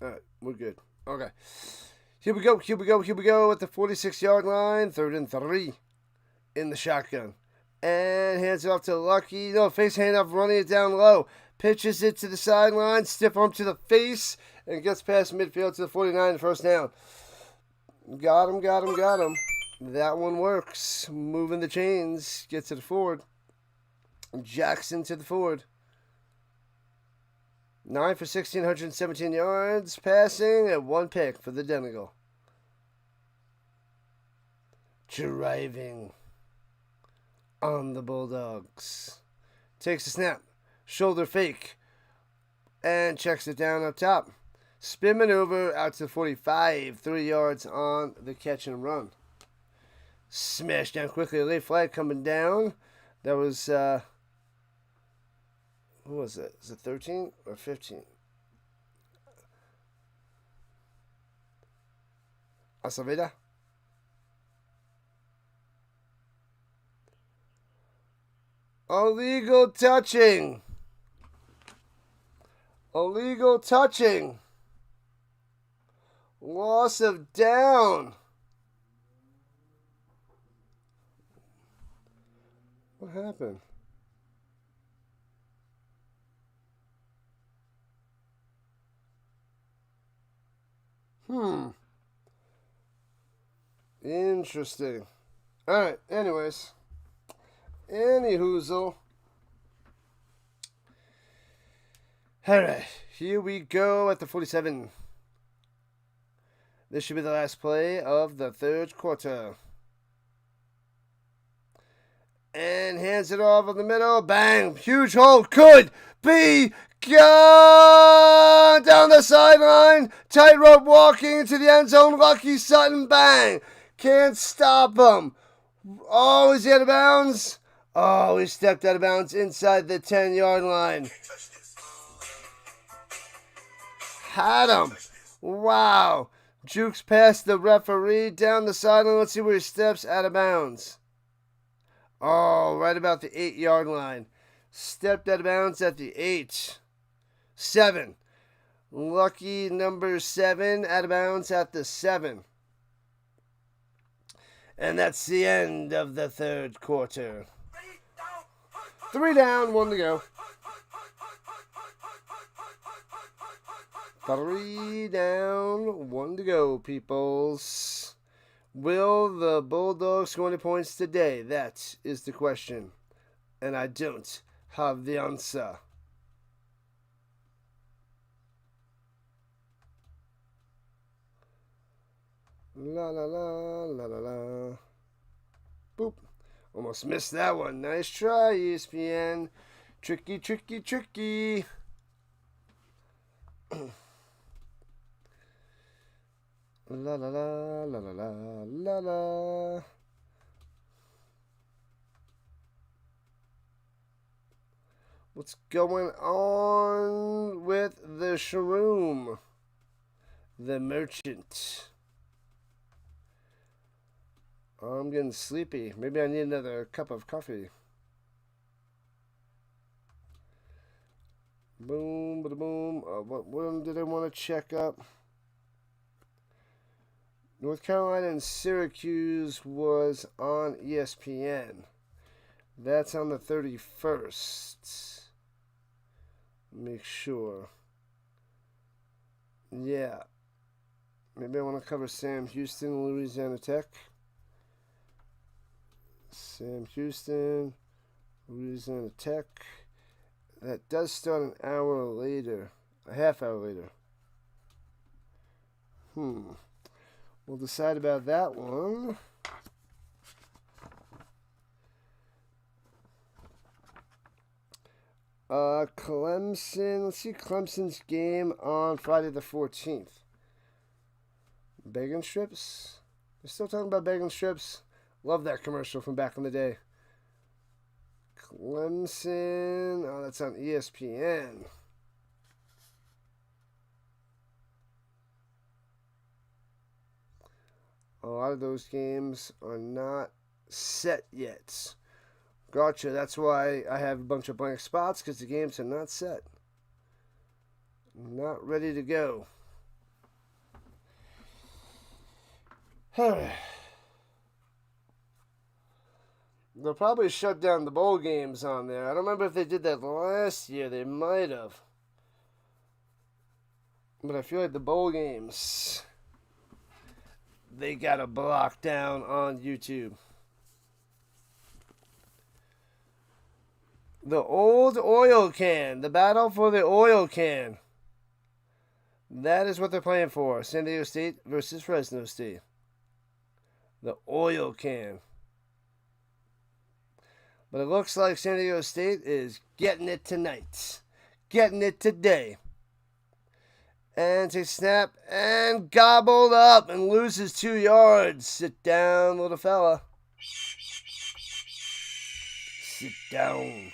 Alright, we're good. Okay. Here we go at the 46-yard line. 3rd and 3 in the shotgun. And hands it off to Lucky. No, face handoff, running it down low. Pitches it to the sideline. Stiff arm to the face. And gets past midfield to the 49, first down. Got him. That one works. Moving the chains. Gets to the forward. Jackson to the forward. 9 for 1,617 yards passing and 1 pick for the Denegal. Driving on the Bulldogs. Takes a snap. Shoulder fake. And checks it down up top. Spin maneuver out to the 45. 3 yards on the catch and run. Smash down quickly. Late flag coming down. That was... who was it? Is it 13 or 15? Acevedo? Illegal touching. Loss of down. What happened? Interesting. Alright, anyways. Anyhoozle. Alright, here we go at the 47. This should be the last play of the 3rd quarter. And hands it off in the middle. Bang! Huge hole. Could be gone! Down the sideline. Tightrope walking into the end zone. Lucky Sutton. Bang! Can't stop him. Oh, is he out of bounds? Oh, he stepped out of bounds inside the 10-yard line. Had him. Wow. Jukes past the referee down the sideline. Let's see where he steps out of bounds. Oh, right about the 8-yard line. Stepped out of bounds at the 8. 7. Lucky number 7 out of bounds at the 7. And that's the end of the 3rd quarter. 3 down, 1 to go. 3 down, 1 to go, peoples. Will the Bulldogs score any points today? That is the question. And I don't have the answer. La la la la la la. Boop. Almost missed that one. Nice try, ESPN. Tricky. La la la la la la la la. What's going on with the shroom? The merchant. I'm getting sleepy. Maybe I need another cup of coffee. Boom, bada boom. What one did I want to check up? North Carolina and Syracuse was on ESPN. That's on the 31st. Make sure. Yeah. Maybe I want to cover Sam Houston, Louisiana Tech. Sam Houston, Louisiana Tech. That does start an hour later. A half hour later. We'll decide about that one. Clemson. Let's see Clemson's game on Friday the 14th. Bacon strips? They're still talking about bacon strips? Love that commercial from back in the day. Clemson. Oh, that's on ESPN. A lot of those games are not set yet. Gotcha. That's why I have a bunch of blank spots, because the games are not set. Not ready to go. They'll probably shut down the bowl games on there. I don't remember if they did that last year. They might have. But I feel like the bowl games, they got to block down on YouTube. The old oil can. The battle for the oil can. That is what they're playing for. San Diego State versus Fresno State. The oil can. But it looks like San Diego State is getting it tonight. Getting it today. And takes a snap and gobbled up and loses 2 yards. Sit down, little fella. Sit down.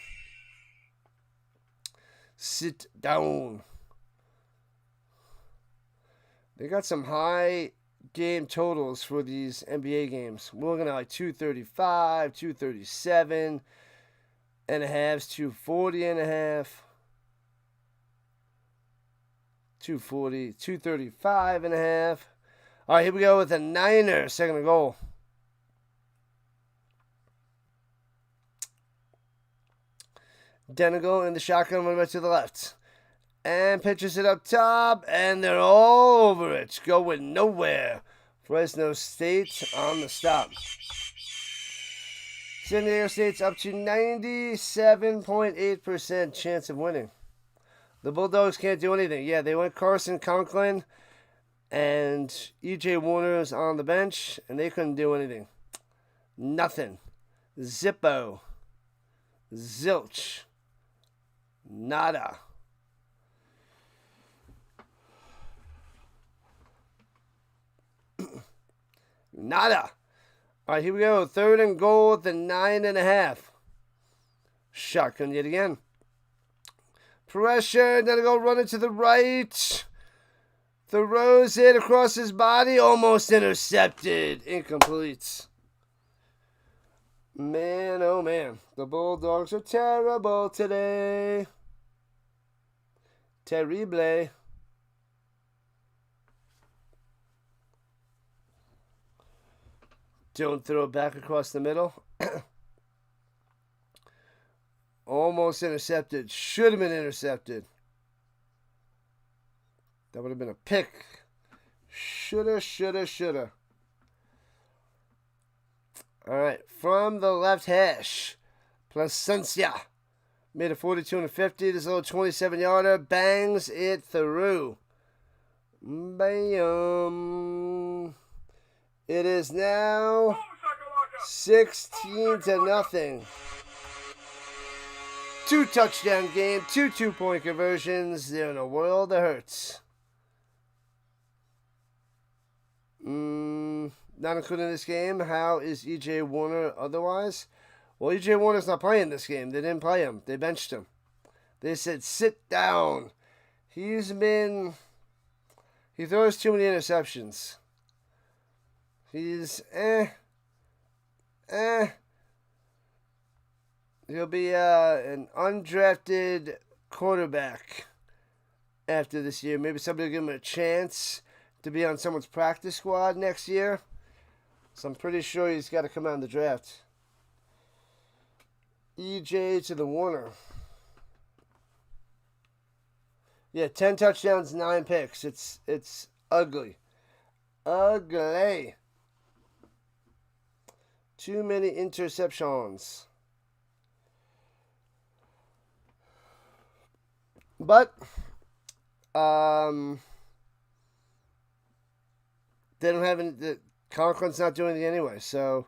Sit down. They got some high game totals for these NBA games. We're looking at like 235, 237 and a half, 240 and a half, 240, 235 and a half. All right, here we go with the Niners, second and goal. Denegal in the shotgun, one right to the left. And pitches it up top, and they're all over it. Going nowhere. Fresno State on the stop. San Diego State's up to 97.8% chance of winning. The Bulldogs can't do anything. Yeah, they went Carson Conklin, and E.J. Warner's on the bench, and they couldn't do anything. Nothing. Zippo. Zilch. Nada. Nada. All right, here we go. Third and goal at the 9.5. Shotgun yet again. Pressure. Then go running to the right. Throws it across his body. Almost intercepted. Incomplete. Man, oh man. The Bulldogs are terrible today. Terrible. Don't throw it back across the middle. Almost intercepted. Should have been intercepted. That would have been a pick. Shoulda, shoulda, shoulda. All right. From the left hash. Placencia. Made a 42 and a 50. This little 27-yarder. Bangs it through. Bam. It is now 16-0. 2 touchdown game, 2 2-point conversions. They're in a world of hurts. Not including this game. How is E.J. Warner otherwise? Well, E.J. Warner's not playing this game. They didn't play him. They benched him. They said, sit down. He throws too many interceptions. He's He'll be an undrafted quarterback after this year. Maybe somebody will give him a chance to be on someone's practice squad next year. So I'm pretty sure he's got to come out in the draft. EJ to the Warner. Yeah, 10 touchdowns, 9 picks. It's ugly. Ugly. Too many interceptions. But they don't have any. Conklin's not doing it anyway, so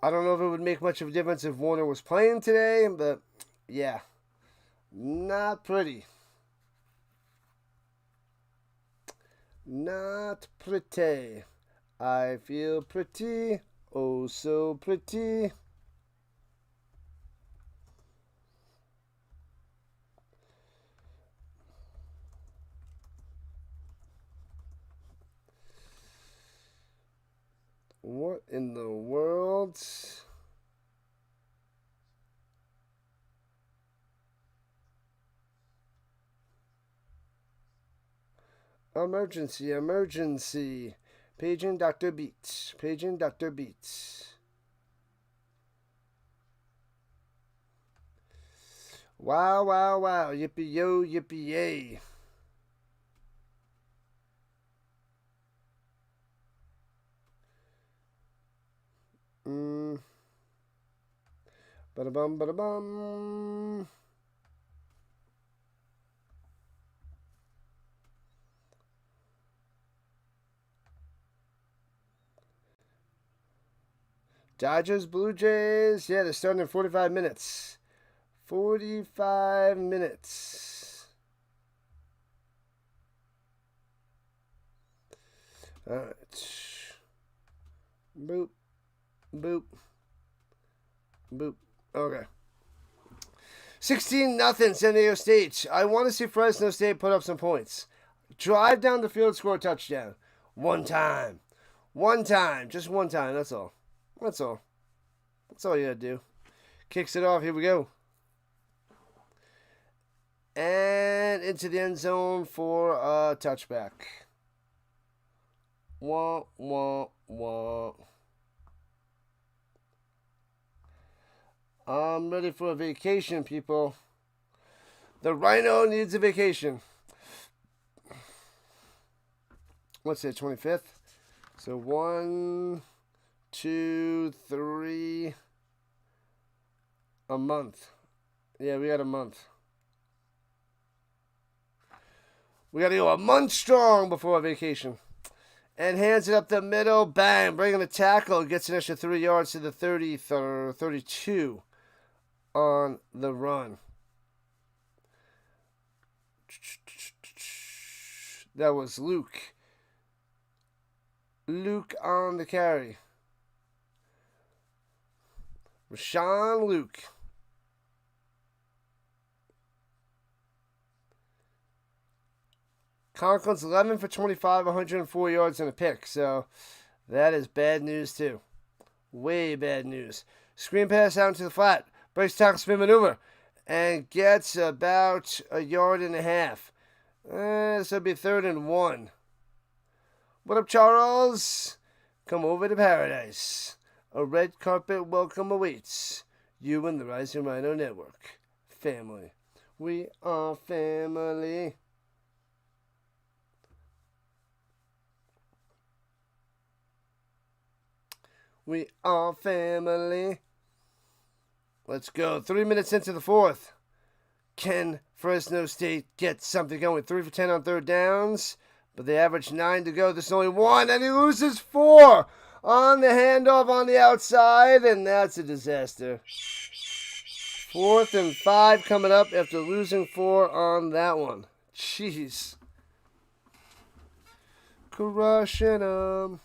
I don't know if it would make much of a difference if Warner was playing today. But yeah, not pretty. Not pretty. I feel pretty. Oh, so pretty. What in the world? Emergency, emergency. Paging Dr. Beats. Paging Dr. Beats. Wow, wow, wow. Yippee yo, yippee yay. Ba-da-bum, ba-da-bum. Dodgers, Blue Jays. Yeah, they're starting in 45 minutes. 45 minutes. All right. Boop. Boop. Boop. Okay. 16-0 San Diego State. I want to see Fresno State put up some points. Drive down the field, score a touchdown. One time. One time. Just one time. That's all. That's all. That's all you gotta do. Kicks it off. Here we go. And into the end zone for a touchback. Wah, wah, wah. I'm ready for a vacation, people. The Rhino needs a vacation. What's it, 25th? So 1, 2, 3. A month. Yeah, we got a month. We got to go a month strong before our vacation. And hands it up the middle. Bang. Bringing the tackle. Gets an extra 3 yards to the 32 on the run. That was Luke. Luke on the carry. Rashawn Luke. Conklin's 11 for 25, 104 yards and a pick. So that is bad news too. Way bad news. Screen pass out into the flat. Breaks tackle spin maneuver. And gets about a yard and a half. This will be 3rd and 1. What up, Charles? Come over to paradise. A red carpet welcome awaits you and the Rising Rhino Network. Family. We are family. We are family. Let's go. 3 minutes into the 4th. Can Fresno State get something going? 3 for 10 on 3rd downs. But they average 9 to go. There's only 1. And he loses 4 on the handoff on the outside. And that's a disaster. 4th and 5 coming up after losing 4 on that one. Jeez. Crushing them.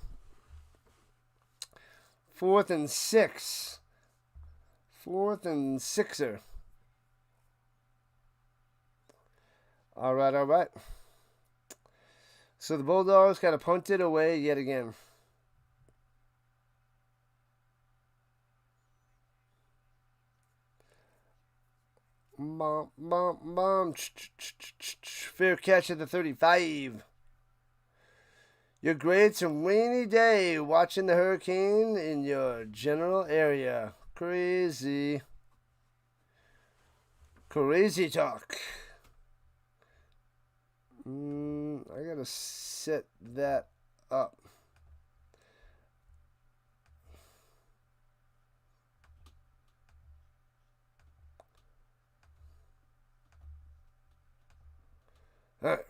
4th and 6. 4th and 6er. All right. So the Bulldogs got to punt it away yet again. Fair catch at the 35. Your grades a rainy day watching the hurricane in your general area. Crazy talk. I gotta set that up. All right.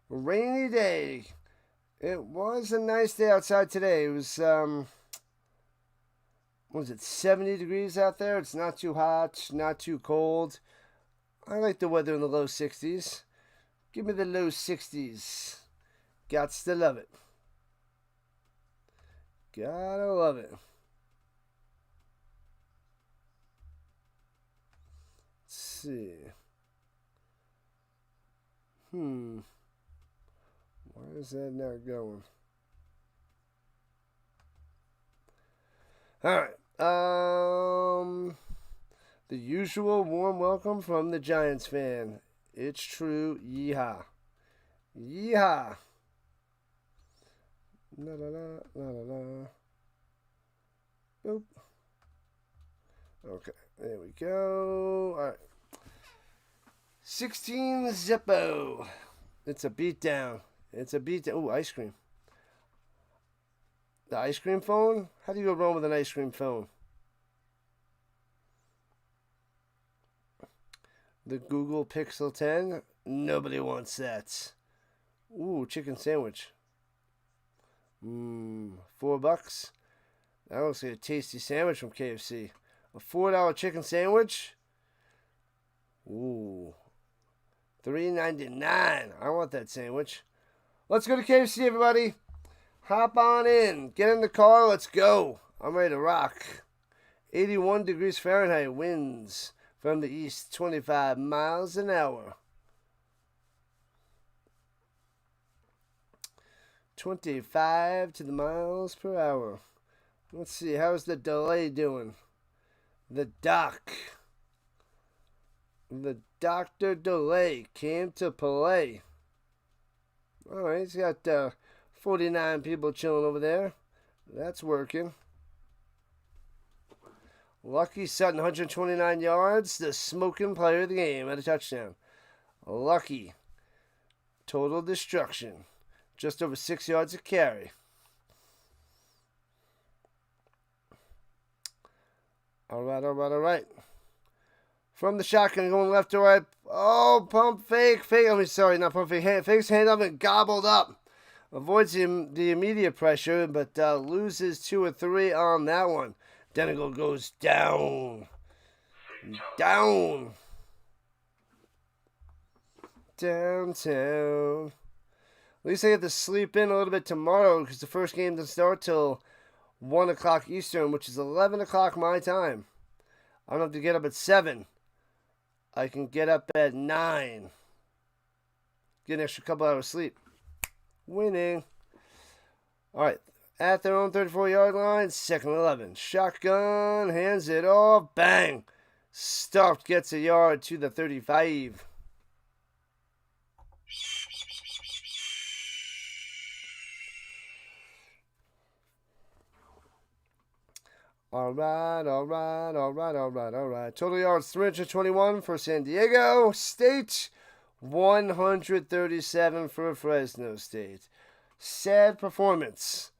Rainy day. It was a nice day outside today. It was, what was it, 70 degrees out there? It's not too hot, not too cold. I like the weather in the low 60s. Give me the low 60s. Gots to love it. Gotta love it. Let's see. Why is that not going? All right. The usual warm welcome from the Giants fan. It's true. Yeehaw. Yeehaw. La la la la la la. Boop. Okay, there we go. All right. 16 Zippo. It's a beatdown. It's a beatdown. Ooh, ice cream. The ice cream phone? How do you go wrong with an ice cream phone? The Google Pixel 10? Nobody wants that. Ooh, chicken sandwich. $4. That looks like a tasty sandwich from KFC. A $4 chicken sandwich? Ooh. $3.99. I want that sandwich. Let's go to KFC, everybody. Hop on in. Get in the car. Let's go. I'm ready to rock. 81 degrees Fahrenheit. Winds from the east. 25 miles an hour. 25 to the miles per hour. Let's see. How's the delay doing? The doc. The Dr. Delay came to play. Alright, he's got 49 people chilling over there. That's working. Lucky Sutton, 129 yards. The smoking player of the game at a touchdown. Lucky. Total destruction. Just over 6 yards of carry. Alright. From the shotgun, going left to right. Oh, pump fake. Not pump fake. Fakes hand up and gobbled up. Avoids the immediate pressure, but loses 2 or 3 on that one. Denigal goes down. Downtown. At least I get to sleep in a little bit tomorrow because the first game doesn't start till 1 o'clock Eastern, which is 11 o'clock my time. I don't have to get up at 7. I can get up at 9. Get an extra couple hours sleep. Winning. All right. At their own 34-yard line, 2nd and 11. Shotgun, hands it off. Bang. Stuffed, gets a yard to the 35. All right. Total yards 321 for San Diego State, 137 for Fresno State. Sad performance.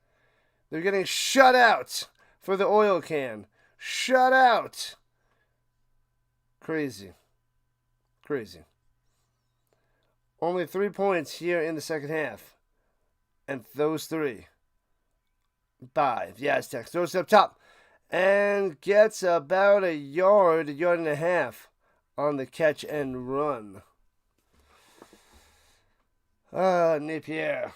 They're getting shut out for the oil can. Shut out. Crazy. Only 3 points here in the second half. And those 3 by the Aztecs. Throws it up top. And gets about a yard and a half on the catch and run. Napier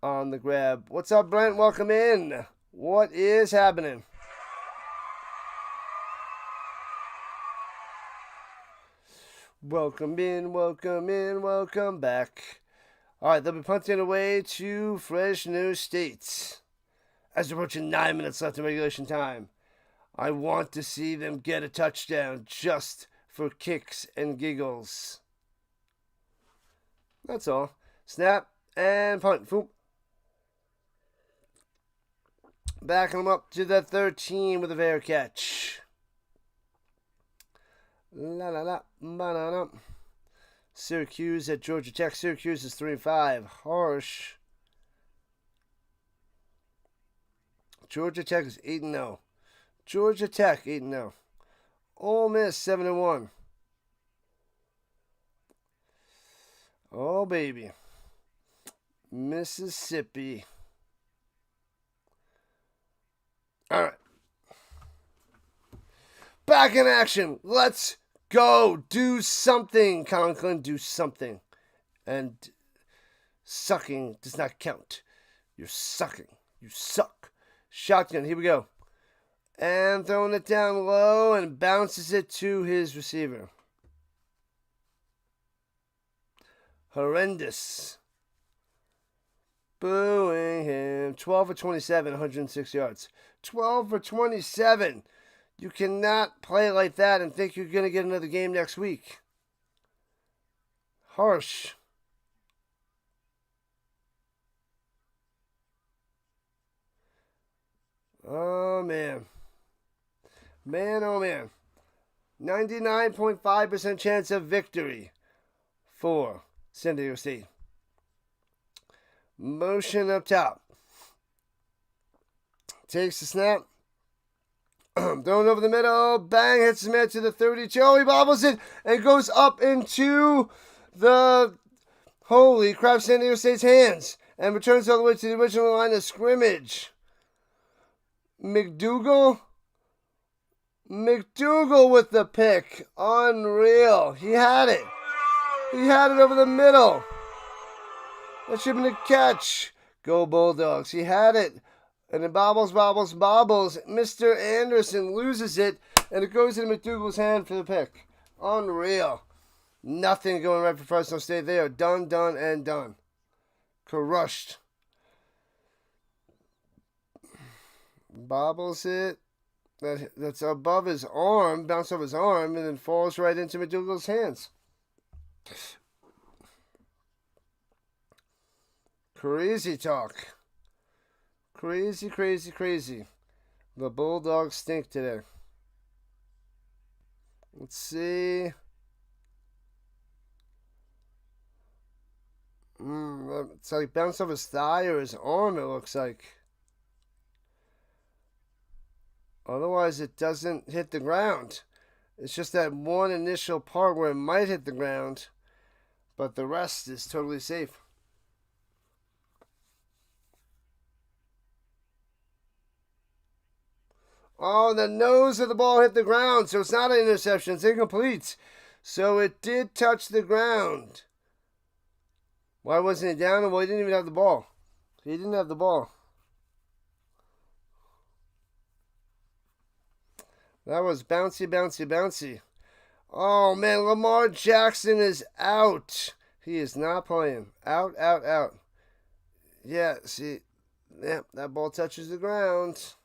on the grab. What's up, Brent? Welcome in. What is happening? Welcome in, welcome back. All right, they'll be punting away to Fresno State. As we're approaching 9 minutes left in regulation time. I want to see them get a touchdown just for kicks and giggles. That's all. Snap and punt. Boom. Backing them up to the 13 with a fair catch. Banana. Syracuse at Georgia Tech. Syracuse is 3-5. Harsh. Georgia Tech is 8-0. Georgia Tech 8-0. Ole Miss 7-1. Oh baby. Mississippi. All right. Back in action. Let's go. Do something, Conklin. Do something. And sucking does not count. You're sucking. You suck. Shotgun. Here we go. And throwing it down low and bounces it to his receiver. Horrendous. Booing him. 12 for 27, 106 yards. 12 for 27. You cannot play like that and think you're going to get another game next week. Harsh. Oh, man. Man, oh, man. 99.5% chance of victory for San Diego State. Motion up top. Takes the snap. Thrown over the middle. Bang. Hits his man to the 32. Oh, he bobbles it and goes up into the holy crap San Diego State's hands. And returns all the way to the original line of scrimmage. McDougal with the pick. Unreal. He had it. He had it over the middle. That should have been a catch. Go Bulldogs. He had it. And it bobbles. Mr. Anderson loses it. And it goes into McDougal's hand for the pick. Unreal. Nothing going right for Fresno State. They are done, and done. Crushed. Bobbles it. That's above his arm. Bounced off his arm. And then falls right into McDougal's hands. Crazy talk. Crazy. The Bulldogs stink today. Let's see. It's like bounced off his thigh or his arm, it looks like. Otherwise, it doesn't hit the ground. It's just that one initial part where it might hit the ground, but the rest is totally safe. Oh, the nose of the ball hit the ground, so it's not an interception. It's incomplete. So it did touch the ground. Why wasn't it down? Well, he didn't even have the ball. He didn't have the ball. That was bouncy. Oh, man, Lamar Jackson is out. He is not playing. Out. Yeah, see, that ball touches the ground.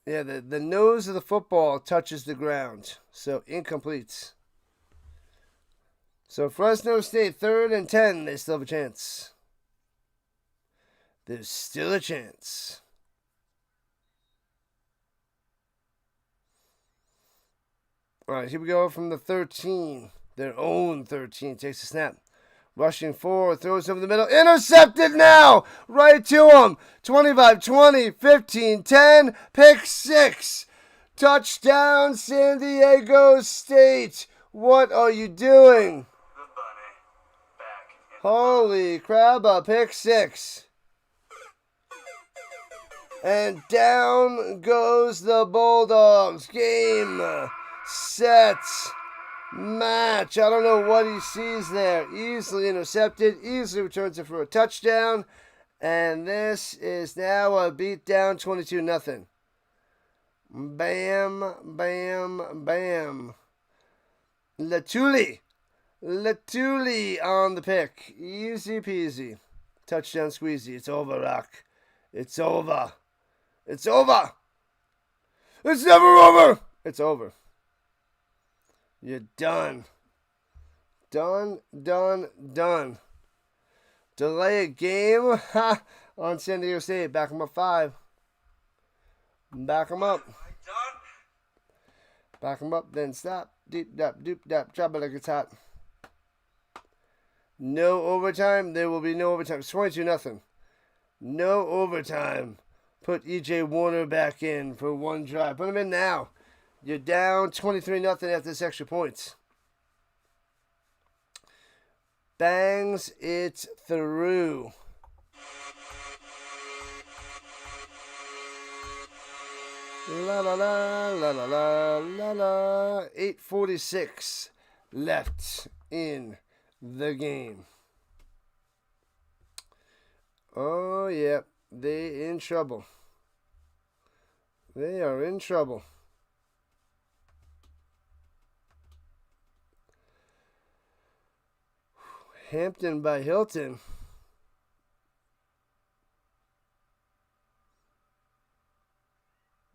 Yeah, the nose of the football touches the ground. So, incomplete. So, Fresno State, 3rd and 10. They still have a chance. There's still a chance. All right, here we go from the 13. Their own 13. Takes a snap. Rushing forward, throws over the middle. Intercepted now! Right to him. 25-20, 15-10. Pick 6. Touchdown, San Diego State. What are you doing? The bunny. Back. Holy crap, a pick 6. And down goes the Bulldogs. Game, set, match. I don't know what he sees there. Easily intercepted. Easily returns it for a touchdown. And this is now a beatdown, 22-0. Bam. Latuli on the pick. Easy peasy. Touchdown squeezy. It's over, Rock. It's over. It's never over. It's over. You're done. Done. Delay a game on San Diego State. Back them up 5. Back them up. Back them up, then stop. Deep, dap, doop, dap. Drop it like it's hot. No overtime. There will be no overtime. It's 22-0. No overtime. Put E.J. Warner back in for one drive. Put him in now. You're down 23-0 after this extra points. Bangs it through. La la la la la la la la. 8:46 left in the game. Oh yeah, they in trouble. They are in trouble. Hampton by Hilton.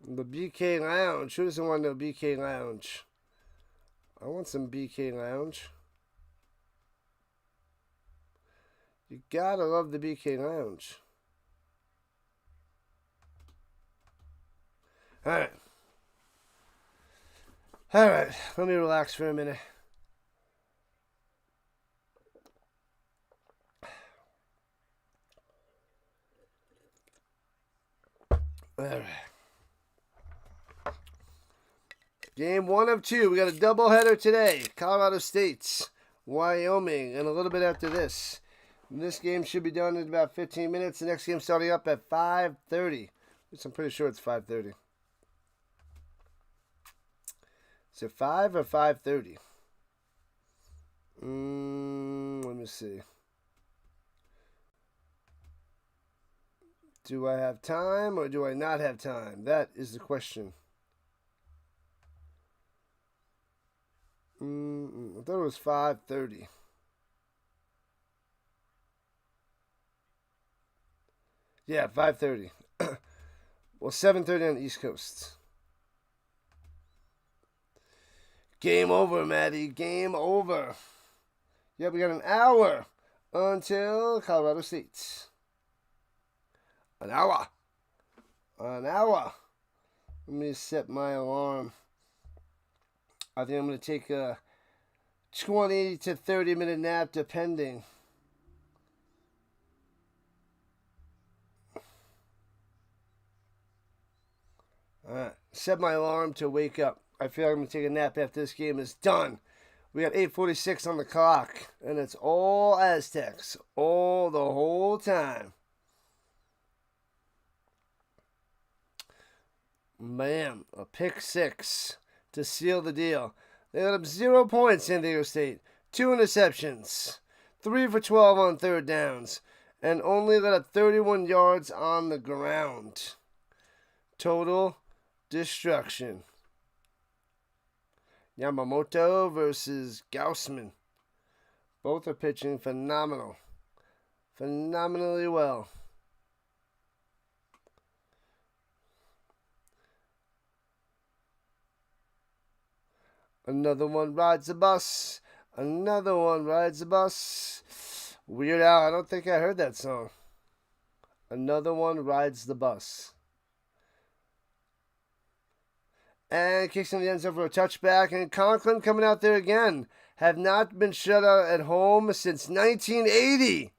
The BK Lounge. Who doesn't want no BK Lounge? I want some BK Lounge. You gotta love the BK Lounge. Alright. Alright. Let me relax for a minute. Alright. Game 1 of 2. We got a doubleheader today. Colorado State, Wyoming, and a little bit after this. This game should be done in about 15 minutes. The next game starting up at 5:30. I'm pretty sure it's 5:30. Is it 5 or 5:30? Let me see. Do I have time or do I not have time? That is the question. I thought it was 5:30. Yeah, 5:30. Well, 7:30 on the East Coast. Game over, Maddie. Game over. Yeah, we got an hour until Colorado State. An hour. An hour. Let me set my alarm. I think I'm going to take a 20 to 30 minute nap, depending. Alright, set my alarm to wake up. I feel like I'm going to take a nap after this game is done. We got 8:46 on the clock, and it's all Aztecs, all the whole time. Bam, a pick 6 to seal the deal. They let up 0 points, San Diego State. 2 interceptions, 3 for 12 on third downs, and only let up 31 yards on the ground. Total destruction. Yamamoto versus Gaussman. Both are pitching phenomenal. Phenomenally well. Another one rides the bus. Another one rides the bus. Weird Al, I don't think I heard that song. Another one rides the bus. And kicks in the end zone for a touchback. And Conklin coming out there again. Have not been shut out at home since 1980.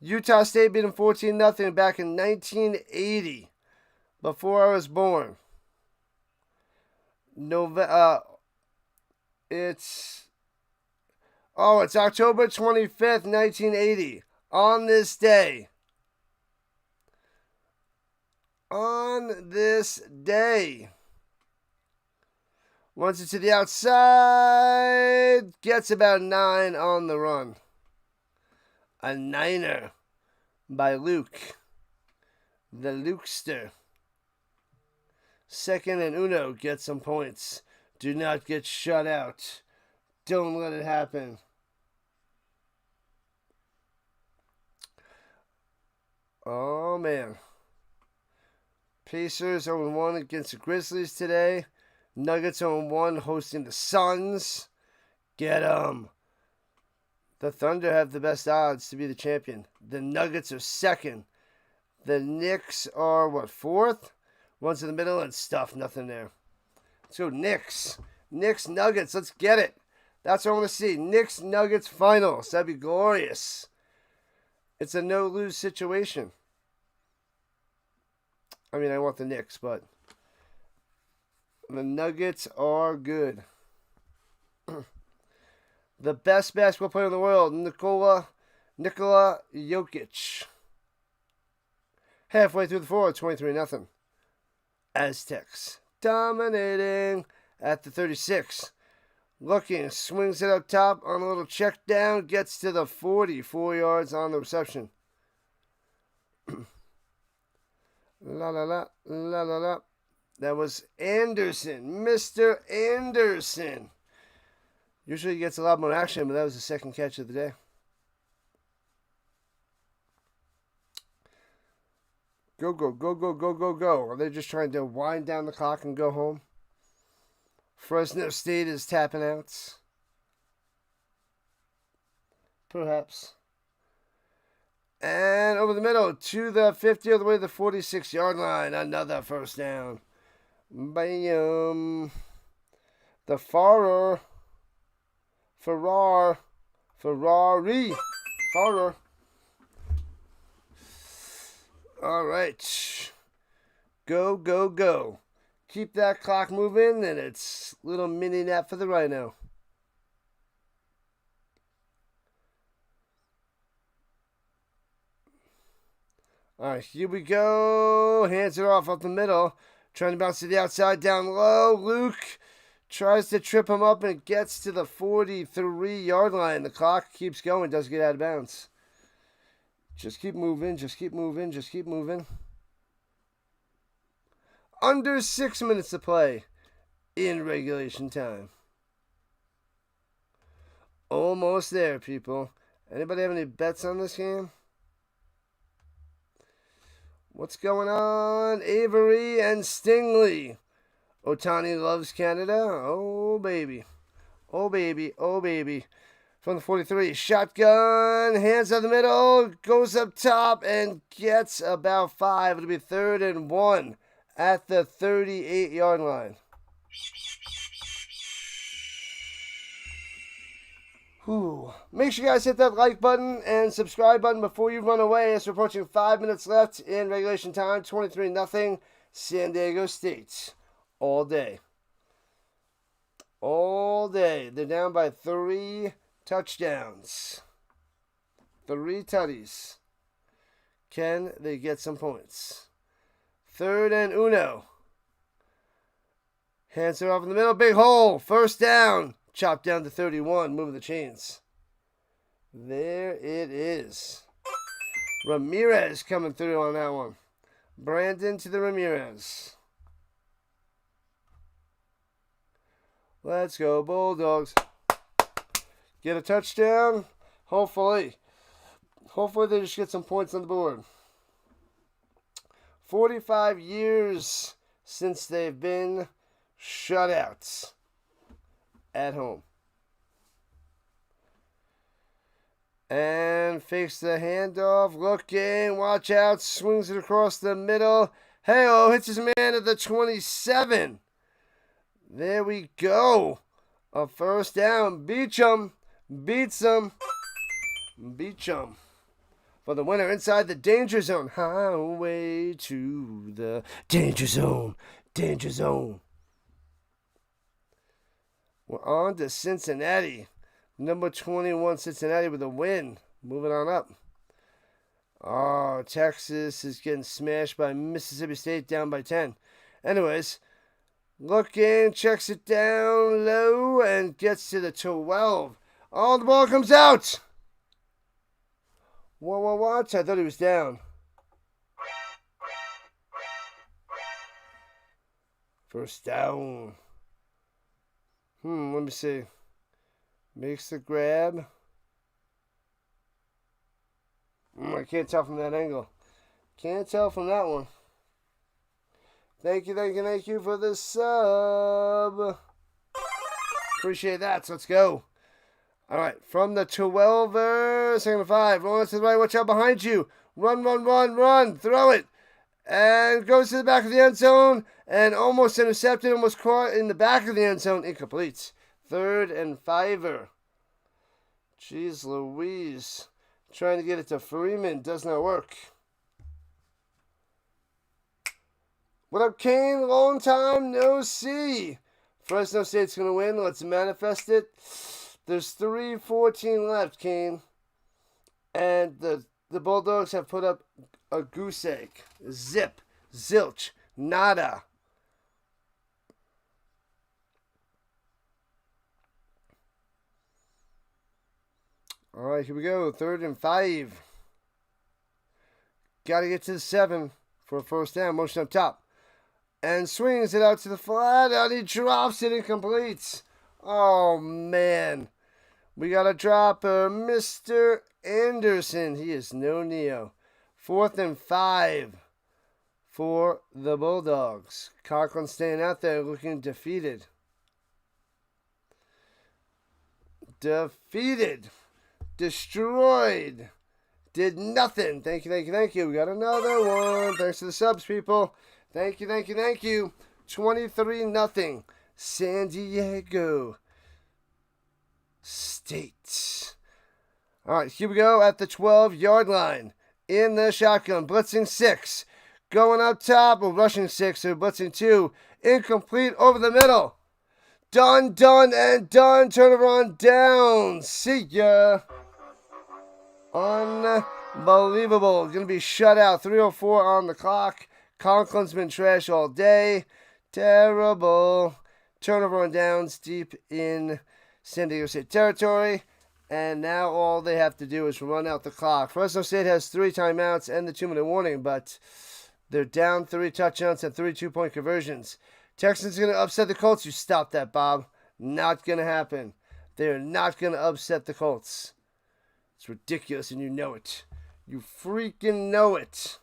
Utah State beat them 14-0 back in 1980. Before I was born. It's October 25th, 1980. On this day. On this day. Runs it to the outside. Gets about 9 on the run. A 9er by Luke. The Lukester. Second and Uno gets some points. Do not get shut out. Don't let it happen. Oh, man. Pacers 0-1 against the Grizzlies today. Nuggets 0-1 hosting the Suns. Get 'em. The Thunder have the best odds to be the champion. The Nuggets are second. The Knicks are, fourth? One's in the middle and stuff. Nothing there. Let's go Knicks. Knicks, Nuggets. Let's get it. That's what I want to see. Knicks, Nuggets finals. That'd be glorious. It's a no-lose situation. I mean, I want the Knicks, but the Nuggets are good. The best basketball player in the world, Nikola Jokic. Halfway through the fourth, 23-0. Aztecs dominating at the 36. Looking, swings it up top on a little check down, gets to the 44 yards on the reception. La la la, la la la. That was Anderson, Mr. Anderson. Usually he gets a lot more action, but that was the second catch of the day. Go, go, go, go, go, go, go. Are they just trying to wind down the clock and go home? Fresno State is tapping out. Perhaps. And over the middle to the 50, all the way to the 46-yard line. Another first down. Bam. The Ferrari. All right. Go, go, go. Keep that clock moving, and it's a little mini nap for the Rhino. All right, here we go. Hands it off up the middle. Trying to bounce to the outside, down low. Luke tries to trip him up and gets to the 43-yard line. The clock keeps going, doesn't get out of bounds. Just keep moving, just keep moving, just keep moving. Under 6 minutes to play in regulation time. Almost there, people. Anybody have any bets on this game? What's going on? Avery and Stingley. Otani loves Canada. Oh, baby. Oh, baby. Oh, baby. From the 43. Shotgun. Hands up the middle. Goes up top and gets about 5. It'll be 3rd and 1 at the 38-yard line. Whew. Make sure you guys hit that like button and subscribe button before you run away, as we're approaching 5 minutes left in regulation time. 23-0 San Diego State. All day. All day. They're down by 3 touchdowns. 3 tutties. Can they get some points? 3rd and 1. Hands are off in the middle. Big hole. First down. Chopped down to 31. Moving the chains. There it is. Ramirez coming through on that one. Brandon to the Ramirez. Let's go, Bulldogs. Get a touchdown. Hopefully they just get some points on the board. 45 years since they've been shutouts at home. And fakes the handoff. Looking. Watch out. Swings it across the middle. Hey-oh. Hits his man at the 27. There we go. A first down. Beecham. Beats him. Beecham. For the winner inside the danger zone. Highway to the danger zone. Danger zone. We're on to Cincinnati. Number 21 Cincinnati with a win. Moving on up. Oh, Texas is getting smashed by Mississippi State, down by 10. Anyways, looking, checks it down low and gets to the 12. Oh, the ball comes out. What? I thought he was down. First down. Let me see. Makes the grab. I can't tell from that angle. Can't tell from that one. Thank you for the sub. Appreciate that. So let's go. All right. From the 12er, 2nd and 5. Rolling to the right. Watch out behind you. Run. Throw it. And goes to the back of the end zone. And almost intercepted. Almost caught in the back of the end zone. Incomplete. 3rd and 5er. Jeez Louise. Trying to get it to Freeman. Does not work. What up, Kane? Long time no see. Fresno State's going to win. Let's manifest it. There's 3:14 left, Kane. And the Bulldogs have put up a goose egg. Zip. Zilch. Nada. All right, here we go. 3rd and 5. Got to get to the 7 for a first down. Motion up top. And swings it out to the flat. And he drops it incomplete. Oh, man. We got a dropper, Mr. Anderson. He is no Neo. 4th and 5 for the Bulldogs. Conklin staying out there looking defeated. Defeated. Destroyed. Did nothing. Thank you, thank you, thank you. We got another one. Thanks to the subs, people. Thank you, thank you, thank you. 23-0. San Diego State. All right, here we go at the 12-yard line. In the shotgun. Blitzing 6. Going up top. Or rushing 6. Or blitzing 2. Incomplete over the middle. Done, and done. Turnover on down. See ya. Unbelievable. Going to be shut out. 3:04 on the clock. Conklin's been trash all day. Terrible. Turnover on downs deep in San Diego State territory. And now all they have to do is run out the clock. Fresno State has 3 timeouts and the 2-minute warning, but they're down 3 touchdowns and 3 2-point conversions. Texans going to upset the Colts. You stop that, Bob. Not going to happen. They're not going to upset the Colts. It's ridiculous, and you know it. You freaking know it.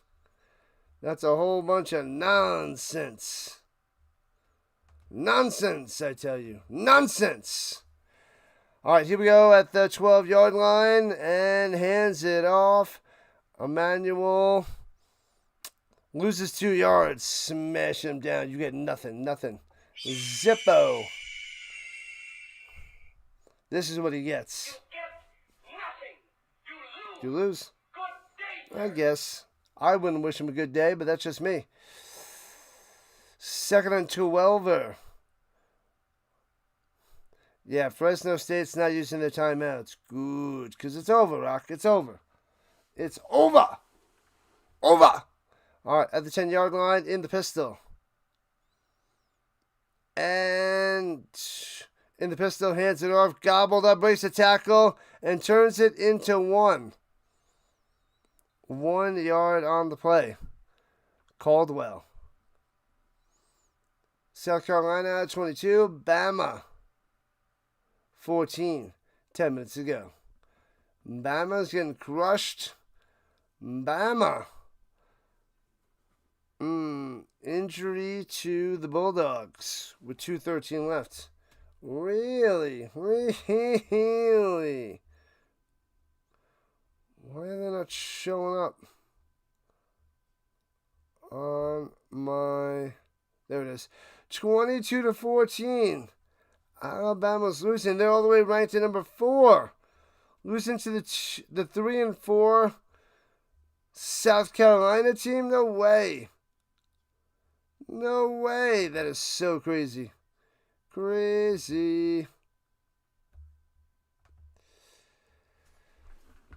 That's a whole bunch of nonsense. Nonsense, I tell you. Nonsense. All right, here we go at the 12-yard line, and hands it off. Emmanuel loses 2 yards. Smash him down. You get nothing. Zippo. This is what he gets. You lose. I guess. I wouldn't wish him a good day, but that's just me. 2nd and 12. Yeah, Fresno State's not using their timeouts. Good, because it's over, Rock. It's over. It's over. Over. All right, at the 10-yard line, in the pistol. And in the pistol, hands it off. Gobbled up, breaks the tackle, and turns it into 1. 1 yard on the play. Caldwell. South Carolina, 22. Bama. 14. 10 minutes to go. Bama's getting crushed. Bama. Injury to the Bulldogs with 2:13 left. Really? Really? Why are they not showing up on my... There it is. 22-14. Alabama's losing. They're all the way ranked at number 4. Losing to the 3 and 4 South Carolina team? No way. No way. That is so crazy. Crazy.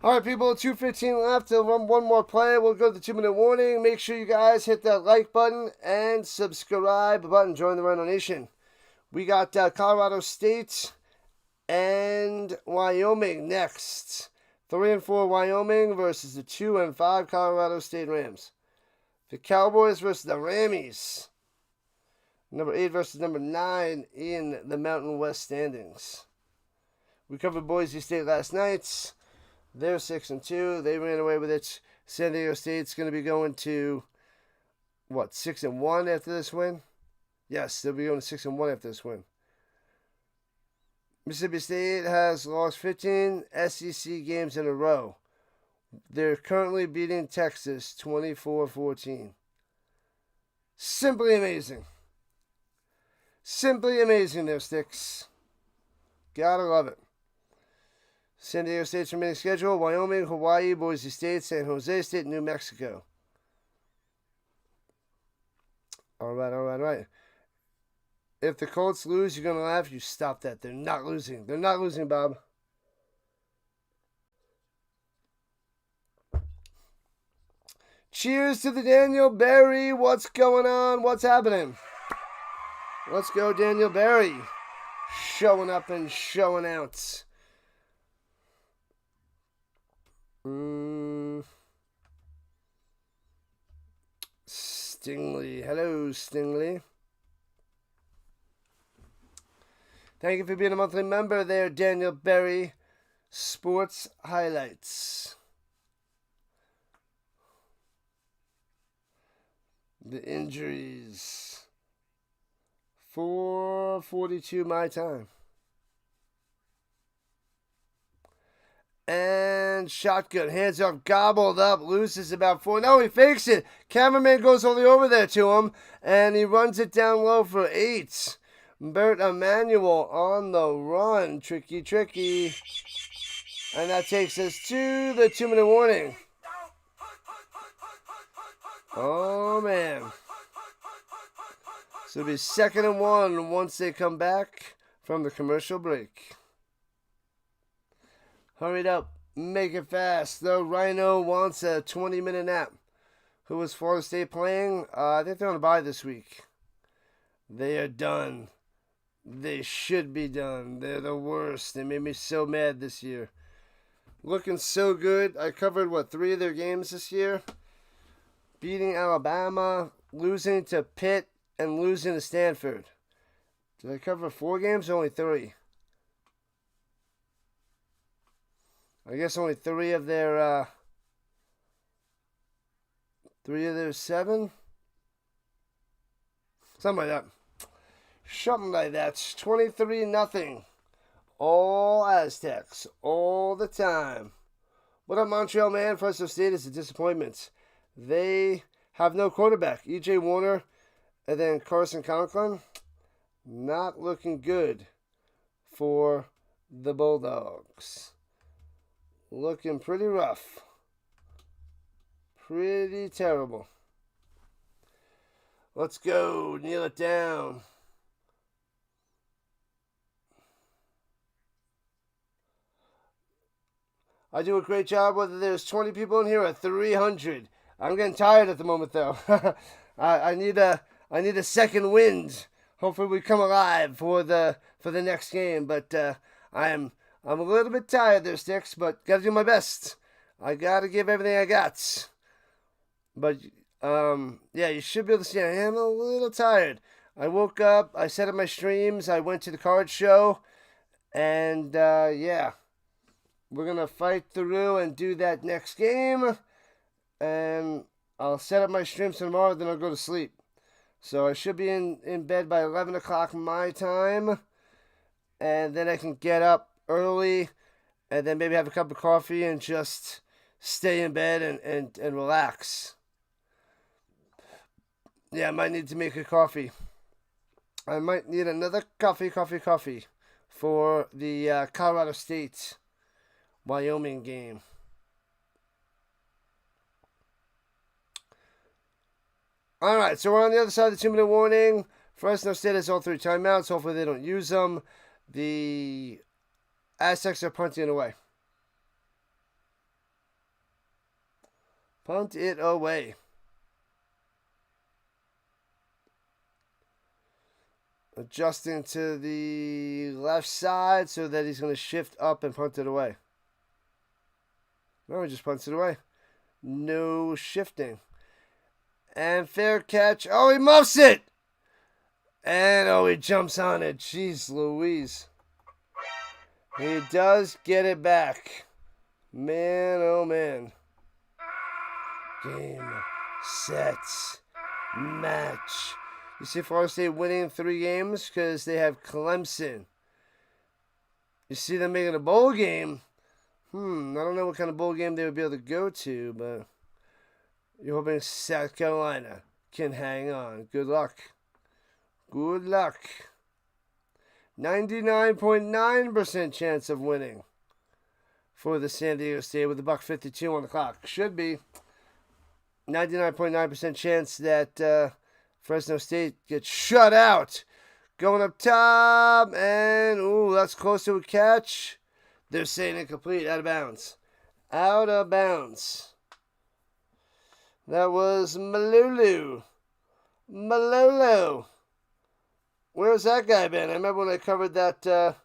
All right, people, 2:15 left. To run one more play. We'll go to the 2-minute warning. Make sure you guys hit that like button and subscribe button. Join the Rhino Nation. We got Colorado State and Wyoming next. 3 and 4 Wyoming versus the 2 and 5 Colorado State Rams. The Cowboys versus the Rammies. Number 8 versus number 9 in the Mountain West standings. We covered Boise State last night. They're 6 and 2. They ran away with it. San Diego State's going to be going to, 6 and 1 after this win? Yes, they'll be going to 6 and 1 after this win. Mississippi State has lost 15 SEC games in a row. They're currently beating Texas 24-14. Simply amazing. Simply amazing there, Sticks. Gotta love it. San Diego State's remaining schedule: Wyoming, Hawaii, Boise State, San Jose State, New Mexico. All right. If the Colts lose, you're going to laugh. You stop that. They're not losing. They're not losing, Bob. Cheers to the Daniel Berry. What's going on? What's happening? Let's go, Daniel Berry. Showing up and showing out. Stingley. Hello, Stingley. Thank you for being a monthly member there, Daniel Berry. Sports highlights. The injuries. 4:42 my time. And shotgun, hands up, gobbled up, loses about 4. No, he fakes it. Cameraman goes all the way over there to him, and he runs it down low for 8. Bert Emanuel on the run. Tricky, tricky. And that takes us to the 2-minute warning. Oh, man. So it'll be 2nd and 1 once they come back from the commercial break. Hurry it up. Make it fast. The Rhino wants a 20-minute nap. Who is Florida State playing? I think they're on a bye this week. They are done. They should be done. They're the worst. They made me so mad this year. Looking so good. I covered, 3 of their games this year? Beating Alabama, losing to Pitt, and losing to Stanford. Did I cover 4 games or only 3? I guess only 3 of their 7? Something like that. 23-0. All Aztecs. All the time. What up, Montreal, man? Fresno State is a disappointment. They have no quarterback. E.J. Warner and then Carson Conklin. Not looking good for the Bulldogs. Looking pretty rough. Pretty terrible. Let's go. Kneel it down. I do a great job whether there's 20 people in here or 300. I'm getting tired at the moment, though. I need a second wind. Hopefully we come alive for the next game. But I'm a little bit tired there, Sticks, but gotta do my best. I gotta give everything I got. But, yeah, you should be able to see I am a little tired. I woke up, I set up my streams, I went to the card show, and, yeah. We're gonna fight through and do that next game, and I'll set up my streams tomorrow, then I'll go to sleep. So I should be in bed by 11 o'clock my time, and then I can get up early, and then maybe have a cup of coffee and just stay in bed and relax. Yeah, I might need to make a coffee. I might need another coffee for the Colorado State Wyoming game. Alright, so we're on the other side of the 2-minute warning. Fresno State has all 3 timeouts. Hopefully they don't use them. The Aztecs are punting it away. Punt it away. Adjusting to the left side so that he's going to shift up and punt it away. No, he just punts it away. No shifting. And fair catch. Oh, he muffs it! And, oh, he jumps on it. Jeez Louise. He does get it back. Man, oh, man. Game, set, match. You see Florida State winning 3 games because they have Clemson. You see them making a bowl game. I don't know what kind of bowl game they would be able to go to, but you're hoping South Carolina can hang on. Good luck. Good luck. 99.9% chance of winning for the San Diego State with $1.52 on the clock. Should be 99.9% chance that Fresno State gets shut out. Going up top, and ooh, that's close to a catch. They're saying incomplete, out of bounds. Out of bounds. That was Malulu. Malolo. Where's that guy been? I remember when I covered that a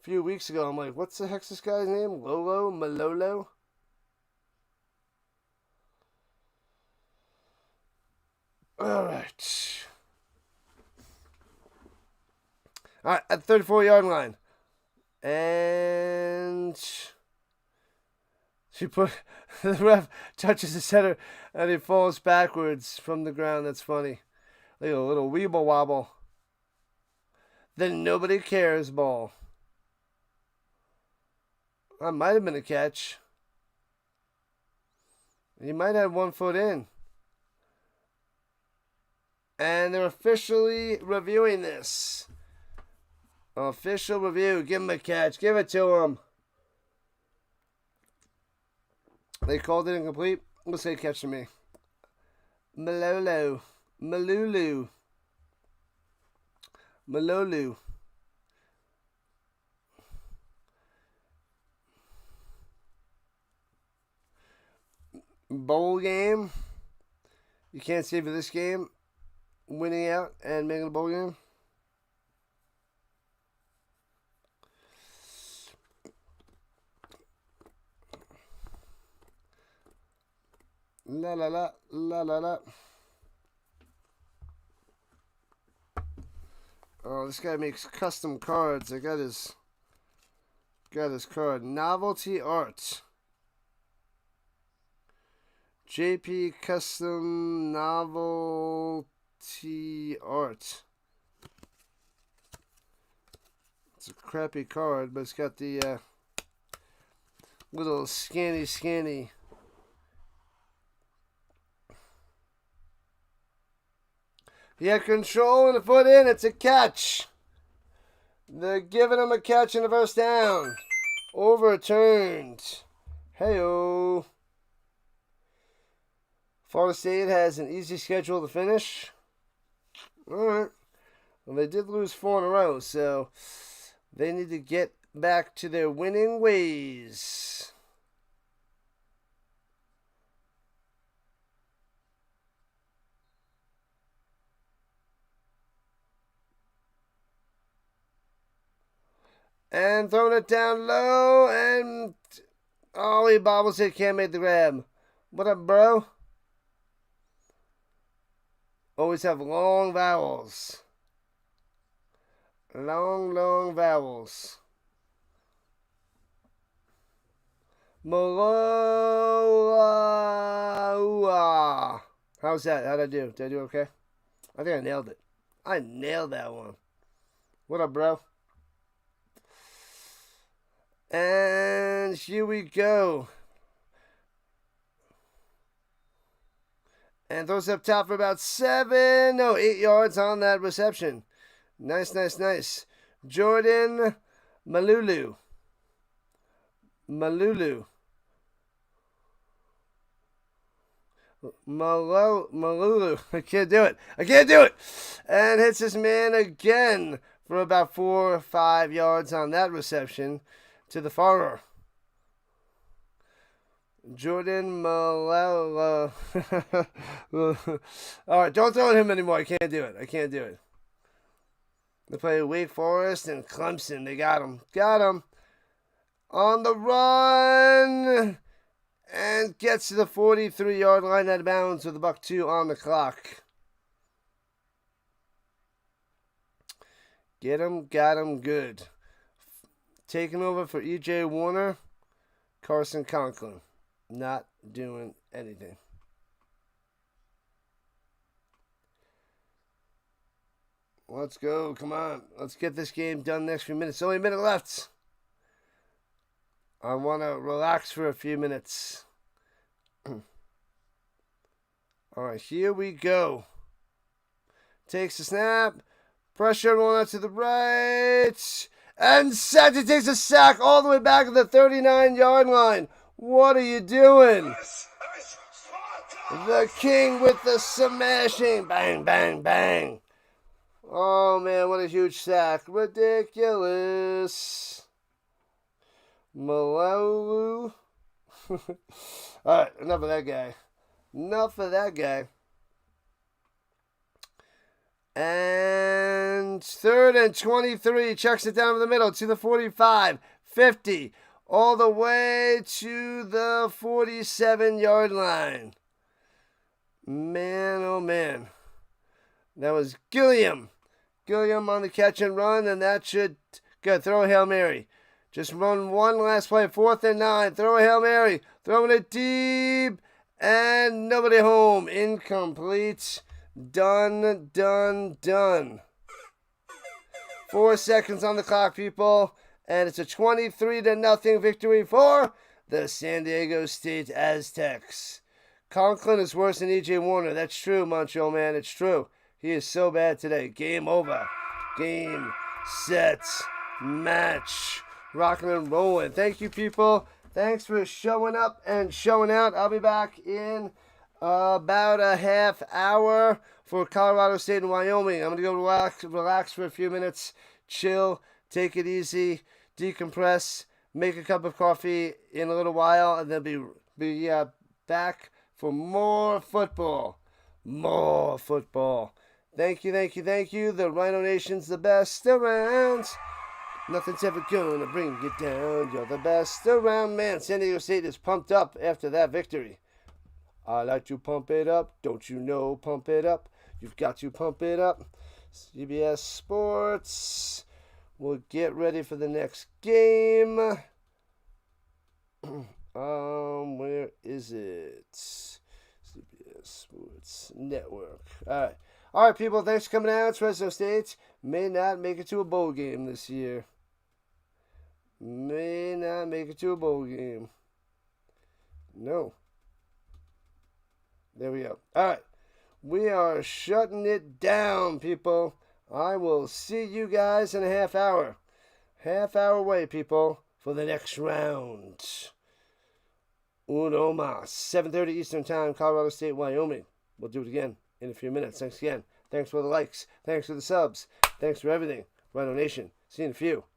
few weeks ago. I'm like, what's the heck's this guy's name? Lolo? Malolo? All right. All right, at the 34-yard line. And she put the ref touches the center and he falls backwards from the ground. That's funny. Like a little weeble wobble. Then nobody cares ball. That might have been a catch. He might have 1 foot in. And they're officially reviewing this. Official review. Give him a catch. Give it to him. They called it incomplete. We'll say catch to me. Malolo. Malulu. Malolu. Bowl game. You can't see for this game. Winning out and making a bowl game. La la la la la la. Oh, this guy makes custom cards. I got his card. Novelty art. JP Custom Novelty Art. It's a crappy card, but it's got the little scanny. He had control and a foot in. It's a catch. They're giving him a catch in the first down. Overturned. Hey-oh. Florida State has an easy schedule to finish. All right. Well, they did lose 4 in a row, so they need to get back to their winning ways. And throwing it down low, and oh, he bobbles it, can't make the grab. What up, bro? Always have long vowels. Long vowels. Maloa. How's that? How'd I do? Did I do okay? I think I nailed it. I nailed that one. What up, bro? And here we go. And throws up top for about 8 yards on that reception. Nice. Jordan Malulu. Malulu. I can't do it. And hits this man again for about 4 or 5 yards on that reception to the far. Jordan Malala. All right, don't throw at him anymore. I can't do it. They play Wake Forest and Clemson. They got him. On the run. And gets to the 43-yard line out of bounds with $1.02 on the clock. Got him good. Taking over for E.J. Warner. Carson Conklin. Not doing anything. Let's go. Come on. Let's get this game done next few minutes. Only a minute left. I want to relax for a few minutes. All right, here we go. Takes the snap. Pressure one out to the right. And Santa takes a sack all the way back to the 39-yard line. What are you doing? The king with the smashing. Bang, bang, bang. Oh, man, what a huge sack. Ridiculous. Malalu. All right, enough of that guy. And 3rd and 23. Checks it down to the middle to the 45, 50. All the way to the 47-yard line. Man, oh man. That was Gilliam. Gilliam on the catch and run, and that should good. Throw a Hail Mary. Just run one last play. 4th and 9. Throw a Hail Mary. Throwing it deep. And nobody home. Incomplete. Done. 4 seconds on the clock, people. And it's a 23-0 victory for the San Diego State Aztecs. Conklin is worse than E.J. Warner. That's true, Moncho, man. It's true. He is so bad today. Game over. Game, set, match. Rocking and rolling. Thank you, people. Thanks for showing up and showing out. I'll be back in about a half hour for Colorado State and Wyoming. I'm going to go relax for a few minutes, chill, take it easy, decompress, make a cup of coffee in a little while, and then be back for more football. More football. Thank you. The Rhino Nation's the best around. Nothing's ever gonna bring you down. You're the best around, man. San Diego State is pumped up after that victory. I like to pump it up. Don't you know? Pump it up. You've got to pump it up. CBS Sports. We'll get ready for the next game. Where is it? CBS Sports Network. All right, people. Thanks for coming out. Fresno State may not make it to a bowl game this year. May not make it to a bowl game. No. There we go. All right. We are shutting it down, people. I will see you guys in a half hour. Half hour away, people, for the next round. Uno mas. 7:30 Eastern Time, Colorado State, Wyoming. We'll do it again in a few minutes. Thanks again. Thanks for the likes. Thanks for the subs. Thanks for everything. Rhino Nation. See you in a few.